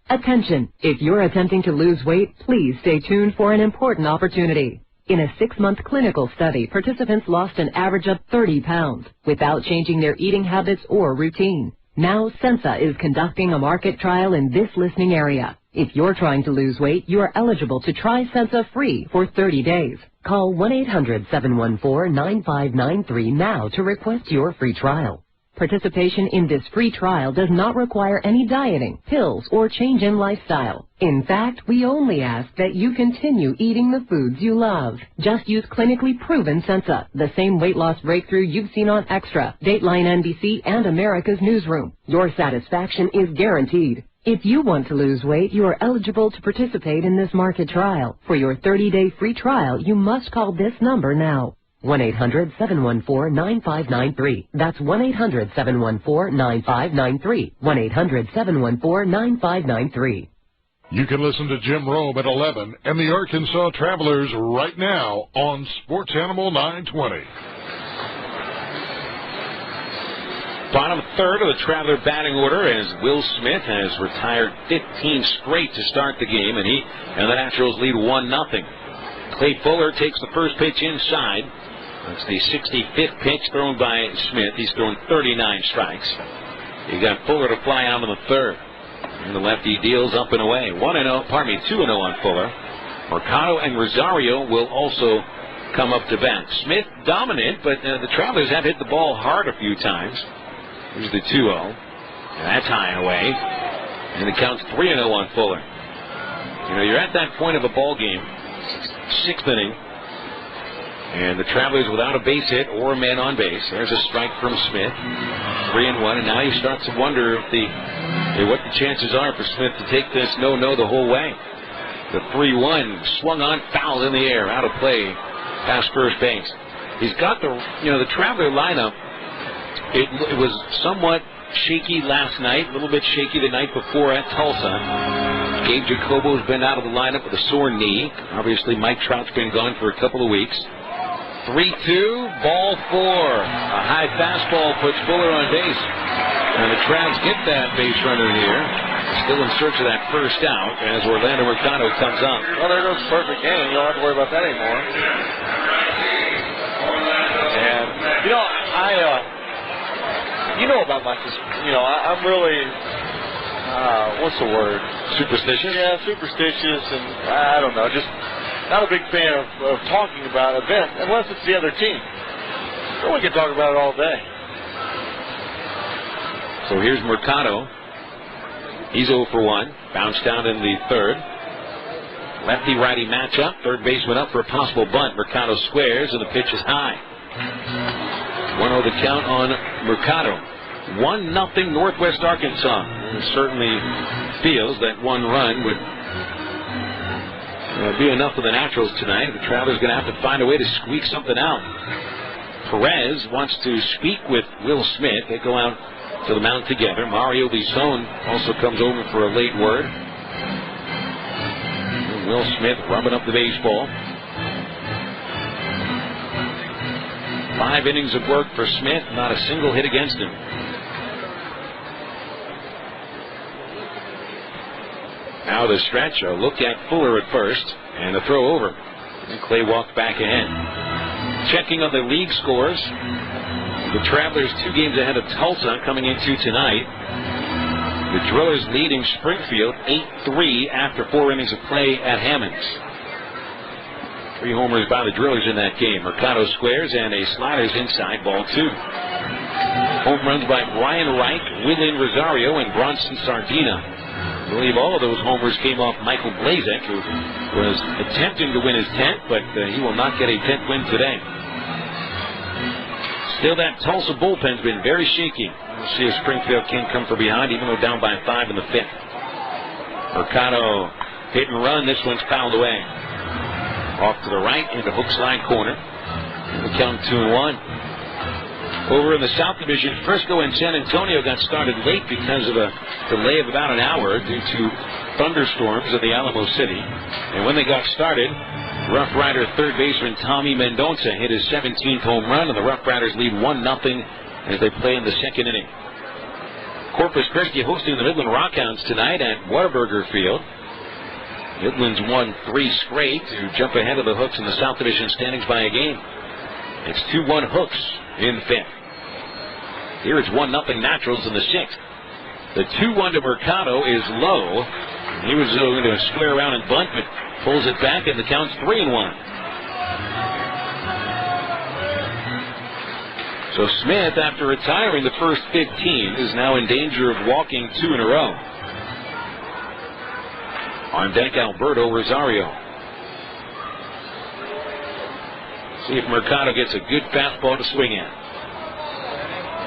Attention! If you're attempting to lose weight, please stay tuned for an important opportunity. In a 6-month clinical study, participants lost an average of 30 pounds without changing their eating habits or routine. Now, Sensa is conducting a market trial in this listening area. If you're trying to lose weight, you are eligible to try Sensa free for 30 days. Call 1-800-714-9593 now to request your free trial. Participation in this free trial does not require any dieting, pills, or change in lifestyle. In fact, we only ask that you continue eating the foods you love. Just use clinically proven Sensa, the same weight loss breakthrough you've seen on Extra, Dateline NBC, and America's Newsroom. Your satisfaction is guaranteed. If you want to lose weight, you are eligible to participate in this market trial. For your 30-day free trial, you must call this number now. 1-800-714-9593. That's 1-800-714-9593. 1-800-714-9593. You can listen to Jim Rome at 11 and the Arkansas Travelers right now on Sports Animal 920. Bottom 3rd of the Traveler batting order as Will Smith has retired 15 straight to start the game, and the Naturals lead 1-0. Clay Fuller takes the first pitch inside. That's the 65th pitch thrown by Smith. He's thrown 39 strikes. You got Fuller to fly out in the 3rd. And the lefty deals up and away. 2-0 on Fuller. Mercado and Rosario will also come up to bat. Smith dominant, but the Travelers have hit the ball hard a few times. Here's the 2-0. And that's high and away. And the count's 3-0 on Fuller. You're at that point of a ball game. 6th inning. And the Travelers without a base hit or a man on base. There's a strike from Smith. 3-1. And now you start to wonder what the chances are for Smith to take this no the whole way. The 3-1 swung on, foul in the air, out of play, past first base. He's got the Traveler lineup. It was somewhat shaky last night, a little bit shaky the night before at Tulsa. Gabe Jacobo's been out of the lineup with a sore knee. Obviously, Mike Trout's been gone for a couple of weeks. 3-2, ball 4. A high fastball puts Fuller on base. And the Travs get that base runner here. Still in search of that first out as Orlando Mercado comes up. Well, there goes the perfect game. You don't have to worry about that anymore. And, you know about my, I'm really, what's the word? Superstitious? Yeah, superstitious, and I don't know, just not a big fan of talking about events unless it's the other team. So we can talk about it all day. So here's Mercado. He's 0 for 1. Bounced down in the third. Lefty-righty matchup. Third baseman up for a possible bunt. Mercado squares, and the pitch is high. 1-0 the count on Mercado. 1-0 Northwest Arkansas. It certainly feels that one run would be enough for the Naturals tonight. The Travelers going to have to find a way to squeak something out. Perez wants to speak with Will Smith. They go out to the mound together. Mario Lison also comes over for a late word. And Will Smith rubbing up the baseball. 5 innings of work for Smith, not a single hit against him. Now the stretch, a look at Fuller at first, and a throw over. And Clay walked back ahead. Checking on the league scores. The Travelers 2 games ahead of Tulsa coming into tonight. The Drillers leading Springfield 8-3 after 4 innings of play at Hammonds. 3 homers by the Drillers in that game. Mercado squares and a slider's inside, ball 2. Home runs by Brian Wright, Willian Rosario, and Bronson Sardina. I believe all of those homers came off Michael Blazek, who was attempting to win his 10th, but he will not get a 10th win today. Still, that Tulsa bullpen's been very shaky. We'll see if Springfield can come from behind, even though down by 5 in the 5th. Mercado hit and run. This one's fouled away. Off to the right into hook slide corner. The count 2-1. Over in the South Division, Frisco and San Antonio got started late because of a delay of about an hour due to thunderstorms at the Alamo City. And when they got started, Rough Rider third baseman Tommy Mendonça hit his 17th home run, and the Rough Riders lead 1-0 as they play in the second inning. Corpus Christi hosting the Midland Rockhounds tonight at Whataburger Field. Midland's won 3 straight to jump ahead of the Hooks in the South Division standings by a game. It's 2-1 Hooks in 5th. Here it's 1-0 Naturals in the 6th. The 2-1 to Mercado is low. He was going to square around and bunt, but pulls it back, and the count's 3-1. So Smith, after retiring the first 15, is now in danger of walking 2 in a row. On deck, Alberto Rosario. See if Mercado gets a good fastball to swing at.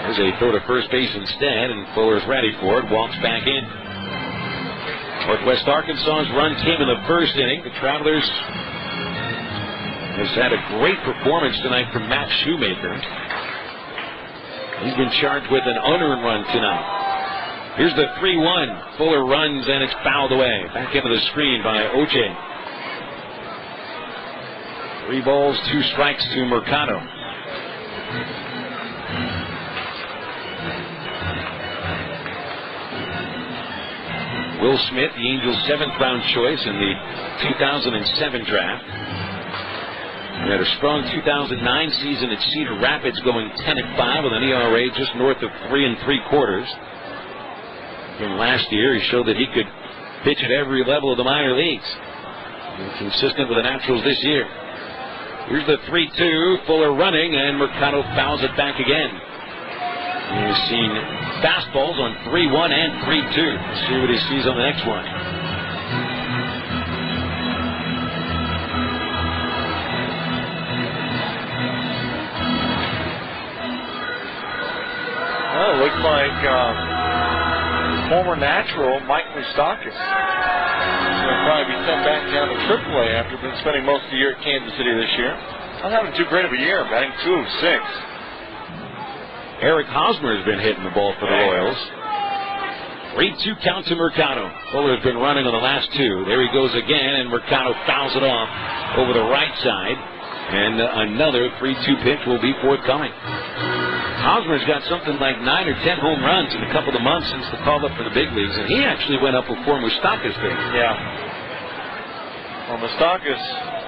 There's a throw to first base instead, and Fuller's ready for it. Walks back in. Northwest Arkansas's run came in the first inning. The Travelers has had a great performance tonight from Matt Shoemaker. He's been charged with an unearned run tonight. Here's the 3-1. Fuller runs, and it's fouled away. Back into the screen by Oche. 3 balls, 2 strikes to Mercado. Will Smith, the Angels' 7th round choice in the 2007 draft. He had a strong 2009 season at Cedar Rapids, going 10-5 with an ERA just north of 3 3/4. And last year, he showed that he could pitch at every level of the minor leagues. Consistent with the Naturals this year. Here's the 3-2. Fuller running, and Mercado fouls it back again. He's seen fastballs on 3-1 and 3-2. Let's see what he sees on the next one. Well, it looks like former Natural Mike Moustakis will probably be sent back down to AAA after been spending most of the year at Kansas City this year. Not having too great of a year, batting .206. Eric Hosmer has been hitting the ball for the Royals. 3-2 count to Mercado. Fuller's been running on the last 2. There he goes again, and Mercado fouls it off over the right side. And another 3-2 pitch will be forthcoming. Hosmer's got something like 9 or 10 home runs in a couple of months since the call up for the big leagues, and he actually went up before Moustakis did. Yeah. Well, Moustakis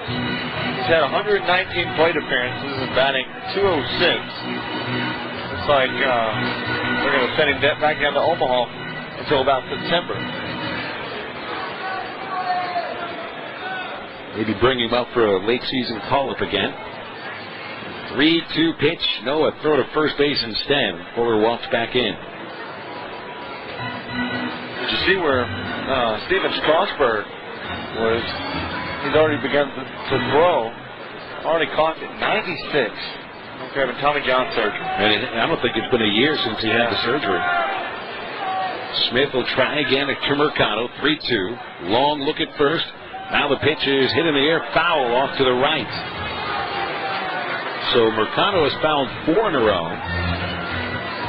He's had 119 plate appearances and batting .206. Looks like they're going to send him back down to Omaha until about September. Maybe bring him up for a late season call-up again. 3-2 pitch. No, a throw to first base instead. Fuller walks back in. Did you see where Steven Strasburg was? He's already begun to throw. Already caught at 96. After having Tommy John surgery. And I don't think it's been a year since he had the surgery. Smith will try again to Mercado. 3-2. Long look at first. Now the pitch is hit in the air, foul off to the right. So Mercado has fouled 4 in a row.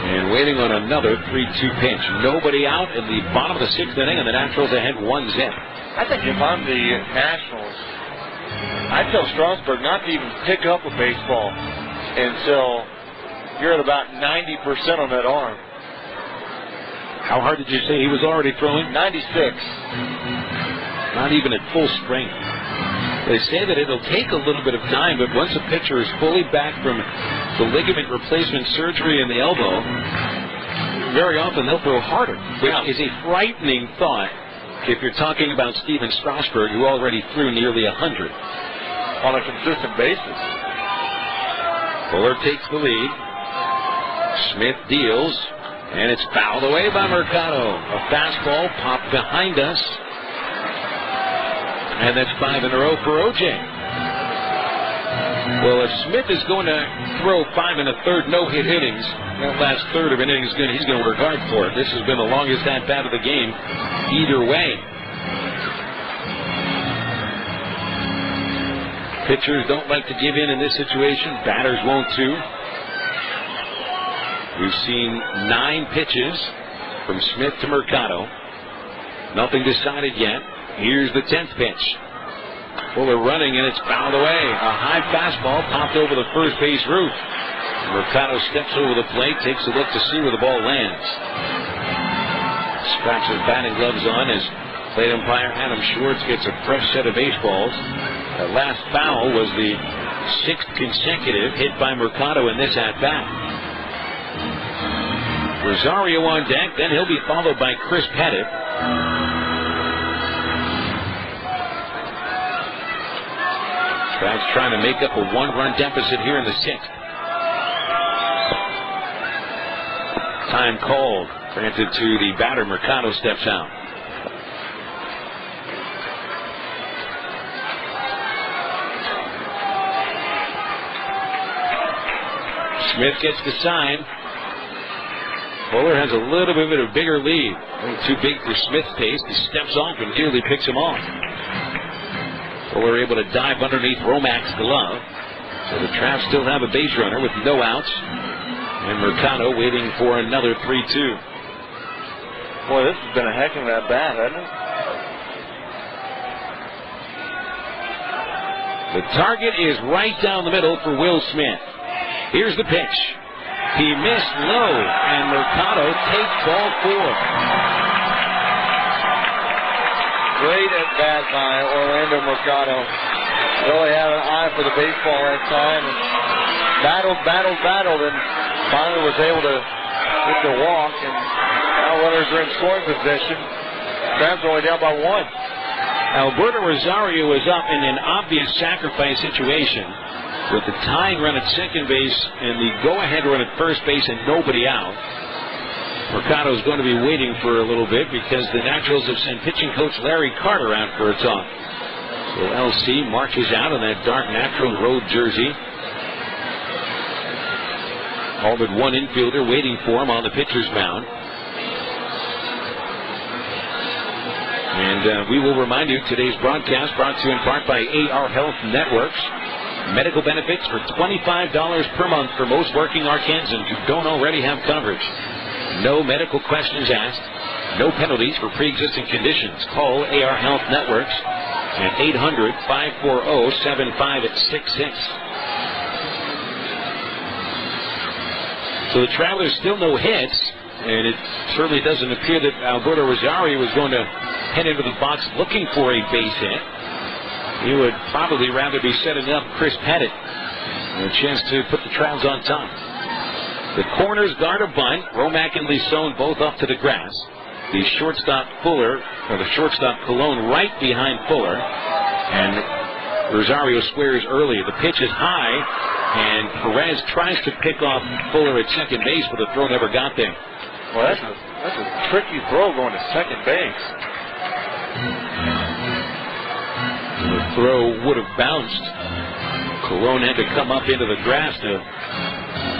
And waiting on another 3-2 pitch. Nobody out in the bottom of the 6th inning, and the Nationals ahead 1-0. I think if I'm the Nationals, I'd tell Strasburg not to even pick up a baseball until you're at about 90% on that arm. How hard did you say he was already throwing? 96. Not even at full strength. They say that it'll take a little bit of time, but once a pitcher is fully back from the ligament replacement surgery in the elbow, very often they'll throw harder, which is a frightening thought if you're talking about Steven Strasburg, who already threw nearly 100 on a consistent basis. Fuller takes the lead. Smith deals, and it's fouled away by Mercado. A fastball popped behind us. And that's 5 in a row for O.J. Well, if Smith is going to throw 5 and a third no-hit innings, that last third of an inning he's going to work hard for it. This has been the longest at-bat of the game either way. Pitchers don't like to give in this situation. Batters won't too. We've seen 9 pitches from Smith to Mercado. Nothing decided yet. Here's the 10th pitch. Fuller running, and it's fouled away. A high fastball popped over the first base roof. Mercado steps over the plate, takes a look to see where the ball lands. Straps his batting gloves on as plate umpire Adam Schwartz gets a fresh set of baseballs. The last foul was the 6th consecutive hit by Mercado in this at-bat. Rosario on deck, then he'll be followed by Chris Pettit. Crowd's trying to make up a 1-run deficit here in the 6th. Time called. Granted to the batter. Mercado steps out. Smith gets the sign. Fuller has a little bit of a bigger lead. A little too big for Smith's taste. He steps off and nearly picks him off. Fuller able to dive underneath Romack's glove. So the Traps still have a base runner with no outs. And Mercado waiting for another 3-2. Boy, this has been a heck of an at-bat, hasn't it? The target is right down the middle for Will Smith. Here's the pitch. He missed low, and Mercado takes ball 4. Great at-bat by Orlando Mercado. Really had an eye for the baseball that time. And battled, and finally was able to get the walk. And now runners are in scoring position. Traps only down by 1. Alberto Rosario is up in an obvious sacrifice situation with the tying run at second base and the go-ahead run at first base and nobody out. Mercado is going to be waiting for a little bit because the Nationals have sent pitching coach Larry Carter out for a talk. So LC marches out in that dark natural road jersey. All but one infielder waiting for him on the pitcher's mound. And we will remind you, today's broadcast brought to you in part by AR Health Networks. Medical benefits for $25 per month for most working Arkansans who don't already have coverage. No medical questions asked. No penalties for pre-existing conditions. Call AR Health Networks at 800-540-7566. So the Travelers still no hits, and it certainly doesn't appear that Alberto Rosario is going to head into the box looking for a base hit. He would probably rather be setting up Chris Pettit. A chance to put the Travs on top. The corners guard a bunt. Romack and Lisone both up to the grass. The shortstop Colon right behind Fuller. And Rosario squares early. The pitch is high, and Perez tries to pick off Fuller at second base, but the throw never got there. Well, that's a tricky throw going to second base. The throw would have bounced. Colon had to come up into the grass to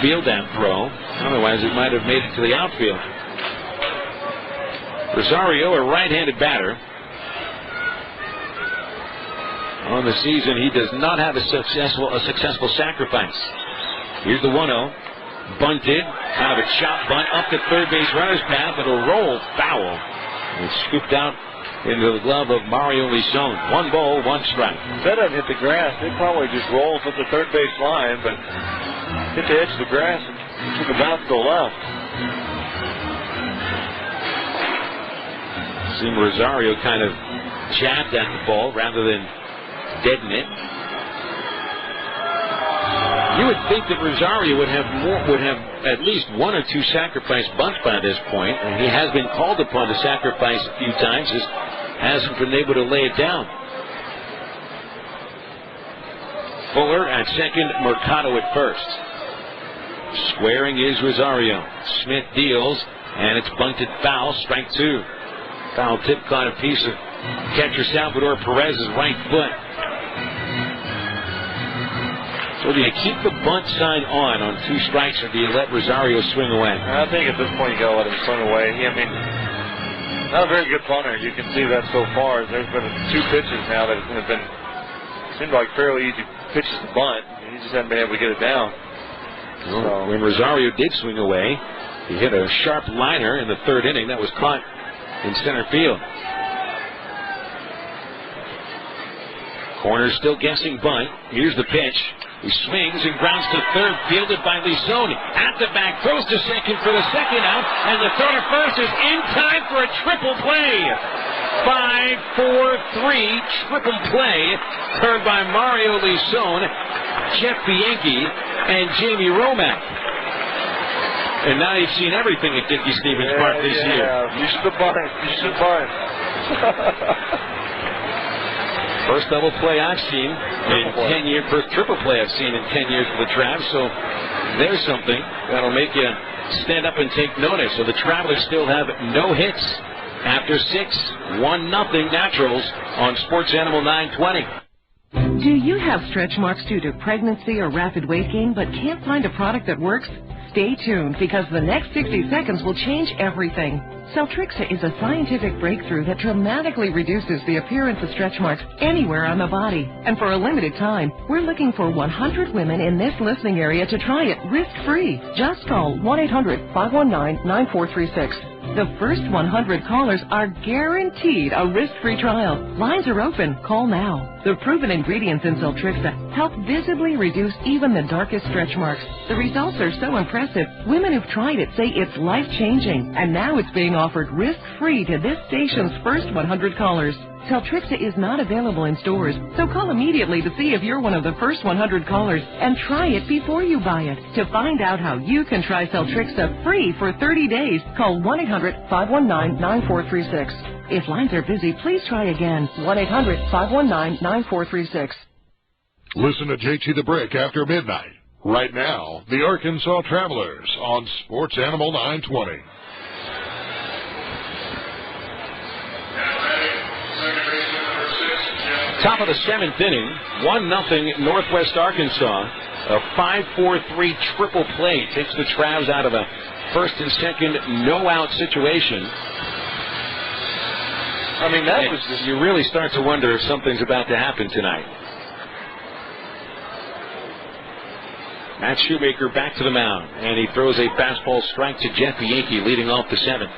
field that throw. Otherwise, it might have made it to the outfield. Rosario, a right-handed batter. On the season, he does not have a successful sacrifice. Here's the 1-0. Bunted. Kind of a chop bunt up the third base runner's path. It'll roll foul. It's scooped out into the glove of Mario Lisone. 1 ball, 1 strike. If that doesn't hit the grass, it probably just rolls up the third base line, but hit the edge of the grass and took a bounce to the left. Seen Rosario kind of jabbed at the ball rather than deaden it. You would think that Rosario would have at least 1 or 2 sacrifice bunts by this point, and he has been called upon to sacrifice a few times, just hasn't been able to lay it down. Fuller at second, Mercado at first. Squaring is Rosario. Smith deals, and it's bunted foul, strike 2. Foul tip caught a piece of catcher Salvador Perez's right foot. So do you keep the bunt sign on 2 strikes, or do you let Rosario swing away? I think at this point you got to let him swing away. I mean, not a very good punter. You can see that so far. There's been 2 pitches now that have been seemed like fairly easy pitches to bunt. He just hasn't been able to get it down. Well, when Rosario did swing away, he hit a sharp liner in the 3rd inning that was caught in center field. Corner still guessing bunt. Here's the pitch. He swings and grounds to third, fielded by Lisone. At the back, throws to second for the second out, and the throw to first is in time for a triple play. 5-4-3 triple play, turned by Mario Lisone, Jeff Bianchi, and Jamie Romack. And now you've seen everything at Dickey Stevens Park this year. You should have bunt. You should have bunt. First double play I've seen in 10 years. First triple play I've seen in 10 years for the Travs. So there's something that'll make you stand up and take notice. So the Travelers still have no hits after 6. 1-0 Naturals on Sports Animal 920. Do you have stretch marks due to pregnancy or rapid weight gain but can't find a product that works? Stay tuned, because the next 60 seconds will change everything. Celtrixa is a scientific breakthrough that dramatically reduces the appearance of stretch marks anywhere on the body. And for a limited time, we're looking for 100 women in this listening area to try it risk-free. Just call 1-800-519-9436. The first 100 callers are guaranteed a risk-free trial. Lines are open. Call now. The proven ingredients in Celtrixa help visibly reduce even the darkest stretch marks. The results are so impressive, women who've tried it say it's life-changing. And now it's being offered risk-free to this station's first 100 callers. Celtrixa is not available in stores, so call immediately to see if you're one of the first 100 callers and try it before you buy it. To find out how you can try Celtrixa free for 30 days, call 1-800-519-9436. If lines are busy, please try again. 1-800-519-9436. Listen to JT the Brick after midnight. Right now, the Arkansas Travelers on Sports Animal 920. Top of the 7th inning, 1-0 Northwest Arkansas. A 5-4-3 triple play takes the Travs out of a first and second no-out situation. I mean, that was just... You really start to wonder if something's about to happen tonight. Matt Shoemaker back to the mound, and he throws a fastball strike to Jeff Bianchi, leading off the 7th.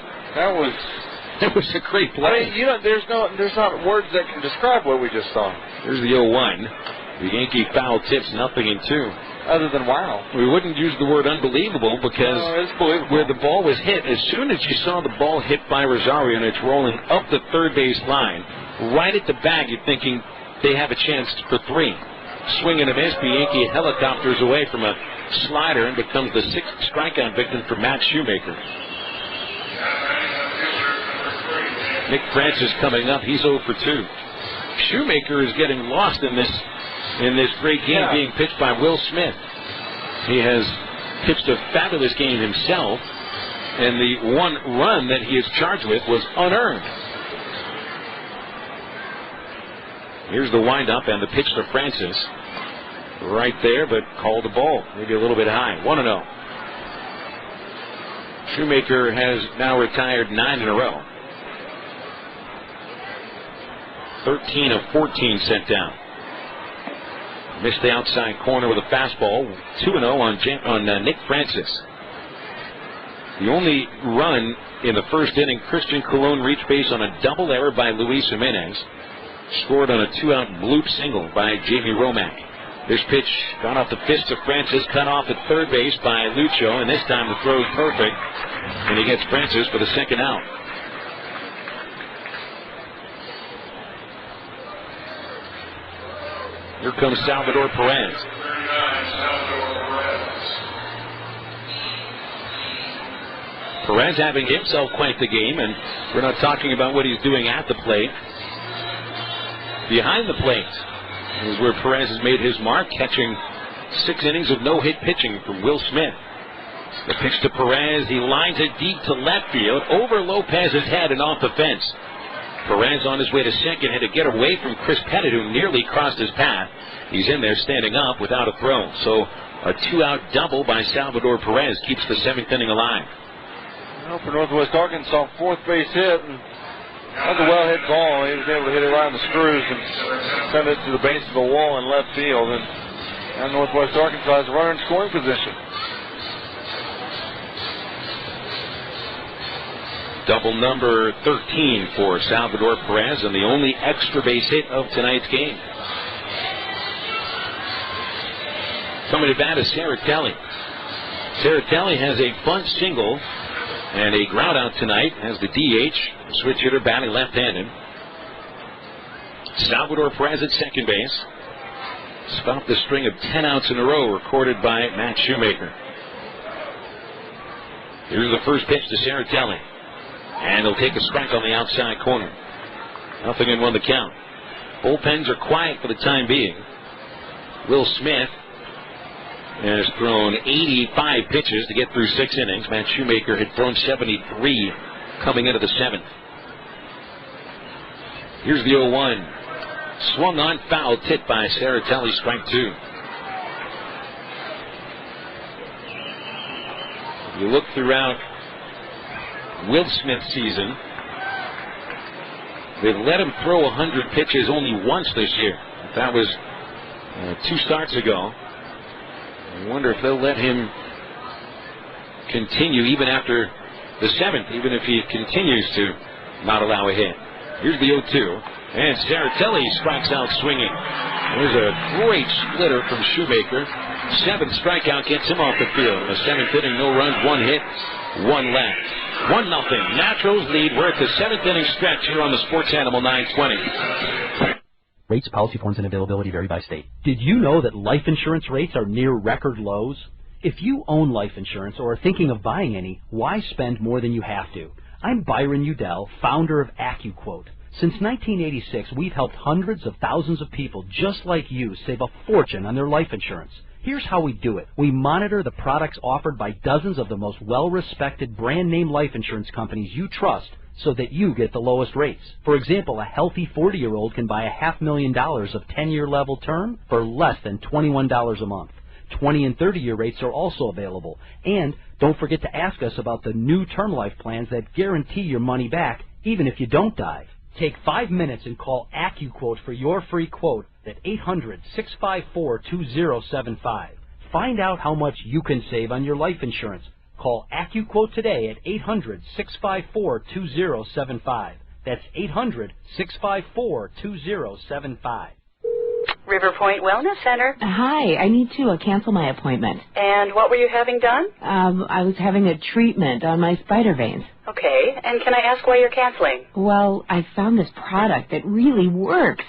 It was a great play. I mean, there's not words that can describe what we just saw. Here's the 0-1. The Yankee foul tips 0-2. Other than wow. We wouldn't use the word unbelievable because it's believable. Where the ball was hit, as soon as you saw the ball hit by Rosario and it's rolling up the third base line, right at the bag, you're thinking they have a chance for 3. Swing and a miss. Bianchi helicopters away from a slider and becomes the 6th strikeout victim for Matt Shoemaker. Nick Francis coming up. He's 0 for 2. Shoemaker is getting lost in this great game being pitched by Will Smith. He has pitched a fabulous game himself, and the one run that he is charged with was unearned. Here's the windup and the pitch to Francis. Right there, but called a ball. Maybe a little bit high. 1-0. Shoemaker has now retired 9 in a row. 13 of 14 sent down. Missed the outside corner with a fastball. 2-0 on Nick Francis. The only run in the first inning, Christian Colon reached base on a double error by Luis Jimenez. Scored on a 2-out bloop single by Jamie Romack. This pitch gone off the fist of Francis, cut off at third base by Lucho, and this time the throw is perfect, and he gets Francis for the second out. Here comes Salvador Perez. Perez having himself quite the game, and we're not talking about what he's doing at the plate. Behind the plate is where Perez has made his mark, catching 6 innings of no-hit pitching from Will Smith. The pitch to Perez, he lines it deep to left field, over Lopez's head and off the fence. Perez on his way to second had to get away from Chris Pettit, who nearly crossed his path. He's in there standing up without a throw. So a 2-out double by Salvador Perez keeps the 7th inning alive. Well, for Northwest Arkansas, 4th base hit, and that was a well-hit ball. He was able to hit it right on the screws and send it to the base of the wall in left field. And now Northwest Arkansas has a runner in scoring position. Double number 13 for Salvador Perez, and the only extra base hit of tonight's game. Coming to bat is Sarah Kelly. Sarah Kelly has a bunt single and a ground out tonight as the DH. Switch hitter batting left-handed. Salvador Perez at second base. Stopped the string of 10 outs in a row recorded by Matt Shoemaker. Here's the first pitch to Sarah Kelly. And he'll take a strike on the outside corner. 0-1 the count. Bullpens are quiet for the time being. Will Smith has thrown 85 pitches to get through 6 innings. Matt Shoemaker had thrown 73 coming into the 7th. Here's the 0-1. Swung on, foul, hit by Saratelli, strike 2. You look throughout Will Smith's season, they've let him throw 100 pitches only once this year. That was 2 starts ago. I wonder if they'll let him continue even after the 7th, even if he continues to not allow a hit. Here's the 0-2, and Saratelli strikes out swinging. There's a great splitter from Shoemaker. 7th strikeout gets him off the field. In the 7th inning, no runs, 1 hit, 1 left. 1-0. Naturals lead. We're at the 7th inning stretch here on the Sports Animal 920. Rates, policy forms, and availability vary by state. Did you know that life insurance rates are near record lows? If you own life insurance or are thinking of buying any, why spend more than you have to? I'm Byron Udell, founder of AccuQuote. Since 1986, we've helped hundreds of thousands of people just like you save a fortune on their life insurance. Here's how we do it. We monitor the products offered by dozens of the most well-respected brand-name life insurance companies you trust so that you get the lowest rates. For example, a healthy 40-year-old can buy $500,000 of 10-year level term for less than $21 a month. 20 and 30-year rates are also available. And don't forget to ask us about the new term life plans that guarantee your money back even if you don't die. Take 5 minutes and call AccuQuote for your free quote at 800-654-2075. Find out how much you can save on your life insurance. Call AccuQuote today at 800-654-2075. That's 800-654-2075. River Point Wellness Center. Hi, I need to cancel my appointment. And what were you having done? I was having a treatment on my spider veins. Okay, and can I ask why you're canceling? Well, I found this product that really works.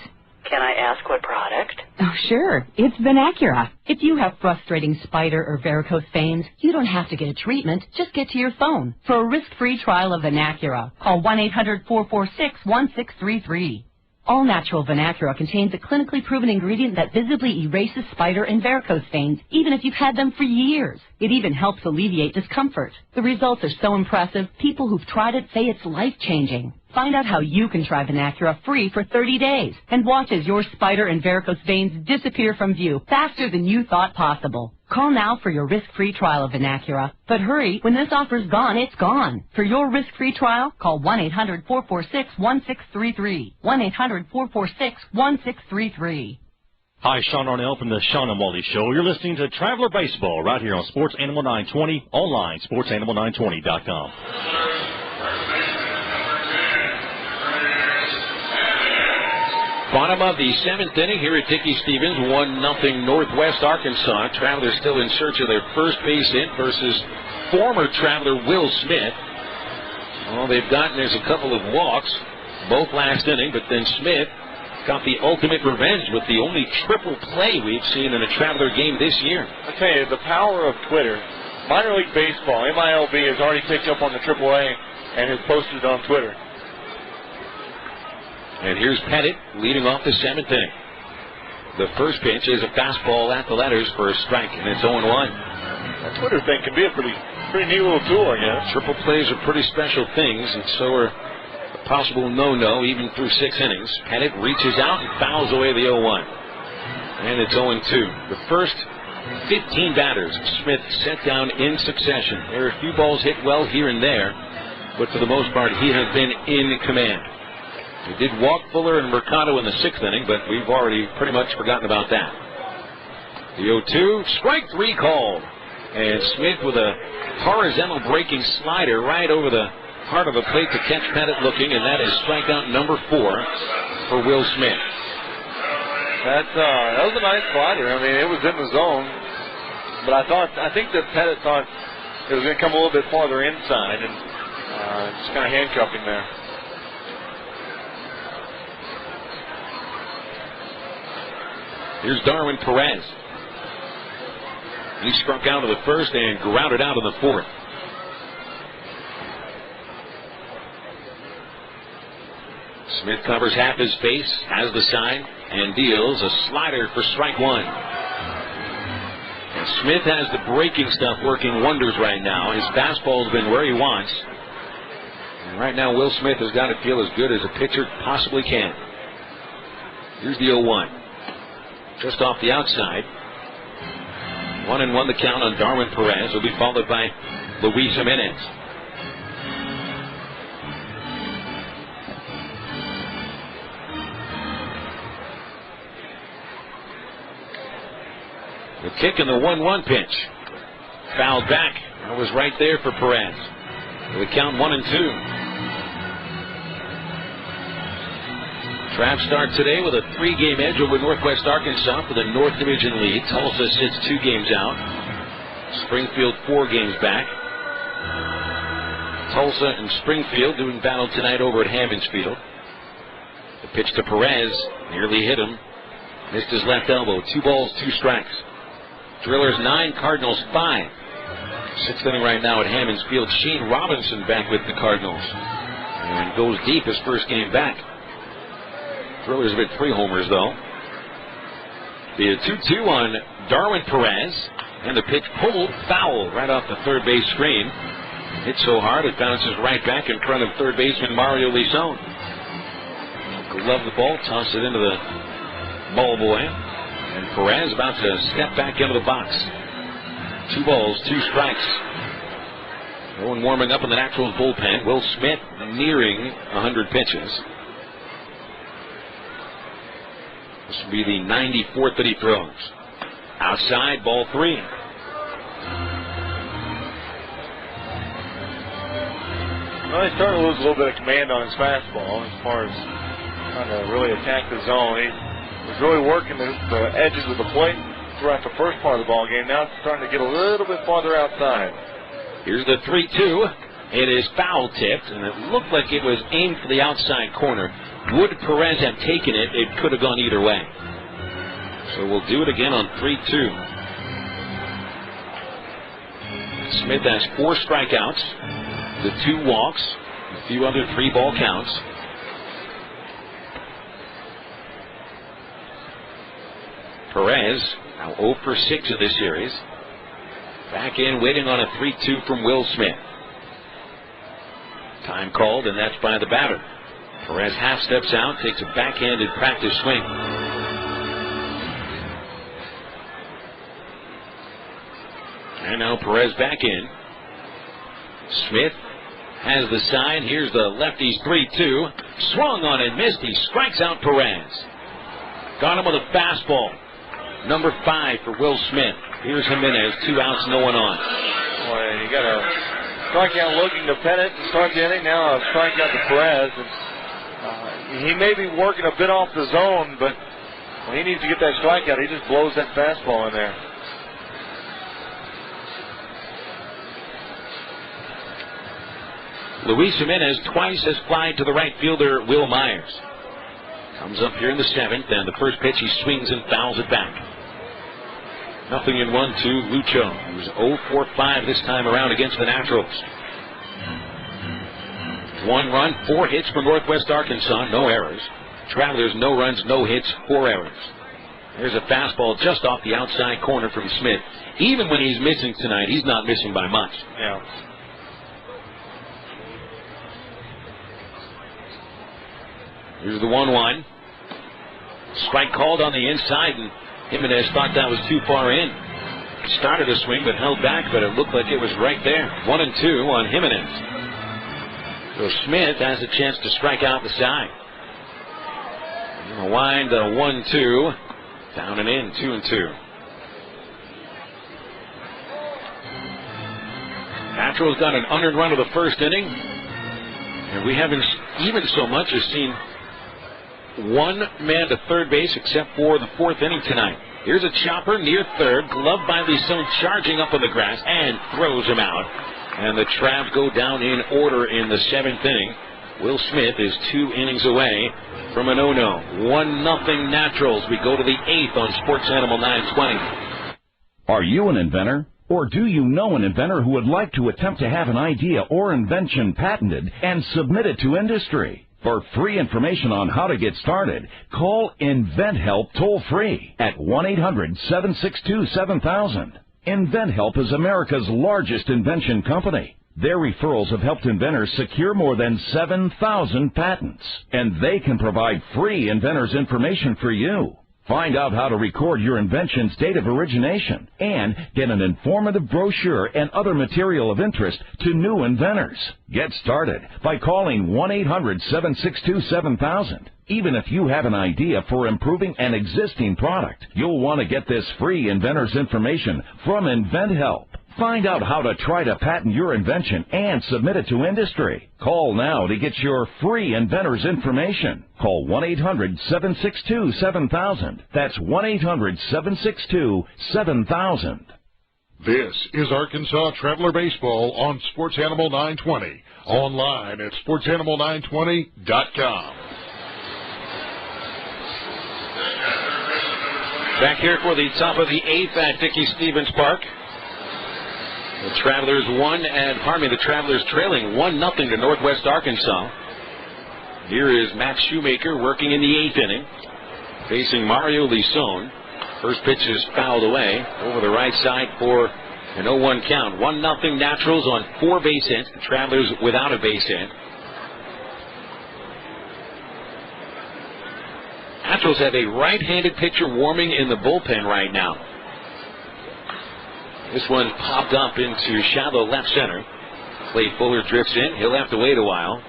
Can I ask what product? Oh, sure. It's Venacura. If you have frustrating spider or varicose veins, you don't have to get a treatment. Just get to your phone. For a risk-free trial of Venacura, call 1-800-446-1633. All natural Venacura contains a clinically proven ingredient that visibly erases spider and varicose veins, even if you've had them for years. It even helps alleviate discomfort. The results are so impressive, people who've tried it say it's life-changing. Find out how you can try Venacura free for 30 days and watch as your spider and varicose veins disappear from view faster than you thought possible. Call now for your risk-free trial of Venacura. But hurry, when this offer's gone, it's gone. For your risk-free trial, call 1-800-446-1633. 1-800-446-1633. Hi, Sean Arnell from the Sean and Wally Show. You're listening to Traveler Baseball right here on Sports Animal 920, online, sportsanimal920.com. Bottom of the 7th inning here at Dickey Stevens, 1-0 Northwest Arkansas. Travelers still in search of their first base hit versus former Traveler Will Smith. All they've gotten is a couple of walks, both last inning, but then Smith got the ultimate revenge with the only triple play we've seen in a Traveler game this year. I tell you, the power of Twitter. Minor League Baseball, MILB, has already picked up on the AAA and has posted it on Twitter. And here's Pettit leading off the 7th inning. The first pitch is a fastball at the letters for a strike, and it's 0-1. That Twitter thing can be a pretty neat little tool, I guess. Triple plays are pretty special things, and so are a possible no-no even through 6 innings. Pettit reaches out and fouls away the 0-1. And it's 0-2. The first 15 batters Smith set down in succession. There are a few balls hit well here and there, but for the most part, he has been in command. He did walk Fuller and Mercado in the 6th inning, but we've already pretty much forgotten about that. The 0-2, strike 3 called. And Smith with a horizontal breaking slider right over the heart of the plate to catch Pettit looking, and that is strikeout number 4 for Will Smith. That was a nice slider. I mean, it was in the zone, but I think that Pettit thought it was going to come a little bit farther inside, and just kind of handcuffing there. Here's Darwin Perez. He struck out of the first and grounded out in the 4th. Smith covers half his face, has the sign, and deals a slider for strike 1. And Smith has the breaking stuff working wonders right now. His fastball's been where he wants. And right now, Will Smith has got to feel as good as a pitcher possibly can. Here's the 0-1. Just off the outside. 1-1 the count on Darwin Perez. Will be followed by Luis Jimenez. The kick and the 1-1 pitch. Fouled back. That was right there for Perez. The count 1-2. Travs start today with a 3-game edge over Northwest Arkansas for the North Division lead. Tulsa sits 2 games out. Springfield 4 games back. Tulsa and Springfield doing battle tonight over at Hammons Field. The pitch to Perez nearly hit him. Missed his left elbow. 2 balls, 2 strikes. Drillers 9, Cardinals 5. 6th inning right now at Hammons Field. Shane Robinson back with the Cardinals. And goes deep his first game back. Drillers have hit 3 homers, though. The 2-2 on Darwin Perez. And the pitch pulled foul right off the third base screen. Hit so hard it bounces right back in front of third baseman Mario Lison. Glove the ball, toss it into the ball boy. And Perez about to step back into the box. 2 balls, 2 strikes. No one warming up in the Naturals bullpen. Will Smith nearing 100 pitches. This will be the 94th that he throws. Outside, ball 3. Well, he's starting to lose a little bit of command on his fastball as far as trying to really attack the zone. He was really working the edges of the plate throughout the first part of the ball game. Now it's starting to get a little bit farther outside. Here's the 3-2. It is foul tipped, and it looked like it was aimed for the outside corner. Would Perez have taken it, it could have gone either way. So we'll do it again on 3-2. Smith has 4 strikeouts, the 2 walks, a few other 3-ball counts. Perez now 0 for 6 of this series. Back in, waiting on a 3-2 from Will Smith. Time called, and that's by the batter. Perez half steps out, takes a backhanded practice swing. And now Perez back in. Smith has the sign. Here's the lefty's 3-2. Swung on and missed. He strikes out Perez. Got him with a fastball. Number 5 for Will Smith. Here's Jimenez, 2 outs, no one on. Boy, you got a strikeout looking to Pennant to start the inning. Now a strikeout to Perez. And, he may be working a bit off the zone, but when he needs to get that strikeout, he just blows that fastball in there. Luis Jimenez twice has flied to the right fielder, Will Myers. Comes up here in the 7th, and the first pitch he swings and fouls it back. 0-1 to Lucho, who's 0 for 5 this time around against the Naturals. 1 run, 4 hits for Northwest Arkansas, no errors. Travelers, no runs, no hits, 4 errors. There's a fastball just off the outside corner from Smith. Even when he's missing tonight, he's not missing by much. Yeah. Here's the 1-1. Strike called on the inside, and Jimenez thought that was too far in. Started a swing, but held back, but it looked like it was right there. 1-2 on Jimenez. So Smith has a chance to strike out the side. Wind 1-2. Down and in, 2-2. Naturals got an unearned run of the first inning, and we haven't even so much as seen one man to third base except for the 4th inning tonight. Here's a chopper near third, gloved by Lison, charging up on the grass and throws him out. And the Travs go down in order in the 7th inning. Will Smith is 2 innings away from an 0-0. 1-0 Naturals. We go to the 8th on Sports Animal 920. Are you an inventor? Or do you know an inventor who would like to attempt to have an idea or invention patented and submit it to industry? For free information on how to get started, call InventHelp toll-free at 1-800-762-7000. InventHelp is America's largest invention company. Their referrals have helped inventors secure more than 7,000 patents, and they can provide free inventors information for you. Find out how to record your invention's date of origination and get an informative brochure and other material of interest to new inventors. Get started by calling 1-800-762-7000. Even if you have an idea for improving an existing product, you'll want to get this free inventor's information from InventHelp. Find out how to try to patent your invention and submit it to industry. Call now to get your free inventor's information. Call 1-800-762-7000. That's 1-800-762-7000. This is Arkansas Traveler Baseball on Sports Animal 920. Online at sportsanimal920.com. Back here for the top of the 8th at Dickey Stevens Park. The Travelers the Travelers trailing 1-0 to Northwest Arkansas. Here is Matt Shoemaker working in the 8th inning, facing Mario Lison. First pitch is fouled away over the right side for an 0-1 count. 1-0 Naturals on 4 base hits. The Travelers without a base hit. Naturals have a right-handed pitcher warming in the bullpen right now. This one popped up into shallow left center. Clay Fuller drifts in. He'll have to wait a while.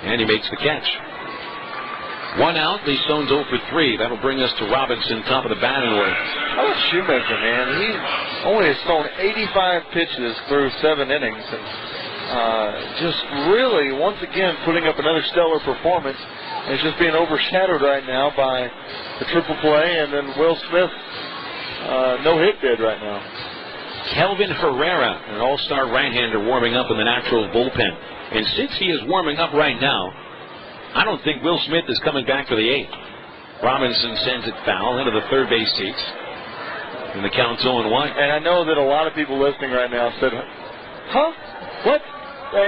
And he makes the catch. 1 out. Lison's 0 for 3. That'll bring us to Robinson, top of the batting order. How about Shoemaker, man? He only has thrown 85 pitches through 7 innings. And just really, once again, putting up another stellar performance. And it's just being overshadowed right now by the triple play and then Will Smith no-hit bid right now. Kelvin Herrera, an all-star right-hander, warming up in the Naturals bullpen. And since he is warming up right now, I don't think Will Smith is coming back for the 8th. Robinson sends it foul into the third base seats. And the count's 0-1. And I know that a lot of people listening right now said, huh? What?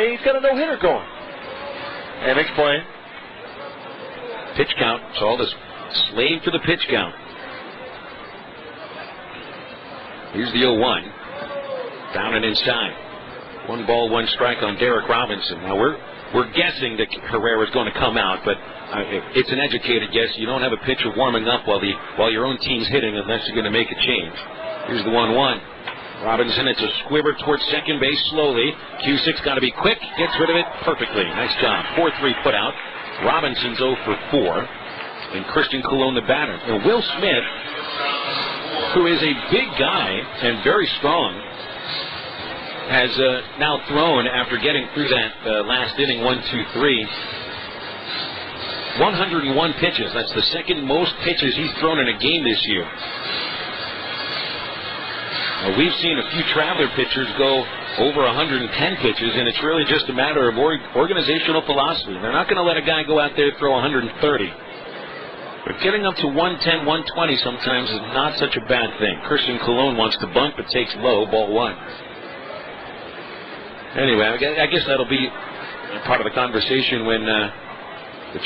He's got a no-hitter going. And explain. Pitch count. It's all this slave to the pitch count. Here's the 0-1. Down and inside. 1 ball, 1 strike on Derrick Robinson. Now we're guessing that Herrera's going to come out, but it's an educated guess. You don't have a pitcher warming up while your own team's hitting unless you're going to make a change. Here's the 1-1. Robinson, it's a squibber towards second base slowly. Cusick's got to be quick. Gets rid of it perfectly. Nice job. 4-3 put out. Robinson's 0 for 4. And Christian Colon the batter. And Will Smith, who is a big guy and very strong, has now thrown, after getting through that last inning, 1-2-3, 101 pitches. That's the second most pitches he's thrown in a game this year. Now, we've seen a few Traveler pitchers go over 110 pitches, and it's really just a matter of organizational philosophy. They're not going to let a guy go out there and throw 130. But getting up to 110, 120 sometimes is not such a bad thing. Christian Colon wants to bunt, but takes low, ball 1. Anyway, I guess that'll be part of the conversation when the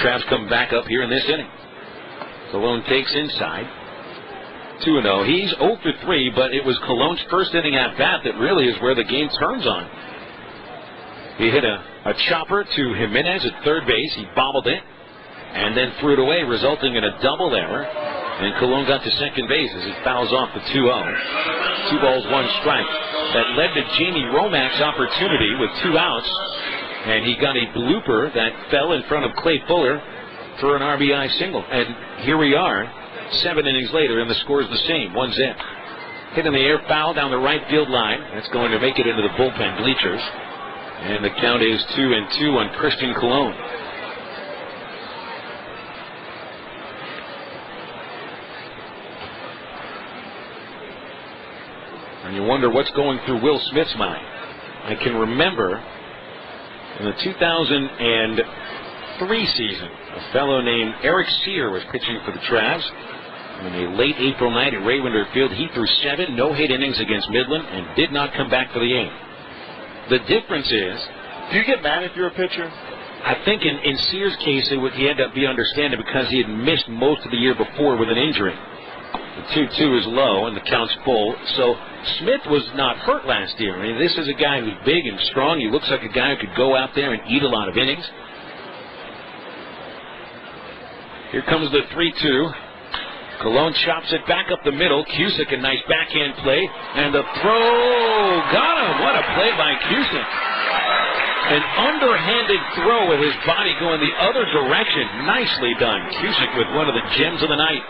Travs come back up here in this inning. Colon takes inside. 2-0. He's 0 for 3, but it was Colon's first inning at bat that really is where the game turns on. He hit a chopper to Jimenez at third base. He bobbled it and then threw it away, resulting in a double error. And Colon got to second base as he fouls off the 2-0. 2 balls, 1 strike. That led to Jamie Romack's opportunity with 2 outs. And he got a blooper that fell in front of Clay Fuller for an RBI single. And here we are, 7 innings later, and the score's the same, 1-0. Hit in the air, foul down the right field line. That's going to make it into the bullpen bleachers. And the count is 2-2 on Christian Colon. And you wonder what's going through Will Smith's mind. I can remember in the 2003 season, a fellow named Eric Sear was pitching for the Travs. On a late April night at Raywinter Field, he threw 7 no-hit innings against Midland and did not come back for the 8th. The difference is... Do you get mad if you're a pitcher? I think in Sear's case, he had to be understanding because he had missed most of the year before with an injury. The 2-2 is low and the count's full. So Smith was not hurt last year. I mean, this is a guy who's big and strong. He looks like a guy who could go out there and eat a lot of innings. Here comes the 3-2. Colon chops it back up the middle. Cusick, a nice backhand play. And the throw. Got him. What a play by Cusick. An underhanded throw with his body going the other direction. Nicely done. Cusick with one of the gems of the night.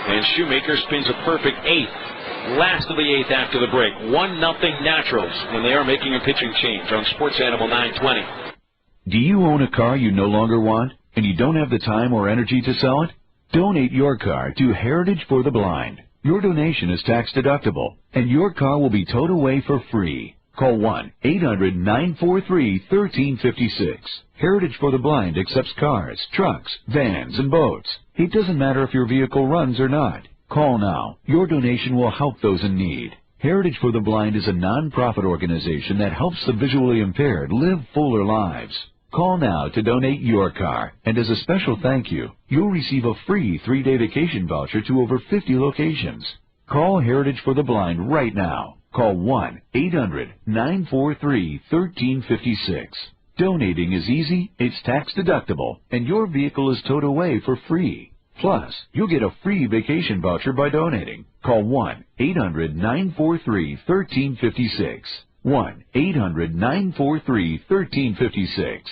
And Shoemaker spins a perfect 8th. Last of the 8th after the break. 1-0 Naturals when they are making a pitching change on Sports Animal 920. Do you own a car you no longer want and you don't have the time or energy to sell it? Donate your car to Heritage for the Blind. Your donation is tax deductible and your car will be towed away for free. Call 1-800-943-1356. Heritage for the Blind accepts cars, trucks, vans, and boats. It doesn't matter if your vehicle runs or not. Call now. Your donation will help those in need. Heritage for the Blind is a non-profit organization that helps the visually impaired live fuller lives. Call now to donate your car, and as a special thank you, you'll receive a free 3-day vacation voucher to over 50 locations. Call Heritage for the Blind right now. Call 1-800-943-1356. Donating is easy, it's tax deductible, and your vehicle is towed away for free. Plus, you'll get a free vacation voucher by donating. Call 1-800-943-1356. 1-800-943-1356.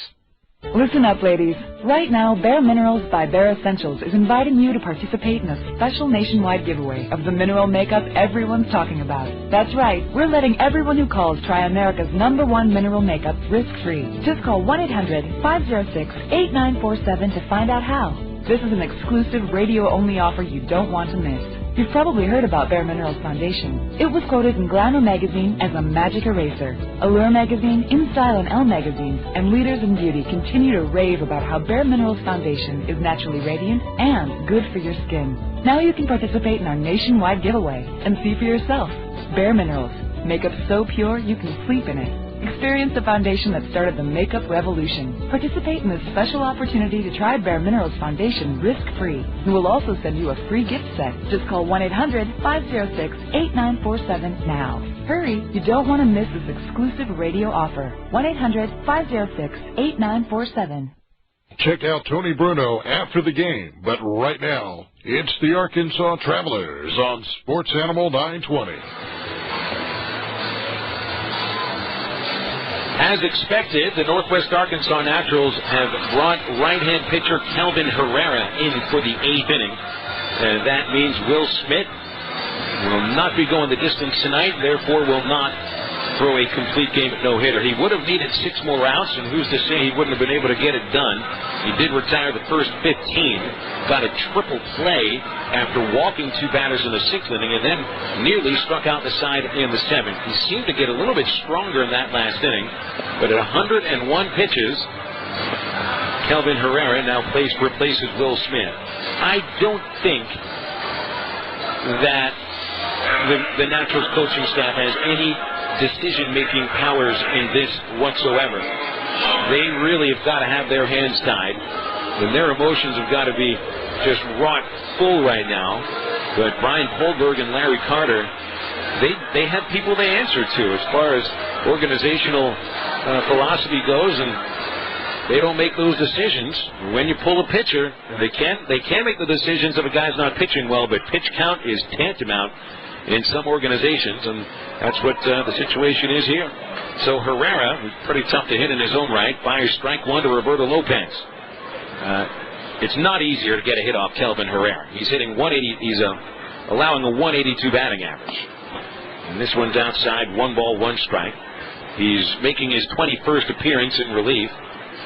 Listen up, ladies. Right now, Bare Minerals by Bare Essentials is inviting you to participate in a special nationwide giveaway of the mineral makeup everyone's talking about. That's right. We're letting everyone who calls try America's #1 mineral makeup risk-free. Just call 1-800-506-8947 to find out how. This is an exclusive radio-only offer you don't want to miss. You've probably heard about Bare Minerals Foundation. It was quoted in Glamour magazine as a magic eraser. Allure magazine, InStyle and Elle magazines, and Leaders in Beauty continue to rave about how Bare Minerals Foundation is naturally radiant and good for your skin. Now you can participate in our nationwide giveaway and see for yourself. Bare Minerals. Makeup so pure you can sleep in it. Experience the foundation that started the makeup revolution. Participate in this special opportunity to try Bare Minerals Foundation risk-free. We will also send you a free gift set. Just call 1-800-506-8947 now. Hurry, you don't want to miss this exclusive radio offer. 1-800-506-8947. Check out Tony Bruno after the game, but right now, it's the Arkansas Travelers on Sports Animal 920. As expected, the Northwest Arkansas Naturals have brought right-hand pitcher Kelvin Herrera in for the 8th inning. And that means Will Smith will not be going the distance tonight, therefore will not throw a complete game at no-hitter. He would have needed 6 more outs, and who's to say he wouldn't have been able to get it done. He did retire the first 15, got a triple play after walking 2 batters in the 6th inning, and then nearly struck out the side in the 7th. He seemed to get a little bit stronger in that last inning, but at 101 pitches, Kelvin Herrera now replaces Will Smith. I don't think that the Naturals coaching staff has any decision-making powers in this whatsoever. They really have got to have their hands tied, and their emotions have got to be just wrought full right now. But Brian Polberg and Larry Carter, they have people they answer to as far as organizational philosophy goes, and they don't make those decisions. When you pull a pitcher, they can make the decisions if a guy's not pitching well, but pitch count is tantamount in some organizations, and that's what the situation is here. So Herrera, who's pretty tough to hit in his own right, fires strike 1 to Roberto Lopez. It's not easier to get a hit off Kelvin Herrera. He's hitting 180. He's allowing a 182 batting average. And this one's outside, 1 ball, 1 strike. He's making his 21st appearance in relief.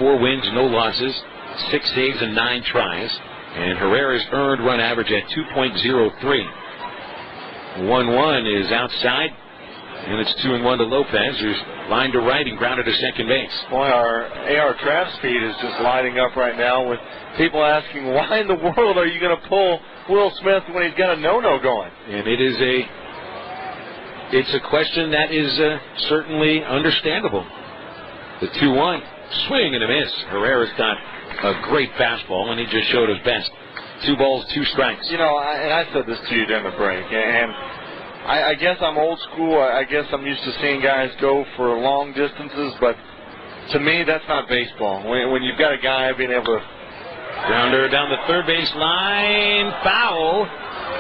4 wins, no losses, 6 saves and 9 tries. And Herrera's earned run average at 2.03. 1-1 is outside, and it's 2-1 to Lopez, who's lined to right and grounded to second base. Boy, our AR Traps feed is just lighting up right now with people asking, why in the world are you going to pull Will Smith when he's got a no-no going? And it's a question that is certainly understandable. The 2-1, swing and a miss. Herrera's got a great fastball, and he just showed his best. 2 balls, 2 strikes. You know, and I said this to you during the break, and I guess I'm old school. I guess I'm used to seeing guys go for long distances, but to me, that's not baseball. When you've got a guy being able to... Grounder down the third base line, foul.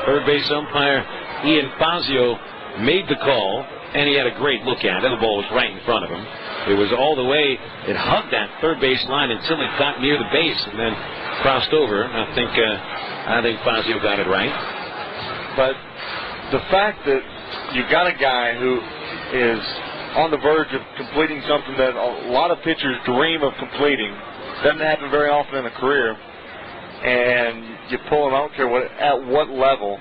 Third base umpire Ian Fazio made the call, and he had a great look at it. The ball was right in front of him. It was all the way, it hugged that third base line until it got near the base and then crossed over. I think Fazio got it right. But the fact that you've got a guy who is on the verge of completing something that a lot of pitchers dream of completing, doesn't happen very often in a career, and you pull him, I don't care at what level,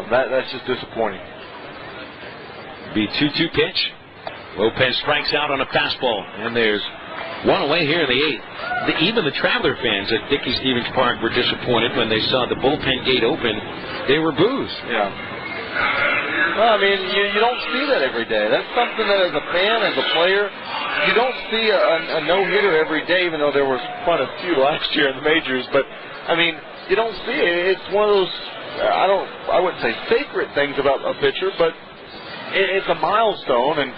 that's just disappointing. Be 2-2 pitch. Lopez strikes out on a fastball, and there's 1 away here in the 8th. Even the Traveler fans at Dickey-Stevens Park were disappointed when they saw the bullpen gate open. They were boos. Yeah. Well, I mean, you don't see that every day. That's something that as a fan, as a player, you don't see a no-hitter every day, even though there was quite a few last year in the majors. But, I mean, you don't see it. It's one of those, I wouldn't say sacred things about a pitcher, but it's a milestone, and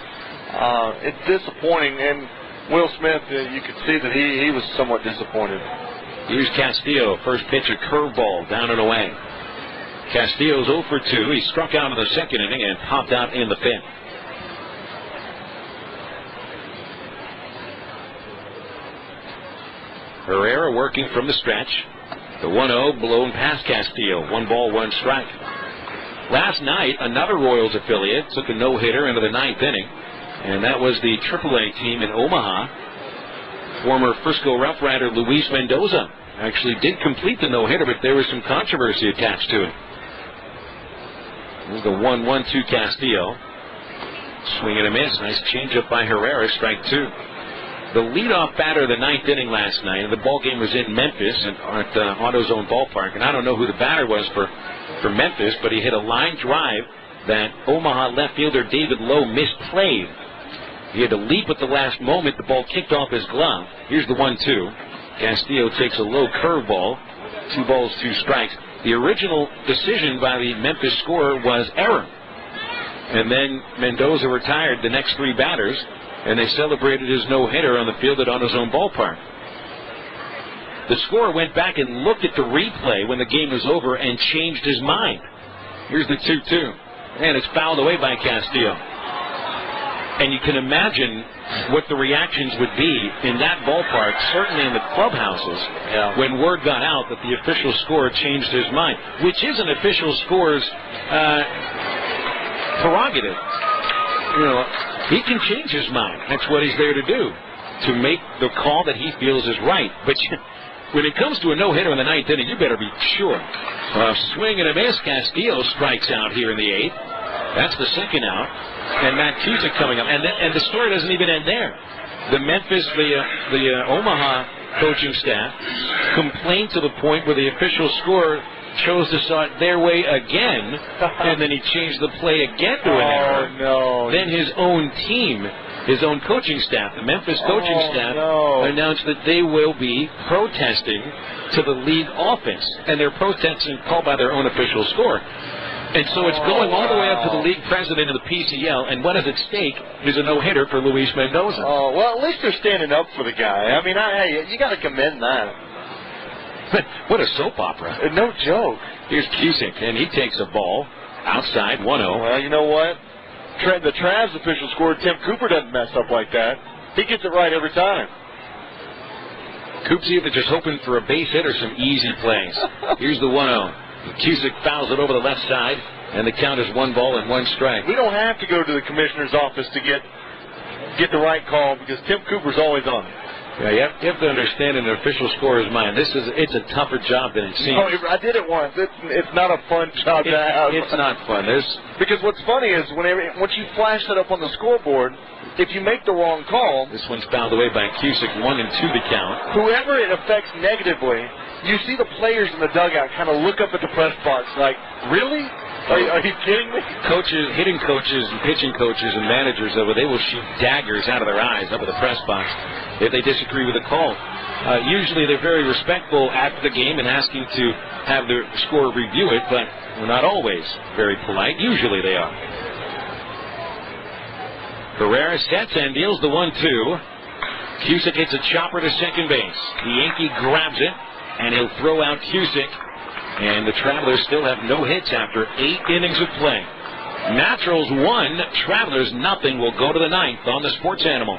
it's disappointing. And Will Smith, you could see that he was somewhat disappointed. Here's Castillo. First pitch, a curveball down and away. Castillo's 0 for 2. He struck out in the 2nd inning and popped out in the 5th. Herrera working from the stretch. The 1-0 blown past Castillo. 1 ball, 1 strike. Last night, another Royals affiliate took a no-hitter into the 9th inning, and that was the AAA team in Omaha. Former Frisco Rough Rider Luis Mendoza actually did complete the no-hitter, but there was some controversy attached to it. The 1-1 to Castillo. Swing and a miss. Nice changeup by Herrera. Strike 2. The leadoff batter of the ninth inning last night, and the ball game was in Memphis at AutoZone Ballpark, and I don't know who the batter was for Memphis, but he hit a line drive that Omaha left fielder David Lowe misplayed. He had to leap at the last moment. The ball kicked off his glove. Here's the 1-2. Castillo takes a low curveball. 2 balls, 2 strikes. The original decision by the Memphis scorer was error. And then Mendoza retired the next 3 batters, and they celebrated his no-hitter on the field at AutoZone Ballpark. The scorer went back and looked at the replay when the game was over and changed his mind. Here's the 2-2. And it's fouled away by Castillo. And you can imagine what the reactions would be in that ballpark, certainly in the clubhouses, when word got out that the official scorer changed his mind, which is an official scorer's prerogative. You know, he can change his mind. That's what he's there to do, to make the call that he feels is right. But when it comes to a no-hitter in the ninth inning, you better be sure. Swing and a miss. Castillo strikes out here in the 8th. That's the second out. And Matt Cusick coming up. And the story doesn't even end there. The Memphis, the Omaha coaching staff complained to the point where the official scorer chose to saw it their way again, and then he changed the play again to an error. No. Then his own team, his own coaching staff, the Memphis coaching staff, announced that they will be protesting to the league office, and they're protesting called by their own official score. And so it's going all the way up to the league president of the PCL, and what is at stake is a no-hitter for Luis Mendoza. Oh, well, at least they're standing up for the guy. I mean, you got to commend that. What a soap opera. No joke. Here's Cusick, and he takes a ball outside, 1-0. Well, you know what? The Travs official scorer, Tim Cooper, doesn't mess up like that. He gets it right every time. Coop's either just hoping for a base hit or some easy plays. Here's the 1-0. Cusick fouls it over the left side, and the count is 1 ball and 1 strike. We don't have to go to the commissioner's office to get the right call, because Tim Cooper's always on it. Yeah, you have to understand in an official scorer's mind, it's a tougher job than it seems. Oh, I did it once. It's not a fun job to have. It's not fun. Because what's funny is once you flash that up on the scoreboard, if you make the wrong call, this one's fouled away by Cusick, 1-2 the count. Whoever it affects negatively, you see the players in the dugout kind of look up at the press box like, really? Are you kidding me? Coaches, hitting coaches, and pitching coaches, and managers, they will shoot daggers out of their eyes up at the press box if they disagree with the call. Usually they're very respectful after the game and asking to have the scorer review it, but not always very polite. Usually they are. Herrera sets and deals the 1-2. Cusick hits a chopper to second base. The Yankee grabs it, and he'll throw out Cusick. And the Travelers still have no hits after 8 innings of play. Naturals 1, Travelers nothing. Will go to the 9th on the Sports Animal.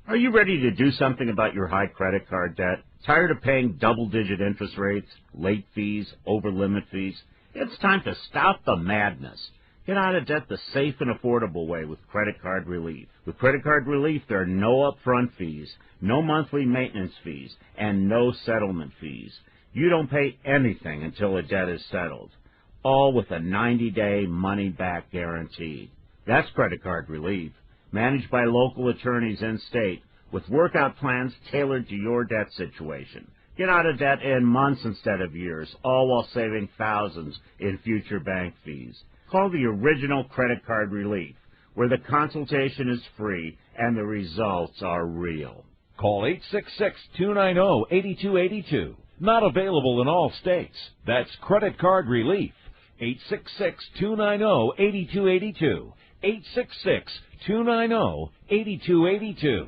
Are you ready to do something about your high credit card debt? Tired of paying double-digit interest rates, late fees, over-limit fees? It's time to stop the madness. Get out of debt the safe and affordable way with Credit Card Relief. With Credit Card Relief, there are no upfront fees, no monthly maintenance fees, and no settlement fees. You don't pay anything until a debt is settled, all with a 90-day money-back guarantee. That's Credit Card Relief, managed by local attorneys in-state, with workout plans tailored to your debt situation. Get out of debt in months instead of years, all while saving thousands in future bank fees. Call the original Credit Card Relief, where the consultation is free and the results are real. Call 866-290-8282. Not available in all states. That's Credit Card Relief. 866-290-8282. 866-290-8282.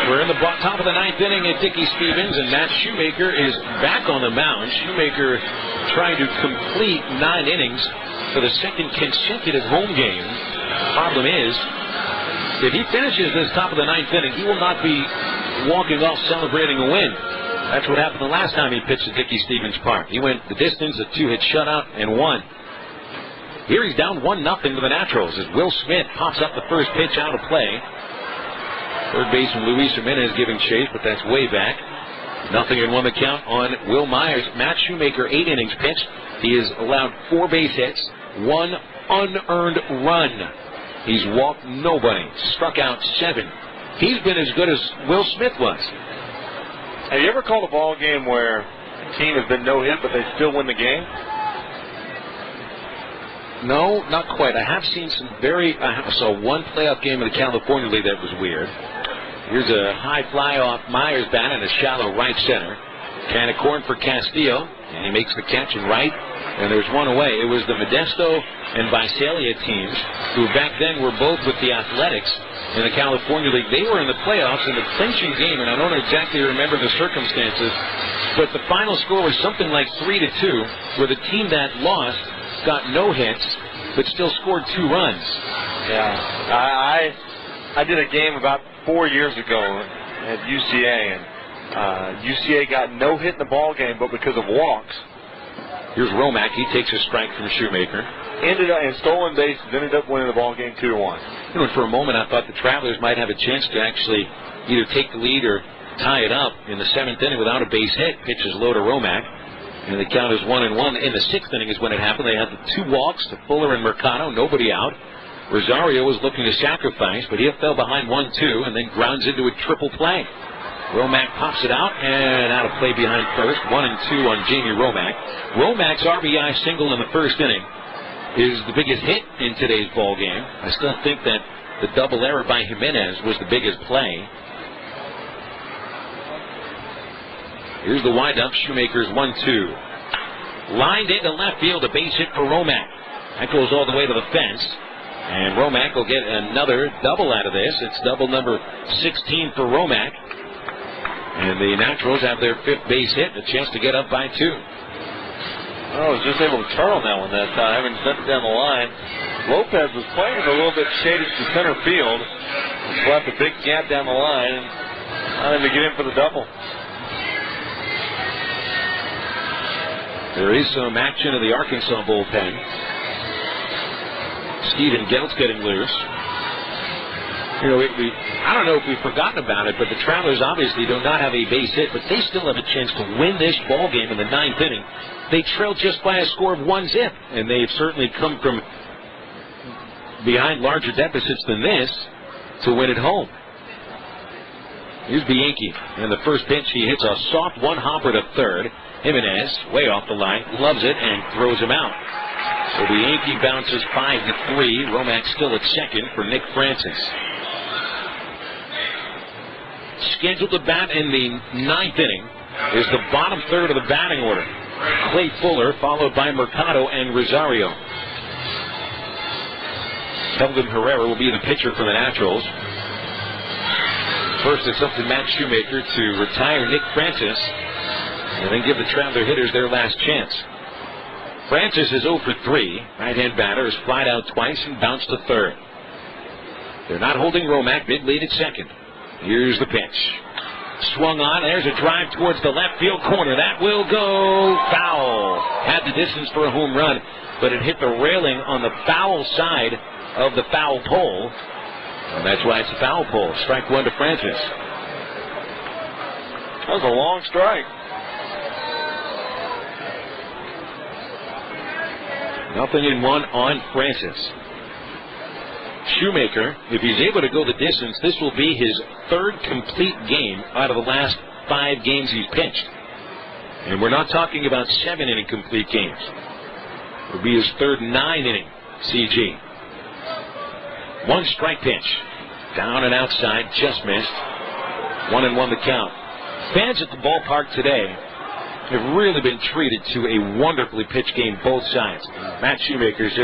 We're in the top of the 9th inning at Dickey Stevens, and Matt Shoemaker is back on the mound. Shoemaker trying to complete 9 innings for the second consecutive home game. Problem is, if he finishes this top of the 9th inning, he will not be walking off celebrating a win. That's what happened the last time he pitched at Dickey Stevens Park. He went the distance, a 2-hit shutout, and won. Here he's down 1-0 to the Naturals as Will Smith pops up the first pitch out of play. Third baseman Luis Jimenez giving chase, but that's way back. 0-1 the count on Will Myers. Matt Shoemaker, 8 innings pitched. He has allowed 4 base hits, 1 unearned run. He's walked nobody, struck out 7. He's been as good as Will Smith was. Have you ever called a ball game where a team has been no hit, but they still win the game? No, not quite. I have seen some I saw one playoff game in the California League that was weird. Here's a high fly off Myers' bat in a shallow right center. Can of corn for Castillo, and he makes the catch in right, and there's one away. It was the Modesto and Visalia teams, who back then were both with the Athletics in the California League. They were in the playoffs in the clinching game, and I don't exactly remember the circumstances, but the final score was something like 3-2, where the team that lost got no hits, but still scored 2 runs. Yeah, I did a game about 4 years ago at UCA, and UCA got no hit in the ball game, but because of walks. Here's Romack. He takes a strike from Shoemaker. Ended up in stolen bases, ended up winning the ball game 2-1. You know, for a moment I thought the Travelers might have a chance to actually either take the lead or tie it up in the 7th inning without a base hit. Pitches low to Romack, and the count is 1-1. In the 6th inning is when it happened. They had the 2 walks to Fuller and Mercado, nobody out. Rosario was looking to sacrifice, but he fell behind 1-2 and then grounds into a triple play. Romack pops it out and out of play behind first. 1-2 on Jamie Romack. Romack's RBI single in the 1st inning is the biggest hit in today's ball game. I still think that the double error by Jimenez was the biggest play. Here's the windup. Shoemaker's 1-2. Lined into left field, a base hit for Romack. That goes all the way to the fence. And Romack will get another double out of this. It's double number 16 for Romack. And the Naturals have their 5th base hit, a chance to get up by 2. I was just able to turn on that one that time and sent it down the line. Lopez was playing a little bit shaded to center field. Just left a big gap down the line and allowed him to get in for the double. There is some action in the Arkansas bullpen. Steven Gelt's getting loose. You know, I don't know if we've forgotten about it, but the Travelers obviously do not have a base hit, but they still have a chance to win this ball game in the 9th inning. They trailed just by a score of 1-0, and they've certainly come from behind larger deficits than this to win at home. Here's Bianchi, and the first pitch he hits a soft one-hopper to third. Jimenez, way off the line, loves it and throws him out. So Bianchi bounces 5-3. Romack still at second for Nick Francis. Scheduled to bat in the 9th inning is the bottom third of the batting order. Clay Fuller, followed by Mercado and Rosario. Kelvin Herrera will be the pitcher for the Naturals. First, it's up to Matt Shoemaker to retire Nick Francis and then give the Traveler hitters their last chance. Francis is 0 for 3. Right-hand batter has flied out twice and bounced to third. They're not holding Romack. Big lead at second. Here's the pitch. Swung on. There's a drive towards the left field corner. That will go foul. Had the distance for a home run, but it hit the railing on the foul side of the foul pole. And that's why it's a foul pole. Strike 1 to Francis. That was a long strike. 0-1 on Francis. Shoemaker, if he's able to go the distance, this will be his 3rd complete game out of the last 5 games he's pitched. And we're not talking about 7-inning complete games. It will be his 3rd 9-inning CG. 1 strike pitch. Down and outside, just missed. 1-1 the count. Fans at the ballpark today have really been treated to a wonderfully pitched game, both sides. Matt Shoemaker's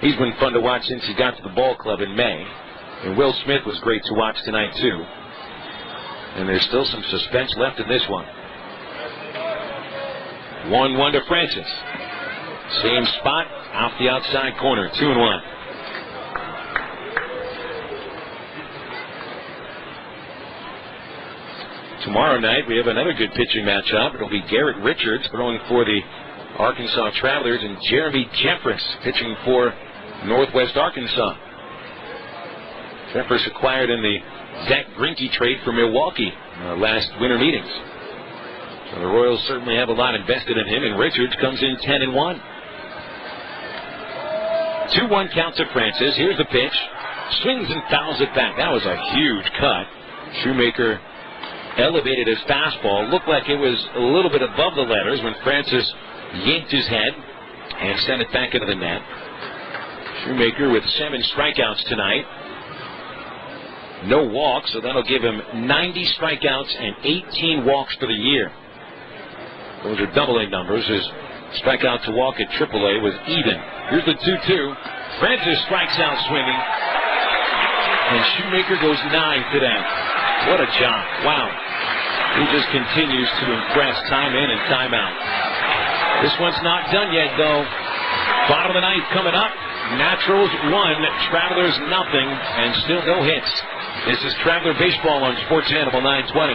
he's been fun to watch since he got to the ball club in May. And Will Smith was great to watch tonight, too. And there's still some suspense left in this one. 1-1 to Francis. Same spot, off the outside corner, 2-1. Tomorrow night, we have another good pitching matchup. It'll be Garrett Richards throwing for the Arkansas Travelers and Jeremy Jeffress pitching for Northwest Arkansas. Jeffress acquired in the Zach Greinke trade for Milwaukee last winter meetings. So the Royals certainly have a lot invested in him, and Richards comes in 10-1. 2-1 count to Francis. Here's the pitch. Swings and fouls it back. That was a huge cut. Shoemaker elevated his fastball. Looked like it was a little bit above the letters when Francis yanked his head and sent it back into the net. Shoemaker with 7 strikeouts tonight. No walks, so that'll give him 90 strikeouts and 18 walks for the year. Those are double-A numbers. His strikeout to walk at AAA was even. Here's the 2-2. Francis strikes out swinging. And Shoemaker goes 9 today. What a job. Wow. He just continues to impress time in and time out. This one's not done yet, though. Bottom of the ninth coming up. Naturals 1, Travelers nothing, and still no hits. This is Traveler Baseball on Sports Animal 920.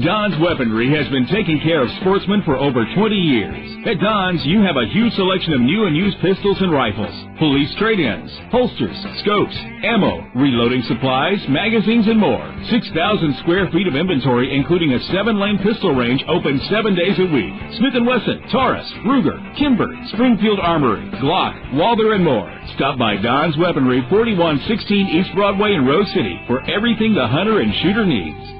Don's Weaponry has been taking care of sportsmen for over 20 years. At Don's, you have a huge selection of new and used pistols and rifles, police trade-ins, holsters, scopes, ammo, reloading supplies, magazines, and more. 6,000 square feet of inventory, including a 7-lane pistol range open 7 days a week. Smith & Wesson, Taurus, Ruger, Kimber, Springfield Armory, Glock, Walther, and more. Stop by Don's Weaponry, 4116 East Broadway in Rose City, for everything the hunter and shooter needs.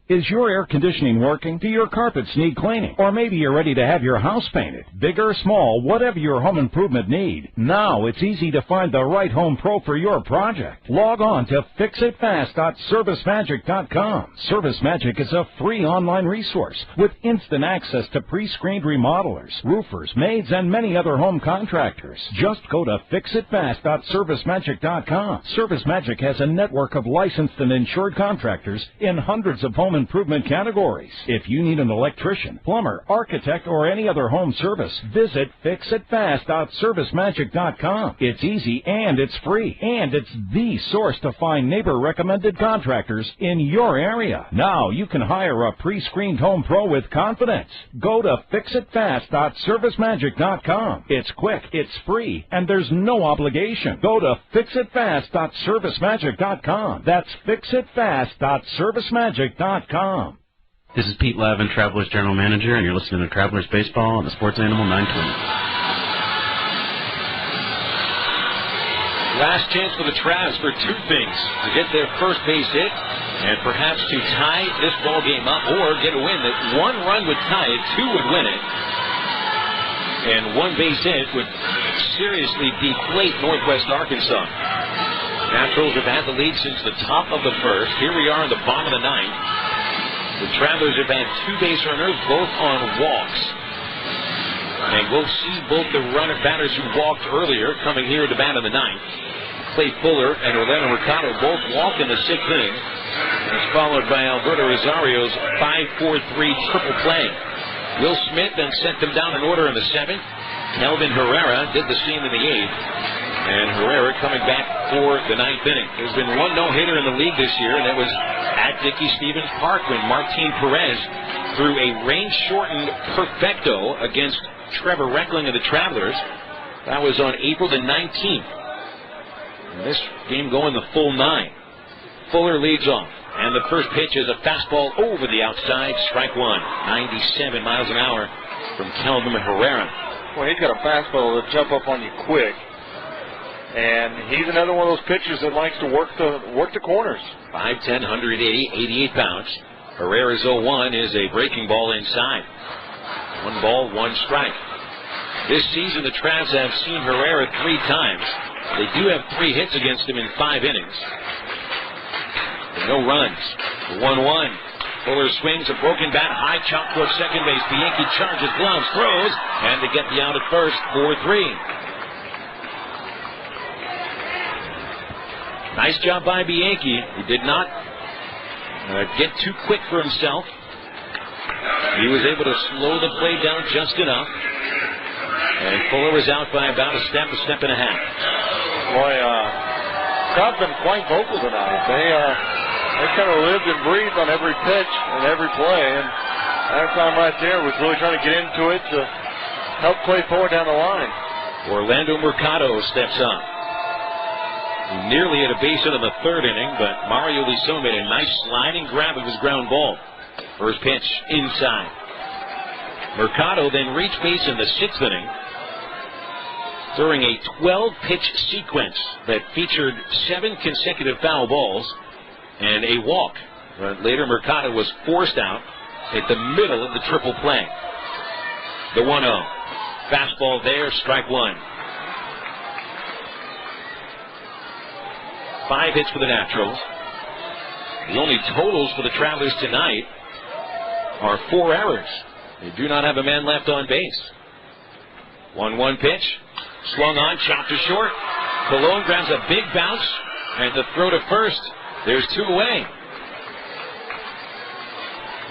Is your air conditioning working? Do your carpets need cleaning? Or maybe you're ready to have your house painted. Big or small, whatever your home improvement need. Now it's easy to find the right home pro for your project. Log on to fixitfast.servicemagic.com. ServiceMagic is a free online resource with instant access to pre-screened remodelers, roofers, maids, and many other home contractors. Just go to fixitfast.servicemagic.com. ServiceMagic has a network of licensed and insured contractors in hundreds of home improvement categories. If you need an electrician, plumber, architect, or any other home service, visit fixitfast.servicemagic.com. It's easy and it's free, and it's the source to find neighbor-recommended contractors in your area. Now you can hire a pre-screened home pro with confidence. Go to fixitfast.servicemagic.com. It's quick, it's free, and there's no obligation. Go to fixitfast.servicemagic.com. That's fixitfast.servicemagic.com. This is Pete Lavin, Travelers General Manager, and you're listening to Travelers Baseball on the Sports Animal 920. Last chance for the Travs for 2 things: to get their first base hit, and perhaps to tie this ball game up, or get a win that 1 run would tie it, 2 would win it, and 1 base hit would seriously deflate Northwest Arkansas. Naturals have had the lead since the top of the first. Here we are in the bottom of the ninth. The Travelers have had 2 base runners, both on walks. And we'll see both the batters who walked earlier coming here to bat in the ninth. Clay Fuller and Orlando Mercado both walked in the 6th inning. It's followed by Alberto Rosario's 5-4-3 triple play. Will Smith then sent them down in order in the 7th. Kelvin Herrera did the same in the 8th. And Herrera coming back for the 9th inning. There's been 1 no-hitter in the league this year, and that was at Dickey Stevens Park when Martin Perez threw a range-shortened perfecto against Trevor Reckling of the Travelers. That was on April the 19th. And this game going the full 9. Fuller leads off, and the first pitch is a fastball over the outside, strike 1. 97 miles an hour from Kelvin Herrera. Well, he's got a fastball that'll jump up on you quick. And he's another one of those pitchers that likes to work the corners. 5'10", 180, 88 pounds. Herrera's 0-1 is a breaking ball inside. 1 ball, 1 strike. This season, the Travs have seen Herrera 3 times. They do have 3 hits against him in 5 innings. And no runs. 1-1. Fuller swings a broken bat, high chop towards second base. Bianchi charges, gloves, throws, and to get the out at first, 4-3. Nice job by Bianchi. He did not get too quick for himself. He was able to slow the play down just enough. And Fuller was out by about a step and a half. Boy, crowd's been quite vocal tonight. They kind of lived and breathed on every pitch and every play. And that time right there was really trying to get into it to help Clay Fuller down the line. Orlando Mercado steps up. Nearly at a base hit in the third inning, but Mario Liso made a nice sliding grab of his ground ball. First pitch inside. Mercado then reached base in the sixth inning during a 12-pitch sequence that featured 7 consecutive foul balls and a walk. But later, Mercado was forced out at the middle of the triple play. The 1-0. Fastball there, strike one. 5 hits for the Naturals. The only totals for the Travelers tonight are 4 errors. They do not have a man left on base. 1-1 pitch. Swung on, chopped to short. Colon grabs a big bounce, and the throw to first. There's 2 away.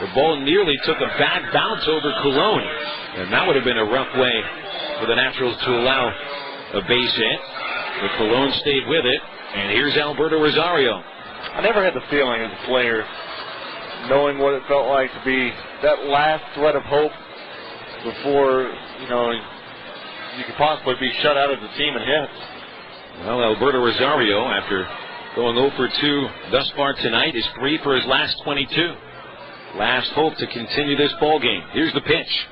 The ball nearly took a bad bounce over Colon, and that would have been a rough way for the Naturals to allow a base hit. But Colon stayed with it, and here's Alberto Rosario. I never had the feeling as a player, knowing what it felt like to be that last thread of hope before, you could possibly be shut out of the team in hits. Well, Alberto Rosario, after going 0 for 2 thus far tonight, is 3 for his last 22. Last hope to continue this ball game. Here's the pitch.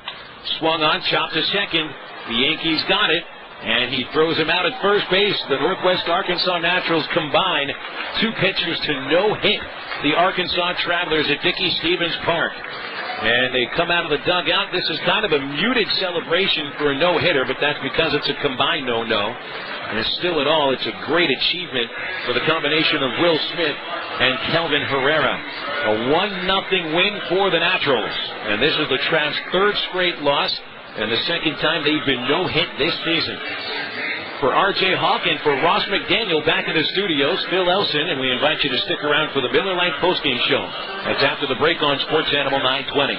Swung on, chopped to second. The Yankees got it, and he throws him out at first base. The Northwest Arkansas Naturals combine 2 pitchers to no hit the Arkansas Travelers at Dickey Stevens Park. And they come out of the dugout. This is kind of a muted celebration for a no-hitter, but that's because it's a combined no-no. And still at all, it's a great achievement for the combination of Will Smith and Kelvin Herrera. A 1-0 win for the Naturals. And this is the Travs' 3rd straight loss, and the 2nd time they've been no-hit this season. For R.J. Hawk and for Ross McDaniel back in the studios, Phil Elson, and we invite you to stick around for the Miller Lite postgame show. That's after the break on Sports Animal 920.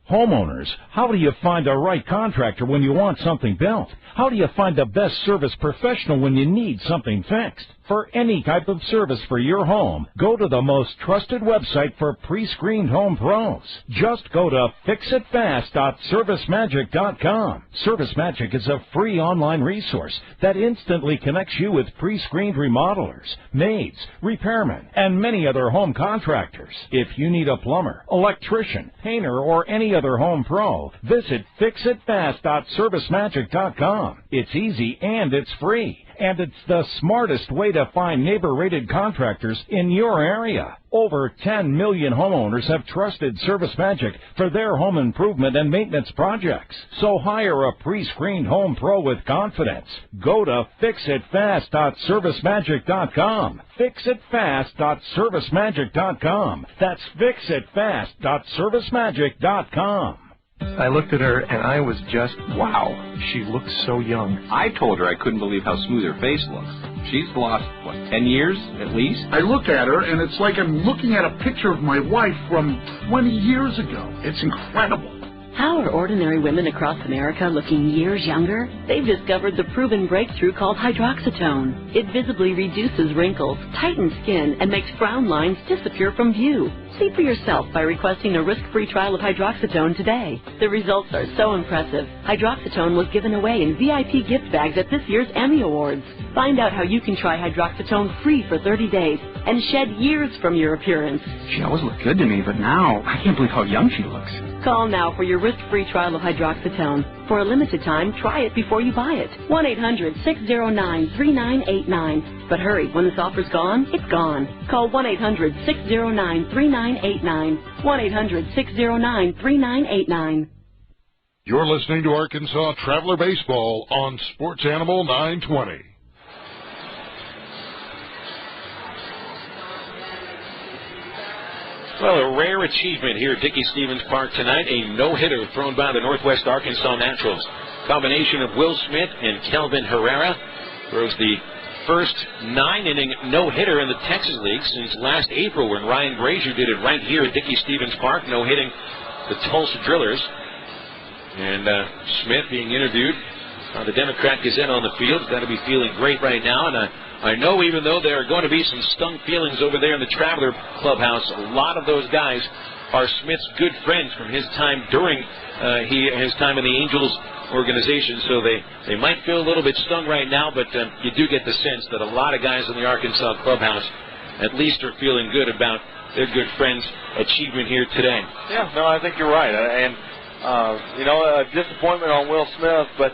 Homeowners, how do you find the right contractor when you want something built? How do you find the best service professional when you need something fixed? For any type of service for your home, go to the most trusted website for pre-screened home pros. Just go to fixitfast.servicemagic.com. ServiceMagic is a free online resource that instantly connects you with pre-screened remodelers, maids, repairmen, and many other home contractors. If you need a plumber, electrician, painter, or any other home pro, visit fixitfast.servicemagic.com. It's easy and it's free. And it's the smartest way to find neighbor-rated contractors in your area. Over 10 million homeowners have trusted ServiceMagic for their home improvement and maintenance projects. So hire a pre-screened home pro with confidence. Go to fixitfast.servicemagic.com. fixitfast.servicemagic.com. That's fixitfast.servicemagic.com. I looked at her, and I was just, wow. She looked so young. I told her I couldn't believe how smooth her face looks. She's lost, 10 years at least? I look at her, and it's like I'm looking at a picture of my wife from 20 years ago. It's incredible. How are ordinary women across America looking years younger? They've discovered the proven breakthrough called hydroxytone. It visibly reduces wrinkles, tightens skin, and makes frown lines disappear from view. See for yourself by requesting a risk-free trial of hydroxytone today. The results are so impressive. Hydroxytone was given away in VIP gift bags at this year's Emmy Awards. Find out how you can try hydroxytone free for 30 days and shed years from your appearance. She always looked good to me, but now I can't believe how young she looks. Call now for your risk-free trial of hydroxytone. For a limited time, try it before you buy it. 1-800-609-3989. But hurry, when this offer's gone, it's gone. Call 1-800-609-3989. 1-800-609-3989. You're listening to Arkansas Traveler Baseball on Sports Animal 920. Well, a rare achievement here at Dickey Stevens Park tonight. A no-hitter thrown by the Northwest Arkansas Naturals. Combination of Will Smith and Kelvin Herrera throws the first 9-inning no-hitter in the Texas League since last April when Ryan Brazier did it right here at Dickey Stevens Park, no-hitting the Tulsa Drillers. And Smith being interviewed on the Democrat Gazette on the field. Got to be feeling great right now. And I know even though there are going to be some stung feelings over there in the Traveler clubhouse, a lot of those guys are Smith's good friends from his time during his time in the Angels organization, so they might feel a little bit stung right now, but you do get the sense that a lot of guys in the Arkansas clubhouse at least are feeling good about their good friend's achievement here today. Yeah, no, I think you're right. And, a disappointment on Will Smith, but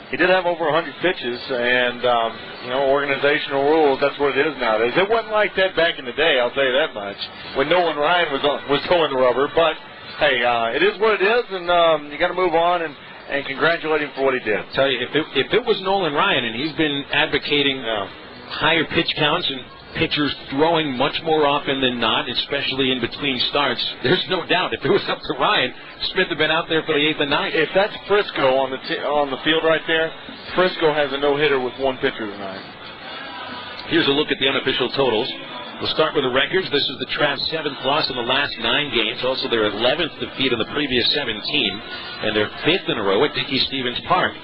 he did have over 100 pitches, and, organizational rules, that's what it is nowadays. It wasn't like that back in the day, I'll tell you that much, when Nolan Ryan was throwing the rubber. But, hey, it is what it is, and you got to move on and congratulate him for what he did. I'll tell you, if it was Nolan Ryan, and he's been advocating higher pitch counts and pitchers throwing much more often than not, especially in between starts, there's no doubt if it was up to Ryan, Smith had been out there for the 8th and 9th. If that's Frisco on the field right there, Frisco has a no-hitter with one pitcher tonight. Here's a look at the unofficial totals. We'll start with the records. This is the Travs' 7th loss in the last 9 games. Also their 11th defeat in the previous 17, and their 5th in a row at Dickey-Stevens Park.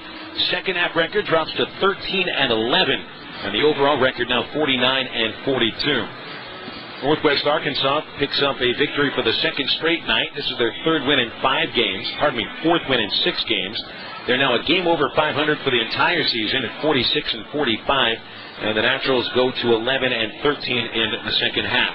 Second half record drops to 13-11, and the overall record now 49-42. Northwest Arkansas picks up a victory for the second straight night. This is their 3rd win in 4th win in 6 games. They're now a game over 500 for the entire season at 46-45. And the Naturals go to 11-13 in the second half.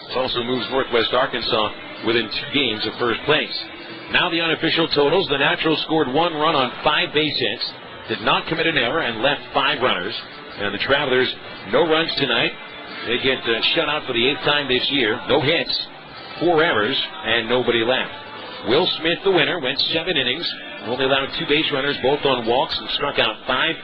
This also moves Northwest Arkansas within 2 games of first place. Now the unofficial totals. The Naturals scored 1 run on 5 base hits, did not commit an error, and left 5 runners. And the Travelers, no runs tonight. They get shut out for the 8th time this year. No hits, 4 errors, and nobody left. Will Smith, the winner, went 7 innings. Only allowed 2 base runners, both on walks, and struck out 5.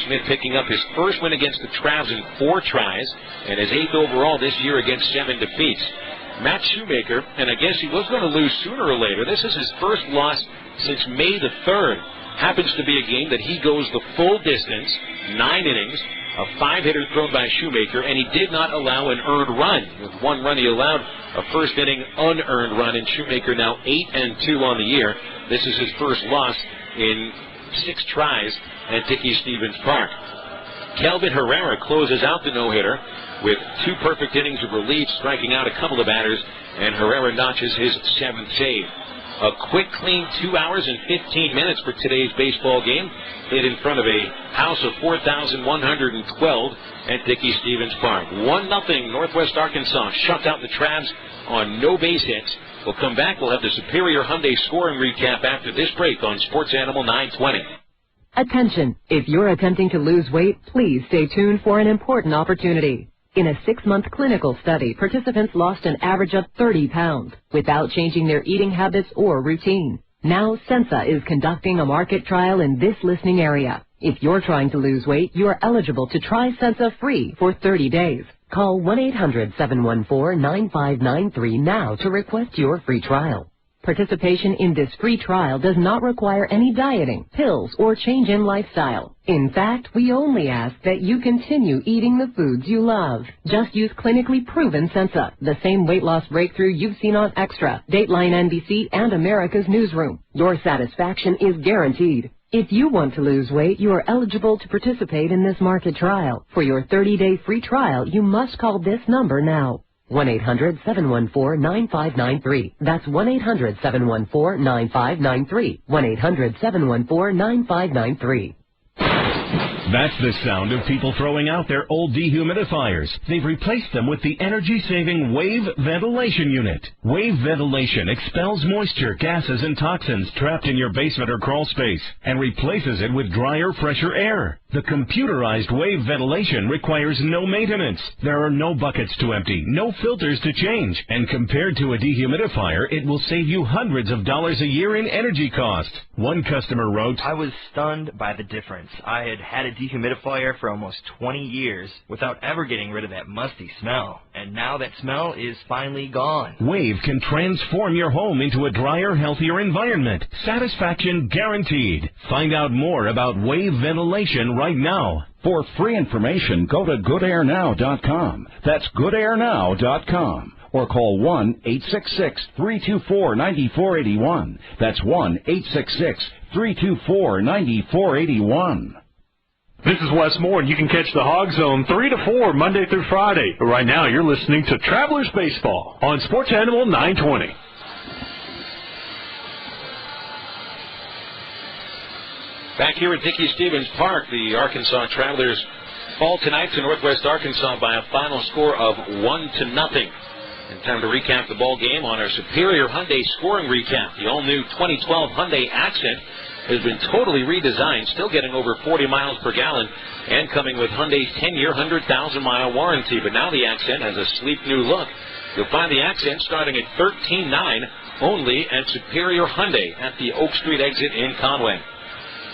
Smith picking up his first win against the Travs in 4 tries, and his 8th overall this year against 7 defeats. Matt Shoemaker, and I guess he was going to lose sooner or later. This is his first loss since May the 3rd. Happens to be a game that he goes the full distance, 9 innings, a 5-hitter thrown by Shoemaker, and he did not allow an earned run. With 1 run, he allowed a first-inning unearned run, and Shoemaker now 8-2 on the year. This is his first loss in 6 tries at Dickey-Stevens Park. Kelvin Herrera closes out the no-hitter with 2 perfect innings of relief, striking out a couple of batters, and Herrera notches his 7th save. A quick, clean 2 hours and 15 minutes for today's baseball game. Hit in front of a house of 4,112 at Dickey-Stevens Park. 1-0 Northwest Arkansas shuts out the Travs on no base hits. We'll come back. We'll have the Superior Hyundai scoring recap after this break on Sports Animal 920. Attention! If you're attempting to lose weight, please stay tuned for an important opportunity. In a 6-month clinical study, participants lost an average of 30 pounds without changing their eating habits or routine. Now, Sensa is conducting a market trial in this listening area. If you're trying to lose weight, you are eligible to try Sensa free for 30 days. Call 1-800-714-9593 now to request your free trial. Participation in this free trial does not require any dieting, pills, or change in lifestyle. In fact, we only ask that you continue eating the foods you love. Just use clinically proven Sensa, the same weight loss breakthrough you've seen on Extra, Dateline NBC, and America's Newsroom. Your satisfaction is guaranteed. If you want to lose weight, you are eligible to participate in this market trial. For your 30-day free trial, you must call this number now. 1-800-714-9593. That's 1-800-714-9593. 1-800-714-9593. That's the sound of people throwing out their old dehumidifiers. They've replaced them with the energy-saving Wave Ventilation Unit. Wave Ventilation expels moisture, gases, and toxins trapped in your basement or crawl space and replaces it with drier, fresher air. The computerized Wave Ventilation requires no maintenance. There are no buckets to empty, no filters to change, and compared to a dehumidifier, it will save you hundreds of dollars a year in energy costs. One customer wrote, I was stunned by the difference. I had a dehumidifier for almost 20 years without ever getting rid of that musty smell, and now that smell is finally gone. Wave can transform your home into a drier, healthier environment. Satisfaction guaranteed. Find out more about Wave Ventilation right now. For free information, go to goodairnow.com. That's goodairnow.com. Or call 1-866-324-9481. That's 1-866-324-9481. This is Wes Moore, and you can catch the Hog Zone 3 to 4 Monday through Friday. But right now, you're listening to Travelers Baseball on Sports Animal 920. Back here at Dickey Stevens Park, the Arkansas Travelers fall tonight to Northwest Arkansas by a final score of 1-0. And time to recap the ball game on our Superior Hyundai scoring recap. The all-new 2012 Hyundai Accent has been totally redesigned, still getting over 40 miles per gallon, and coming with Hyundai's 10-year, 100,000-mile warranty. But now the Accent has a sleek new look. You'll find the Accent starting at $13,900 only at Superior Hyundai at the Oak Street exit in Conway.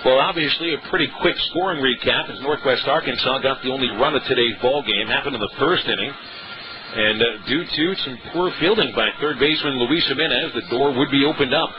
Well, obviously a pretty quick scoring recap as Northwest Arkansas got the only run of today's ball game. Happened in the first inning. And due to some poor fielding by third baseman Luis Jimenez, the door would be opened up.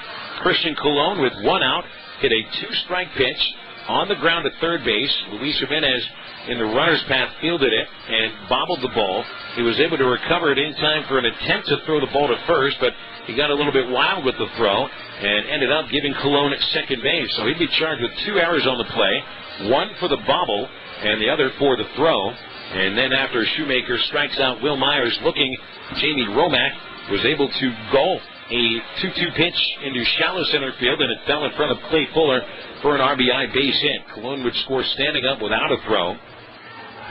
Christian Colon with one out hit a two-strike pitch on the ground at third base. Luis Jimenez in the runner's path fielded it and bobbled the ball. He was able to recover it in time for an attempt to throw the ball to first, but he got a little bit wild with the throw and ended up giving Colon at second base. So he'd be charged with 2 errors on the play, one for the bobble and the other for the throw. And then after Shoemaker strikes out Will Myers looking, Jamie Romack was able to golf a 2-2 pitch into shallow center field, and it fell in front of Clay Fuller for an RBI base hit. Colon would score standing up without a throw.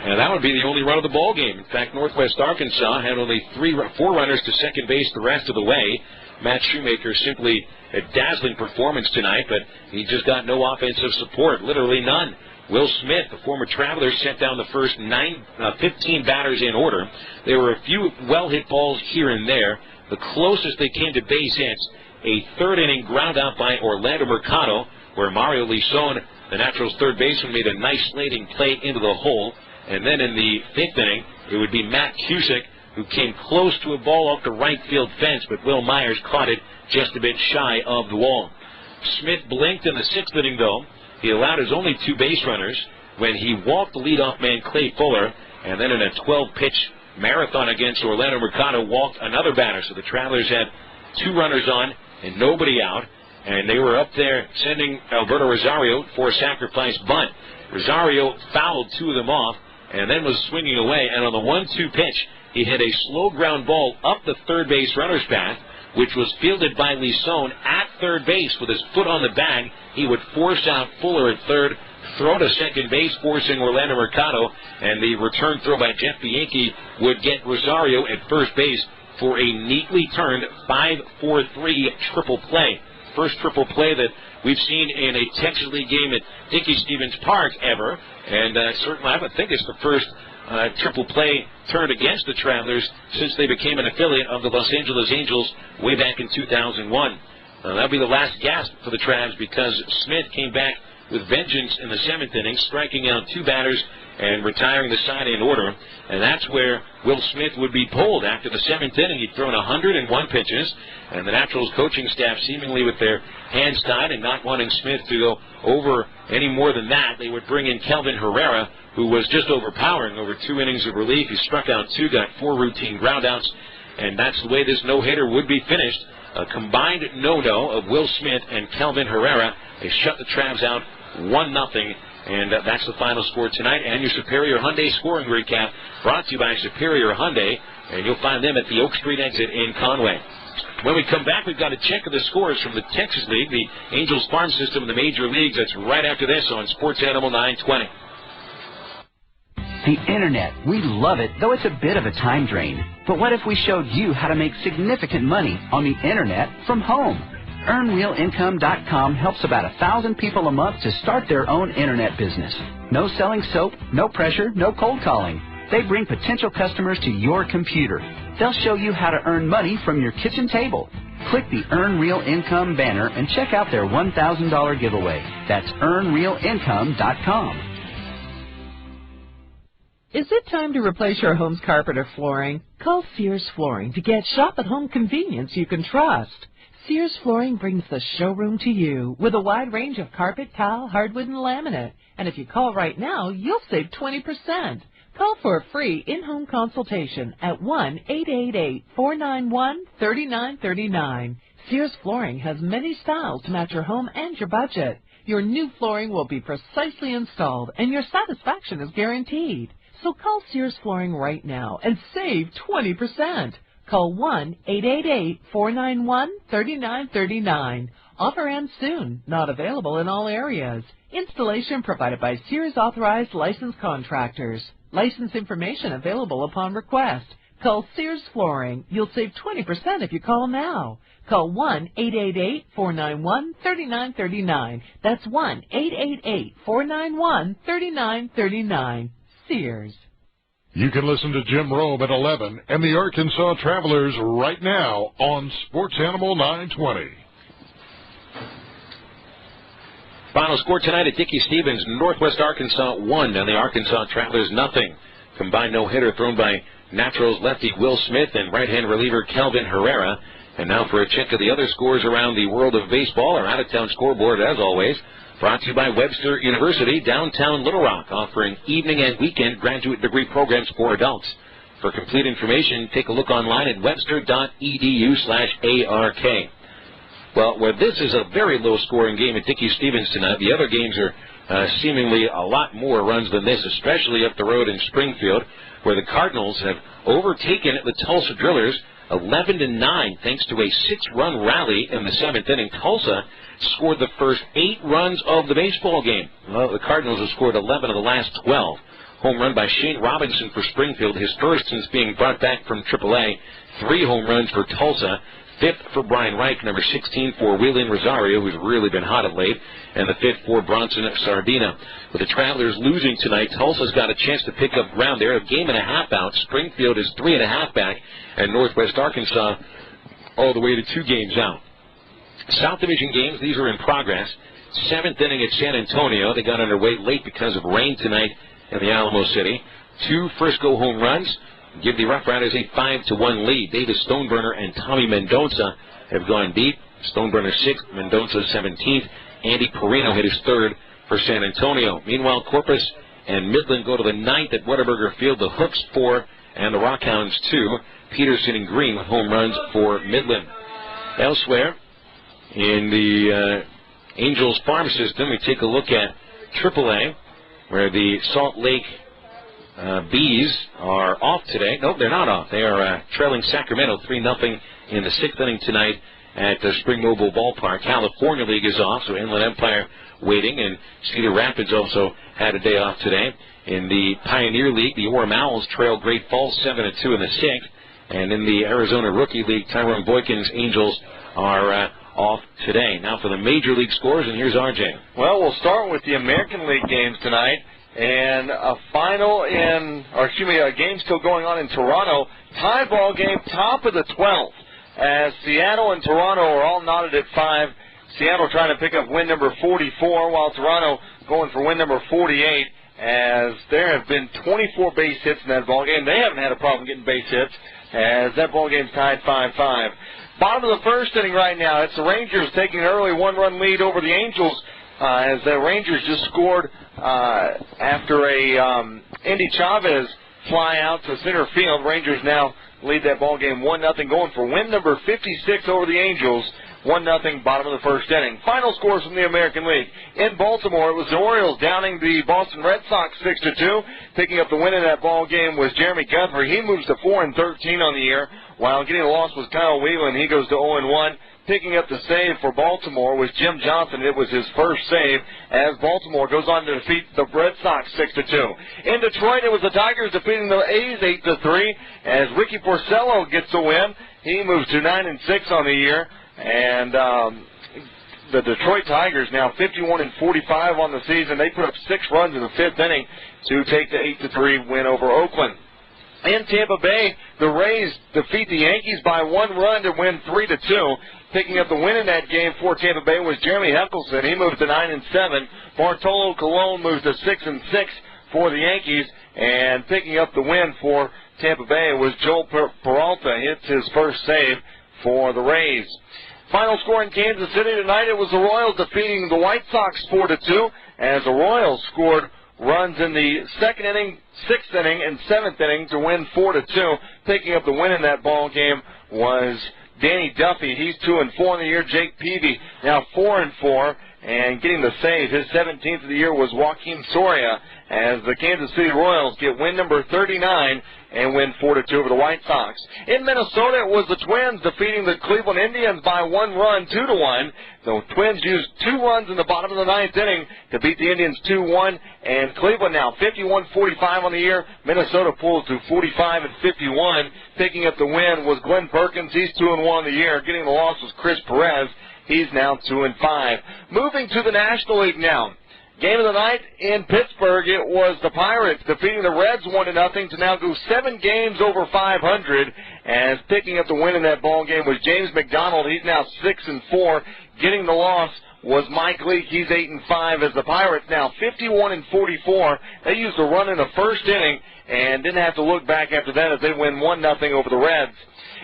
And that would be the only run of the ball game. In fact, Northwest Arkansas had only 4 runners to second base the rest of the way. Matt Shoemaker simply a dazzling performance tonight, but he just got no offensive support, literally none. Will Smith, the former Traveler, set down the first 15 batters in order. There were a few well-hit balls here and there. The closest they came to base hits, a third-inning ground-out by Orlando Mercado, where Mario Lison, the Naturals' third baseman, made a nice slating play into the hole. And then in the 5th inning, it would be Matt Cusick, who came close to a ball off the right field fence, but Will Myers caught it just a bit shy of the wall. Smith blinked in the 6th inning, though. He allowed his only 2 base runners when he walked the leadoff man Clay Fuller, and then in a 12-pitch marathon against Orlando Mercado walked another batter. So the Travelers had 2 runners on and nobody out, and they were up there sending Alberto Rosario for a sacrifice bunt. Rosario fouled 2 of them off and then was swinging away, and on the 1-2 pitch, he hit a slow ground ball up the third base runner's path, which was fielded by Lison at third base with his foot on the bag. He would force out Fuller at third, throw to second base, forcing Orlando Mercado, and the return throw by Jeff Bianchi would get Rosario at first base for a neatly turned 5-4-3 triple play. First triple play that we've seen in a Texas League game at Dickey Stevens Park ever, and certainly I would think it's the first triple play turned against the Travelers since they became an affiliate of the Los Angeles Angels way back in 2001. That'll be the last gasp for the Travs because Smith came back with vengeance in the 7th inning, striking out 2 batters and retiring the side in order. And that's where Will Smith would be pulled after the 7th inning. He'd thrown 101 pitches, and the Naturals coaching staff, seemingly with their hands tied and not wanting Smith to go over any more than that, they would bring in Kelvin Herrera, who was just overpowering over 2 innings of relief. He struck out 2, got 4 routine groundouts, and that's the way this no-hitter would be finished. A combined no-no of Will Smith and Kelvin Herrera. They shut the Travs out 1-0, and that's the final score tonight. And your Superior Hyundai scoring recap brought to you by Superior Hyundai, and you'll find them at the Oak Street exit in Conway. When we come back, we've got a check of the scores from the Texas League, the Angels farm system in the major leagues. That's right after this on Sports Animal 920. The Internet, we love it, though it's a bit of a time drain. But what if we showed you how to make significant money on the Internet from home? EarnRealIncome.com helps about 1,000 people a month to start their own Internet business. No selling soap, no pressure, no cold calling. They bring potential customers to your computer. They'll show you how to earn money from your kitchen table. Click the Earn Real Income banner and check out their $1,000 giveaway. That's EarnRealIncome.com. Is it time to replace your home's carpet or flooring? Call Sears Flooring to get shop-at-home convenience you can trust. Sears Flooring brings the showroom to you with a wide range of carpet, tile, hardwood, and laminate. And if you call right now, you'll save 20%. Call for a free in-home consultation at 1-888-491-3939. Sears Flooring has many styles to match your home and your budget. Your new flooring will be precisely installed, and your satisfaction is guaranteed. So call Sears Flooring right now and save 20%. Call 1-888-491-3939. Offer ends soon. Not available in all areas. Installation provided by Sears Authorized Licensed Contractors. License information available upon request. Call Sears Flooring. You'll save 20% if you call now. Call 1-888-491-3939. That's 1-888-491-3939. Sears. You can listen to Jim Rome at 11 and the Arkansas Travelers right now on Sports Animal 920. Final score tonight at Dickey-Stevens, Northwest Arkansas 1 and the Arkansas Travelers nothing. Combined no-hitter thrown by Naturals lefty Will Smith and right-hand reliever Kelvin Herrera. And now for a check of the other scores around the world of baseball. Our out-of-town scoreboard, as always, brought to you by Webster University, downtown Little Rock, offering evening and weekend graduate degree programs for adults. For complete information, take a look online at webster.edu/ARK. Well, where this is a very low-scoring game at Dickey-Stevens tonight, the other games are seemingly a lot more runs than this, especially up the road in Springfield, where the Cardinals have overtaken the Tulsa Drillers 11-9 thanks to a 6-run rally in the 7th inning. Tulsa scored the first 8 runs of the baseball game. Well, the Cardinals have scored 11 of the last 12. Home run by Shane Robinson for Springfield, his first since being brought back from AAA. 3 home runs for Tulsa. 5th for Brian Reich, number 16 for Wheeling Rosario, who's really been hot of late, and the 5th for Bronson Sardina. With the Travelers losing tonight, Tulsa's got a chance to pick up ground. They're a game and a half out. Springfield is 3.5 back, and Northwest Arkansas all the way to 2 games out. South Division games, these are in progress. 7th inning at San Antonio. They got underway late because of rain tonight in the Alamo City. 2 Frisco home runs give the Rough Riders a 5-1 lead. Davis Stoneburner and Tommy Mendoza have gone deep. Stoneburner 6th, Mendoza 17th. Andy Perino hit his 3rd for San Antonio. Meanwhile, Corpus and Midland go to the 9th at Whataburger Field. The Hooks 4 and the Rockhounds 2. Peterson and Green with home runs for Midland. Elsewhere, in the Angels farm system, we take a look at AAA, where the Salt Lake Bees are off today. Nope, they're not off. They are trailing Sacramento 3-0 in the 6th inning tonight at the Spring Mobile Ballpark. California League is off, so Inland Empire waiting, and Cedar Rapids also had a day off today. In the Pioneer League, the Orem Owls trail Great Falls 7-2 in the 6th, and in the Arizona Rookie League, Tyrone Boykin's Angels are off today. Now for the Major League scores, and here's RJ. Well, we'll start with the American League games tonight. And a game still going on in Toronto. Tie ball game, top of the 12th, as Seattle and Toronto are all knotted at 5. Seattle trying to pick up win number 44, while Toronto going for win number 48, as there have been 24 base hits in that ball game. They haven't had a problem getting base hits, as that ball game's tied 5-5. Bottom of the 1st inning right now, it's the Rangers taking an early 1-run lead over the Angels, as the Rangers just scored after a Indy Chavez fly out to center field. Rangers now lead that ball game 1-0, going for win number 56 over the Angels. 1-0, bottom of the 1st inning. Final scores from the American League. In Baltimore, it was the Orioles downing the Boston Red Sox 6-2. Picking up the win in that ball game was Jeremy Guthrie. He moves to 4-13 on the year, while getting a loss was Kyle Whelan. He goes to 0-1. Picking up the save for Baltimore was Jim Johnson. It was his first save, as Baltimore goes on to defeat the Red Sox 6-2. In Detroit, it was the Tigers defeating the A's 8-3, as Ricky Porcello gets the win. He moves to 9-6 on the year, and the Detroit Tigers now 51-45 on the season. They put up 6 runs in the 5th inning to take the 8-3 win over Oakland. In Tampa Bay, the Rays defeat the Yankees by 1 run to win 3-2. Picking up the win in that game for Tampa Bay was Jeremy Heckelson. He moves to 9-7. Bartolo Colon moves to 6-6 for the Yankees. And picking up the win for Tampa Bay was Joel Peralta. Hits his first save for the Rays. Final score in Kansas City tonight, it was the Royals defeating the White Sox 4-2, as the Royals scored runs in the 2nd inning, 6th inning, and 7th inning to win 4-2. Picking up the win in that ball game was Danny Duffy. He's 2-4 in the year. Jake Peavy now 4-4. And getting the save, his 17th of the year, was Joaquin Soria, as the Kansas City Royals get win number 39 and win 4-2 over the White Sox. In Minnesota, it was the Twins defeating the Cleveland Indians by 1 run, 2-1. The Twins used 2 runs in the bottom of the 9th inning to beat the Indians 2-1, and Cleveland now 51-45 on the year. Minnesota pulls to 45-51. Picking up the win was Glenn Perkins. He's 2-1 on the year. Getting the loss was Chris Perez. He's now 2-5. Moving to the National League now. Game of the night in Pittsburgh, it was the Pirates defeating the Reds 1-0 to now go 7 games over 500. As picking up the win in that ball game was James McDonald. He's now 6-4. Getting the loss was Mike Leake. He's 8-5. As the Pirates now 51-44. They used a run in the first inning and didn't have to look back after that as they win 1-0 over the Reds.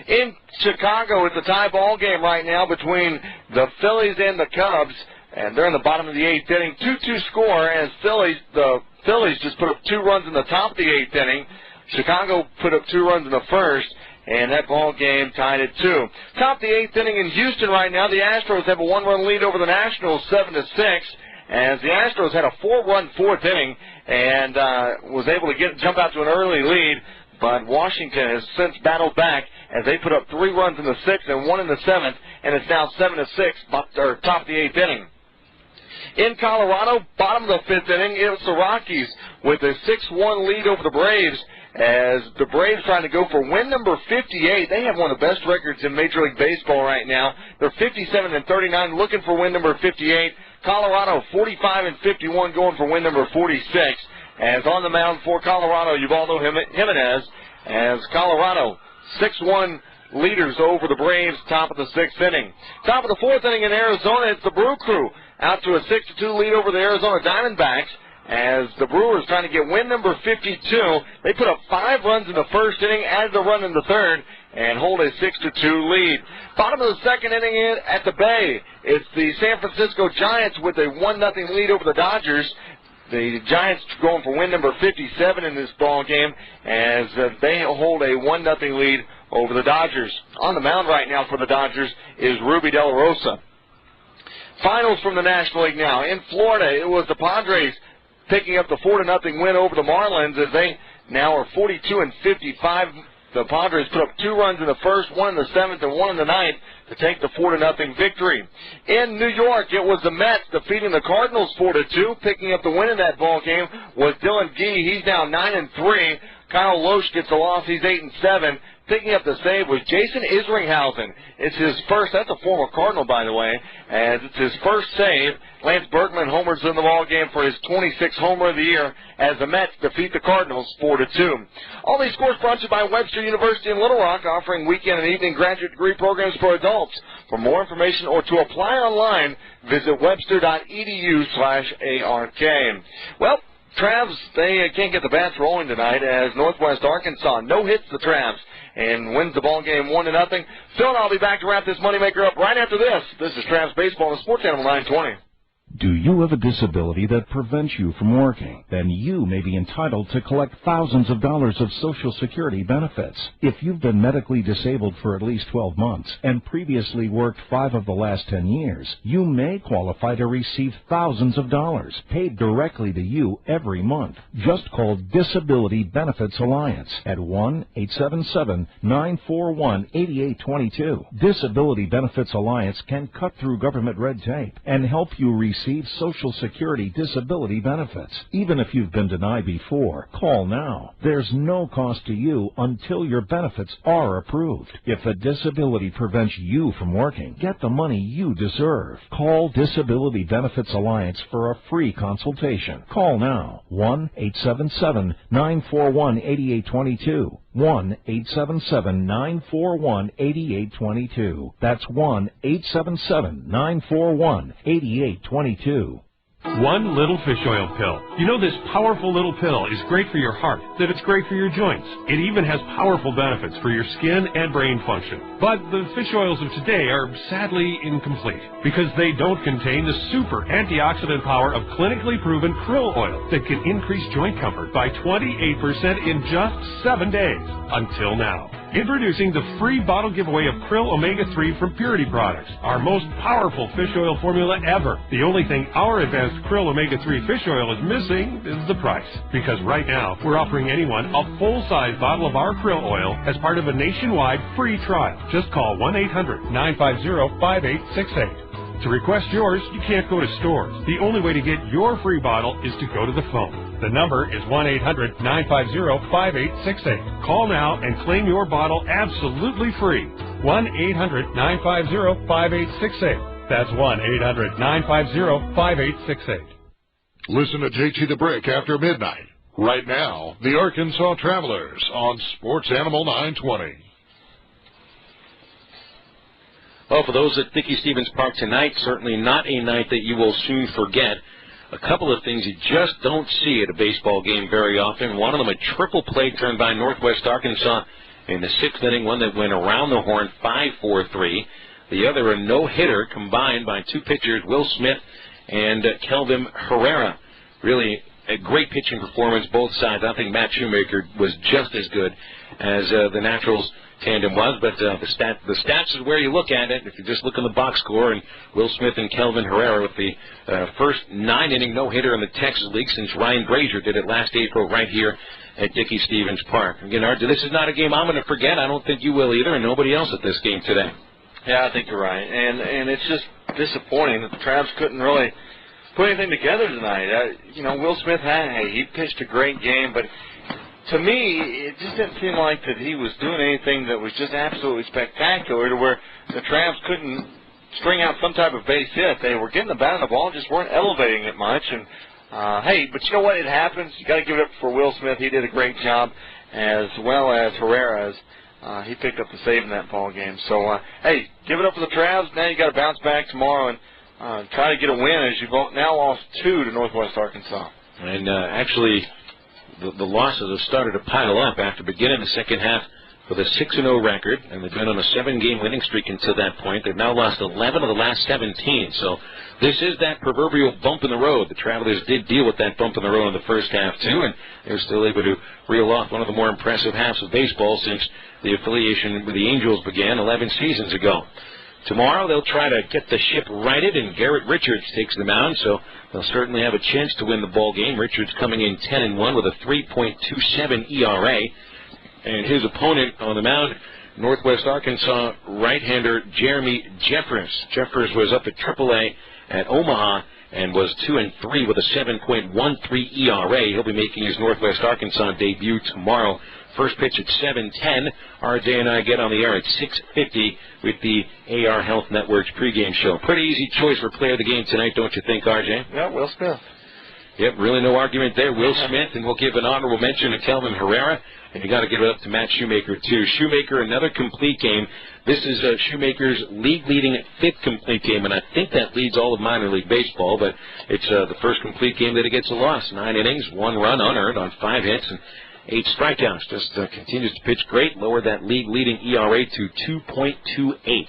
In Chicago, it's a tie ball game right now between the Phillies and the Cubs. And they're in the bottom of the 8th inning. 2-2 score as the Phillies just put up 2 runs in the top of the 8th inning. Chicago put up 2 runs in the first, and that ball game tied at 2. Top of the 8th inning in Houston right now. The Astros have a 1-run lead over the Nationals, 7-6. As the Astros had a 4-run 4th inning and was able to jump out to an early lead. But Washington has since battled back as they put up 3 runs in the 6th and 1 in the 7th, and it's now 7-6, top of the 8th inning. In Colorado, bottom of the 5th inning, it was the Rockies with a 6-1 lead over the Braves, as the Braves trying to go for win number 58. They have one of the best records in Major League Baseball right now. They're 57-39, looking for win number 58. Colorado 45-51, going for win number 46. As on the mound for Colorado, Ubaldo Jimenez, as Colorado 6-1 leaders over the Braves, top of the 6th inning. Top of the 4th inning in Arizona, it's the Brew Crew out to a 6-2 lead over the Arizona Diamondbacks, as the Brewers trying to get win number 52. They put up 5 runs in the first inning, added a run in the third, and hold a 6-2 lead. Bottom of the 2nd inning at the Bay, it's the San Francisco Giants with a 1-0 lead over the Dodgers. The Giants going for win number 57 in this ball game, as they hold a 1-0 lead over the Dodgers. On the mound right now for the Dodgers is Ruby De La Rosa. Finals from the National League now. In Florida, it was the Padres picking up the 4-0 win over the Marlins, as they now are 42-55. The Padres put up 2 runs in the first, 1 in the 7th, and 1 in the 9th to take the 4-0 victory. In New York, it was the Mets defeating the Cardinals 4-2. Picking up the win in that ball game was Dylan Gee. He's now 9-3. Kyle Loesch gets the loss. He's 8-7. Picking up the save was Jason Isringhausen. It's his first, that's a former Cardinal, by the way, as it's his first save. Lance Berkman homers in the ball game for his 26th homer of the year as the Mets defeat the Cardinals 4-2. All these scores brought to you by Webster University in Little Rock, offering weekend and evening graduate degree programs for adults. For more information or to apply online, visit webster.edu/ARK. Well, Travs, they can't get the bats rolling tonight as Northwest Arkansas no hits the Travs and wins the ball game 1-0. Phil and I'll be back to wrap this moneymaker up right after this. This is Travs Baseball on Sports Animal 920. Do you have a disability that prevents you from working? Then you may be entitled to collect thousands of dollars of Social Security benefits. If you've been medically disabled for at least 12 months and previously worked 5 of the last 10 years, you may qualify to receive thousands of dollars paid directly to you every month. Just call Disability Benefits Alliance at 1-877-941-8822. Disability Benefits Alliance can cut through government red tape and help you receive Social Security disability benefits. Even if you've been denied before, call now. There's no cost to you until your benefits are approved. If a disability prevents you from working, get the money you deserve. Call Disability Benefits Alliance for a free consultation. Call now. 1-877-941-8822. 1-877-941-8822. That's 1-877-941-8822. One little fish oil pill. You know this powerful little pill is great for your heart, that it's great for your joints. It even has powerful benefits for your skin and brain function. But the fish oils of today are sadly incomplete because they don't contain the super antioxidant power of clinically proven krill oil that can increase joint comfort by 28% in just 7 days. Until now. Introducing the free bottle giveaway of Krill Omega-3 from Purity Products, our most powerful fish oil formula ever. The only thing our advanced Krill Omega-3 fish oil is missing is the price. Because right now, we're offering anyone a full-size bottle of our krill oil as part of a nationwide free trial. Just call 1-800-950-5868. To request yours, you can't go to stores. The only way to get your free bottle is to go to the phone. The number is 1-800-950-5868. Call now and claim your bottle absolutely free. 1-800-950-5868. That's 1-800-950-5868. Listen to JT the Brick after midnight. Right now, the Arkansas Travelers on Sports Animal 920. Well, for those at Dickey Stevens Park tonight, certainly not a night that you will soon forget. A couple of things you just don't see at a baseball game very often. One of them, a triple play turned by Northwest Arkansas in the sixth inning, one that went around the horn 5-4-3. The other, a no-hitter combined by two pitchers, Will Smith and Kelvin Herrera. Really a great pitching performance, both sides. I think Matt Shoemaker was just as good as the Naturals tandem was, but the stats is where you look at it. If you just look on the box score, and Will Smith and Kelvin Herrera with the first 9-inning no-hitter in the Texas League since Ryan Brazier did it last April right here at Dickey Stevens Park. Again, Artie, this is not a game I'm going to forget. I don't think you will either, and nobody else at this game today. Yeah, I think you're right, and it's just disappointing that the Travs couldn't really put anything together tonight. Will Smith he pitched a great game, but to me, it just didn't seem like that he was doing anything that was just absolutely spectacular to where the Travs couldn't string out some type of base hit. They were getting the bat on the ball, just weren't elevating it much. And, but you know what? It happens. You got to give it up for Will Smith. He did a great job, as well as Herrera. He picked up the save in that ball game. So, give it up for the Travs. Now you got to bounce back tomorrow and try to get a win, as you've now lost 2 to Northwest Arkansas. And actually, the losses have started to pile up after beginning the second half with a 6-0 record, and they've been on a 7-game winning streak until that point. They've now lost 11 of the last 17. So this is that proverbial bump in the road. The Travelers did deal with that bump in the road in the first half, too, and they're still able to reel off one of the more impressive halves of baseball since the affiliation with the Angels began 11 seasons ago. Tomorrow they'll try to get the ship righted, and Garrett Richards takes the mound, so they'll certainly have a chance to win the ball game. Richards coming in 10-1 with a 3.27 ERA. And his opponent on the mound, Northwest Arkansas right-hander Jeremy Jeffers. Jeffers was up at AAA at Omaha and was 2-3 with a 7.13 ERA. He'll be making his Northwest Arkansas debut tomorrow. First pitch at 7:10. RJ and I get on the air at 6:50 with the AR Health Network's pregame show. Pretty easy choice for player of the game tonight, don't you think, RJ? Yeah, Will Smith. Yep, really no argument there. Will Smith, and we'll give an honorable mention to Kelvin Herrera. And you got to give it up to Matt Shoemaker, too. Shoemaker, another complete game. This is Shoemaker's league-leading 5th complete game, and I think that leads all of minor league baseball, but it's the first complete game that he gets a loss. 9 innings, 1 run unearned on 5 hits, and 8 strikeouts. Just continues to pitch great. Lowered that league-leading ERA to 2.28.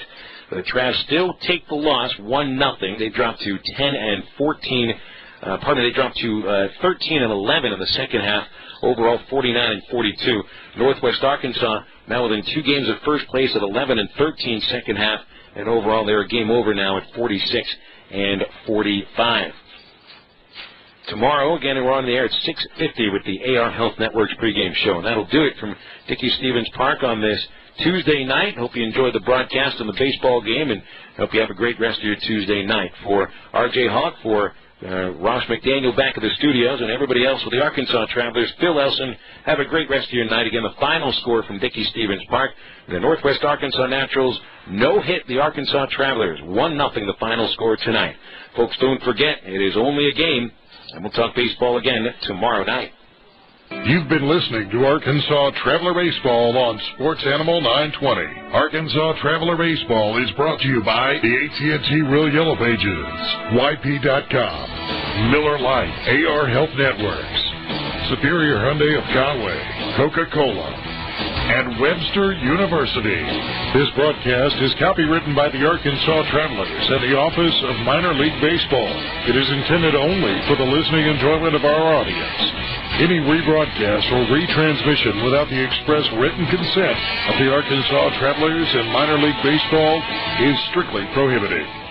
But the Travs still take the loss, 1-0. They dropped to 10-14. They dropped to 13-11 in the second half. Overall, 49-42. Northwest Arkansas now within 2 games of first place at 11-13 second half, and overall they're a game over now at 46-45. Tomorrow, again, we're on the air at 6:50 with the AR Health Network's pregame show. And that'll do it from Dickey Stevens Park on this Tuesday night. Hope you enjoyed the broadcast on the baseball game, and hope you have a great rest of your Tuesday night. For R.J. Hawk, for Ross McDaniel back at the studios, and everybody else with the Arkansas Travelers, Phil Elson, have a great rest of your night. Again, the final score from Dickey Stevens Park. The Northwest Arkansas Naturals no-hit the Arkansas Travelers. 1-0 the final score tonight. Folks, don't forget, it is only a game. And we'll talk baseball again tomorrow night. You've been listening to Arkansas Traveler Baseball on Sports Animal 920. Arkansas Traveler Baseball is brought to you by the AT&T Real Yellow Pages, YP.com, Miller Lite, AR Health Networks, Superior Hyundai of Conway, Coca-Cola, and Webster University. This broadcast is copywritten by the Arkansas Travelers and the Office of Minor League Baseball. It is intended only for the listening enjoyment of our audience. Any rebroadcast or retransmission without the express written consent of the Arkansas Travelers and Minor League Baseball is strictly prohibited.